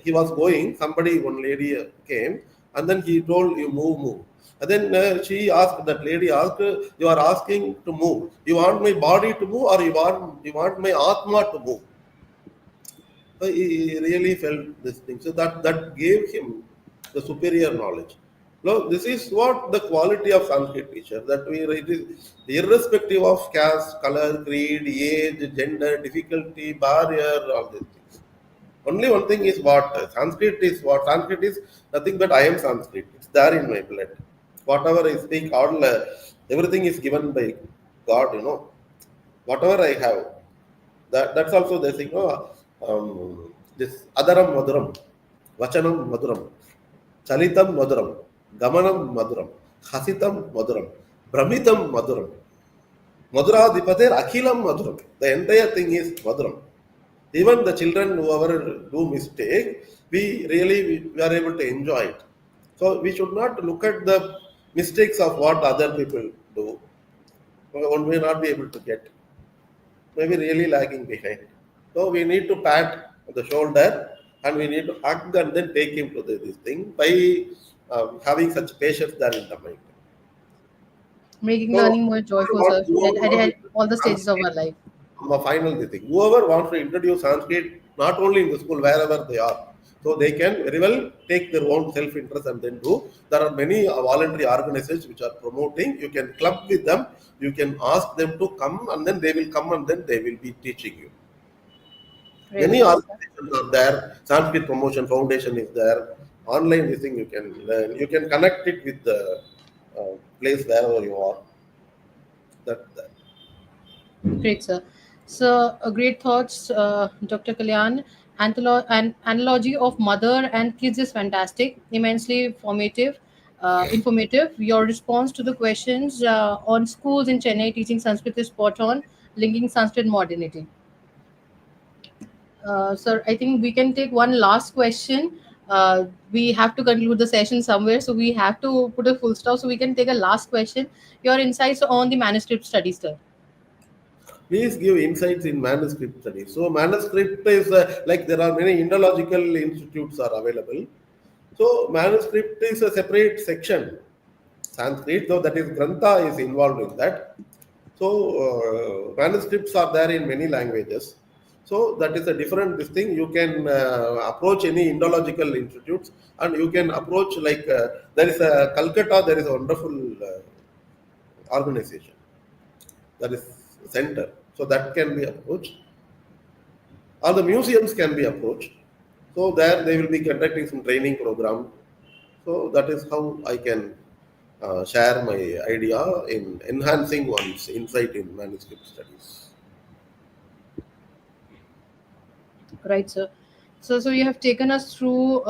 he was going, one lady came, and then he told you move. And then that lady asked, you are asking to move. You want my body to move, or you want my atma to move? So he really felt this thing. So that gave him the superior knowledge. Now, this is what the quality of Sanskrit teacher, that it is irrespective of caste, color, creed, age, gender, difficulty, barrier, all these things. Only one thing is what Sanskrit is nothing but I am Sanskrit. It's there in my blood. Whatever I speak, everything is given by God. Whatever I have, that's also the thing. This adaram maduram, vachanam maduram, chalitam maduram, gamanam maduram, hasitam maduram, brahmitam maduram, maduradipater akhilam maduram. The entire thing is maduram. Even the children, whoever do mistake, we are able to enjoy it. So we should not look at the mistakes of what other people do. One may not be able to get, maybe really lagging behind. So we need to pat the shoulder and we need to hug and then take him to this thing by having such patience there in the mind. Making So learning more joyful, sir, at all the stages of Sanskrit, our life. final thing. Whoever wants to introduce Sanskrit, not only in the school, wherever they are, so they can very well take their own self-interest and then do. There are many voluntary organizations which are promoting. You can club with them. You can ask them to come, and then they will come, and then they will be teaching you. Really Many nice, sir. organizations are there. Sanskrit Promotion Foundation is there. Online, this thing you can learn. You can connect it with the place wherever you are. That. Great, sir. So, great thoughts, Dr. Kalyan. An analogy of mother and kids is fantastic, immensely formative, informative. Your response to the questions on schools in Chennai teaching Sanskrit is spot on, linking Sanskrit modernity. Sir, I think we can take one last question. We have to conclude the session somewhere, so we have to put a full stop. So we can take a last question. Your insights on the manuscript study, sir. Please give insights in manuscript studies. So manuscript is like there are many Indological institutes are available. So manuscript is a separate section. Sanskrit, though that is Grantha is involved in that. So manuscripts are there in many languages. So that is a different this thing. You can approach any Indological institutes, and you can approach like there is a Calcutta. There is a wonderful organization, that is center. So that can be approached. All the museums can be approached. So there they will be conducting some training program. So that is how I can share my idea in enhancing one's insight in manuscript studies. Right, sir. So you have taken us through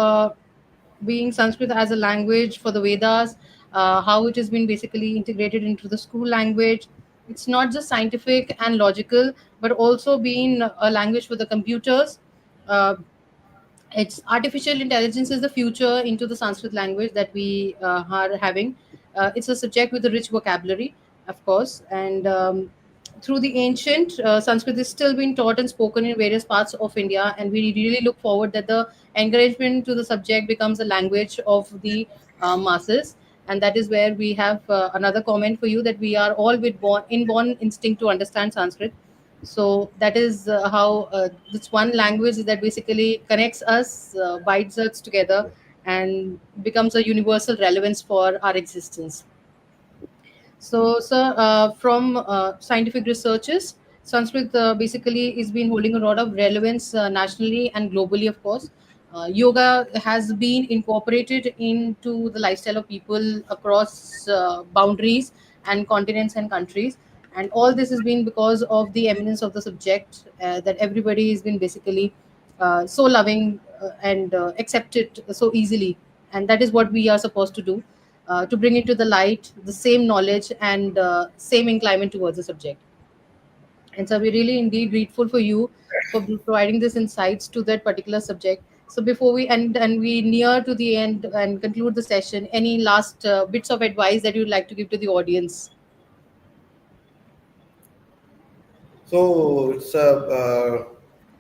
being Sanskrit as a language for the Vedas, how it has been basically integrated into the school language, It's not just scientific and logical, but also being a language for the computers. Uh, it's artificial intelligence is the future into the Sanskrit language that we are having. It's a subject with a rich vocabulary, of course, and through the ancient Sanskrit is still being taught and spoken in various parts of India, and we really look forward that the encouragement to the subject becomes a language of the masses. And that is where we have another comment for you, that we are all with inborn instinct to understand Sanskrit. So that is how this one language that basically connects us, binds us together, and becomes a universal relevance for our existence. So, sir, from scientific researches, Sanskrit basically is been holding a lot of relevance nationally and globally, of course. Yoga has been incorporated into the lifestyle of people across boundaries and continents and countries. And all this has been because of the eminence of the subject, that everybody has been basically so loving and accept it so easily. And that is what we are supposed to do, to bring into the light the same knowledge and same inclination towards the subject. And so we're really indeed grateful for you for providing this insights to that particular subject. So before we end and we near to the end and conclude the session, any last bits of advice that you'd like to give to the audience? So it's a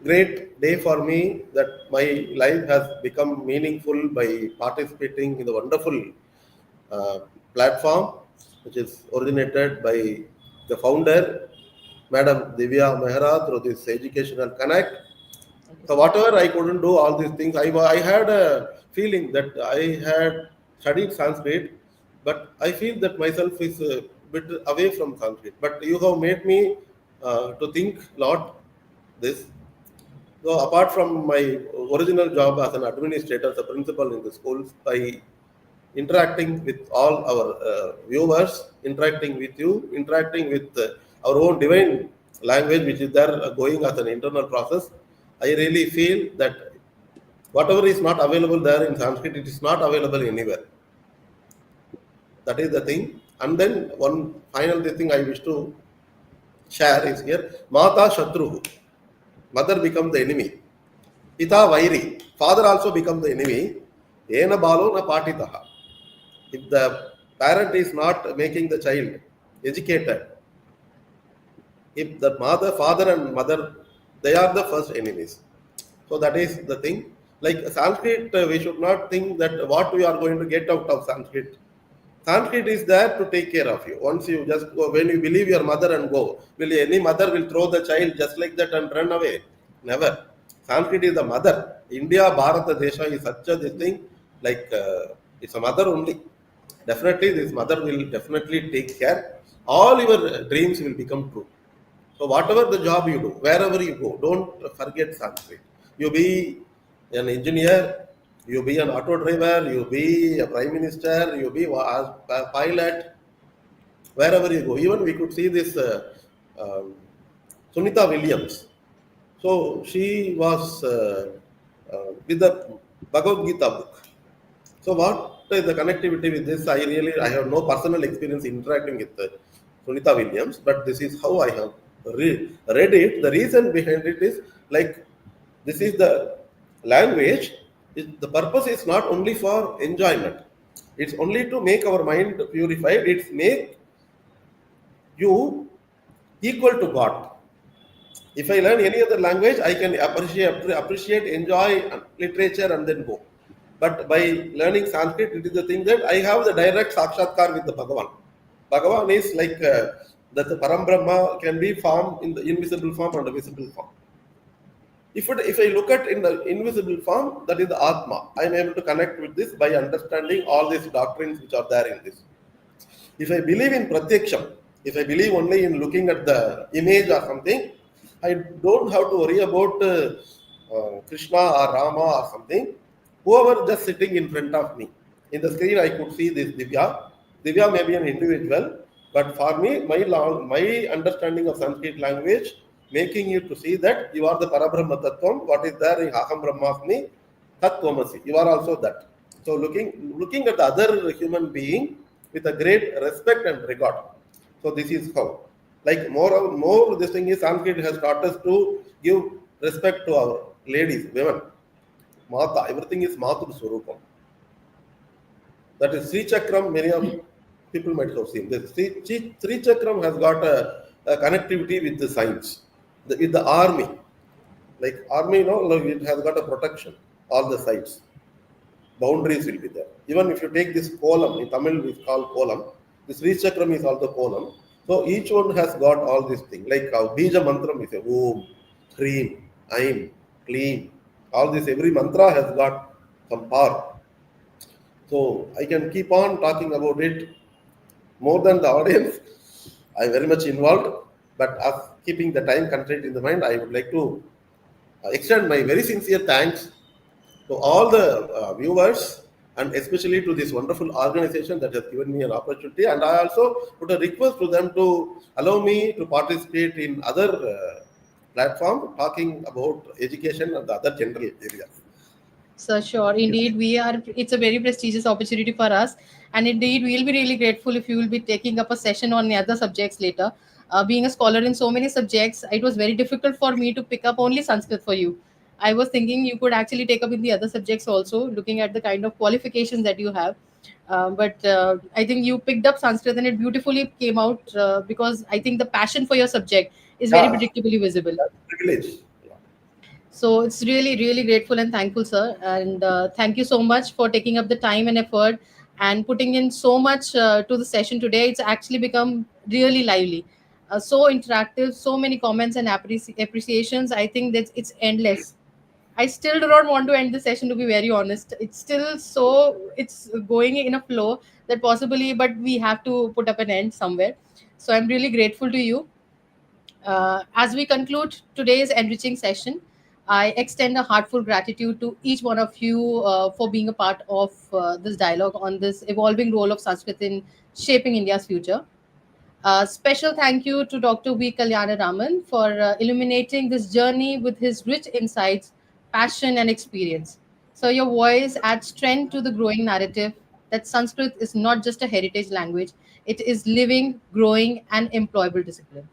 great day for me that my life has become meaningful by participating in the wonderful uh, platform which is originated by the founder, Madam Diviya Mehra, through this educational connect. Thank you So so much. whatever I couldn't do all these things, I had a feeling that I had studied Sanskrit, but I feel that myself is a bit away from Sanskrit. But you have made me to think lot this. So apart from my original job as an administrator, as a principal in the schools, by interacting with all our viewers, interacting with you, interacting with our own divine language, which is there going as an internal process, I really feel that whatever is not available there in Sanskrit, it is not available anywhere. That is the thing. And then one final thing I wish to share is here: Mata Shatruhu, mother becomes the enemy. Pita Vairi, father also becomes the enemy. Ena Balo na Patitaha. If the parent is not making the child educated, if the mother, father, and mother, they are the first enemies. So that is the thing. Like Sanskrit, we should not think that what we are going to get out of Sanskrit. Sanskrit is there to take care of you. Once you just go, when you believe your mother and go, will any mother will throw the child just like that and run away? Never. Sanskrit is the mother. India, Bharata Desha is such a this thing, like it's a mother only. Definitely, this mother will definitely take care. All your dreams will become true. So whatever the job you do, wherever you go, don't forget Sanskrit. You be an engineer, you be an auto driver, you be a prime minister, you be a pilot, wherever you go. Even we could see this um, Sunita Williams. So she was with the Bhagavad Gita book. So what is the connectivity with this? I have no personal experience interacting with Sunita Williams, but this is how I have read it. The reason behind it is like this is the language. The purpose is not only for enjoyment. It's only to make our mind purified. It's make you equal to God. If I learn any other language, I can appreciate, enjoy literature, and then go. But by learning Sanskrit, it is the thing that I have the direct sakshatkar with the Bhagavan. Bhagavan is like that the Parambrahma can be formed in the invisible form and the visible form. If I look at in the invisible form, that is the Atma. I am able to connect with this by understanding all these doctrines which are there in this. If I believe in Pratyaksham, if I believe only in looking at the image or something, I don't have to worry about Krishna or Rama or something. Whoever just sitting in front of me. In the screen, I could see this Divya. Divya may be an individual, but for me, my understanding of Sanskrit language, making you to see that you are the Parabrahma Tattvam, what is there in Aham Brahmasmi, Tattvamasi. You are also that. So looking at the other human being with a great respect and regard. So this is how. Like more this thing is Sanskrit has taught us to give respect to our ladies, women. Mata, everything is Matur Swarupam. That is Sri Chakram, many of people might have seen. The Sri Chakram has got a connectivity with the science, with the army. Like army, like it has got a protection, all the sides. Boundaries will be there. Even if you take this column, in Tamil it's called column, this Sri Chakram is also column. So each one has got all these things. Like Bija Mantram is a Om, Hreem, Aim, Clean. All this, every mantra has got some power. So I can keep on talking about it more than the audience. I'm very much involved, but as keeping the time constraint in the mind, I would like to extend my very sincere thanks to all the viewers and especially to this wonderful organization that has given me an opportunity. And I also put a request to them to allow me to participate in other platform talking about education and the other general areas. So sure, indeed, we are. It's a very prestigious opportunity for us, and indeed, we'll be really grateful if you will be taking up a session on the other subjects later. Being a scholar in so many subjects, it was very difficult for me to pick up only Sanskrit for you. I was thinking you could actually take up in the other subjects also, looking at the kind of qualifications that you have. But I think you picked up Sanskrit and it beautifully came out because I think the passion for your subject is very Yeah, predictably visible. that's privilege. Yeah. So it's really, really grateful and thankful, sir. And thank you so much for taking up the time and effort and putting in so much to the session today. It's actually become really lively, so interactive, so many comments and appreciations. I think that it's endless. I still do not want to end the session, to be very honest. It's still so, it's going in a flow that possibly, but we have to put up an end somewhere. So I'm really grateful to you. As we conclude today's enriching session, I extend a heartfelt gratitude to each one of you for being a part of this dialogue on this evolving role of Sanskrit in shaping India's future. Special thank you to Dr. V. Kalyanaraman for illuminating this journey with his rich insights, passion, and experience. So, your voice adds strength to the growing narrative that Sanskrit is not just a heritage language, it is living, growing, and employable discipline.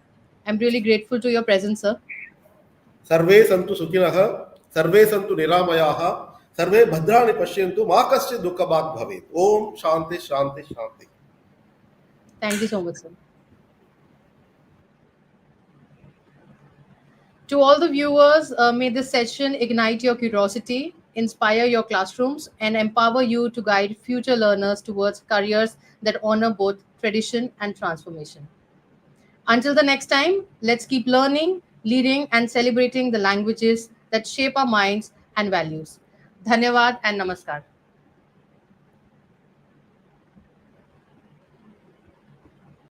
I'm really grateful to your presence, sir. सर्वे सन्तु सुखिनः सर्वे सन्तु निरामयाः सर्वे भद्राणि पश्यन्तु मा कश्चित् दुःखभाग् भवेत् ओम शांति शांति शांति Thank you so much, sir. To all the viewers, may this session ignite your curiosity, inspire your classrooms, and empower you to guide future learners towards careers that honor both tradition and transformation. Until the next time, let's keep learning, leading, and celebrating the languages that shape our minds and values. Dhanyavad and Namaskar.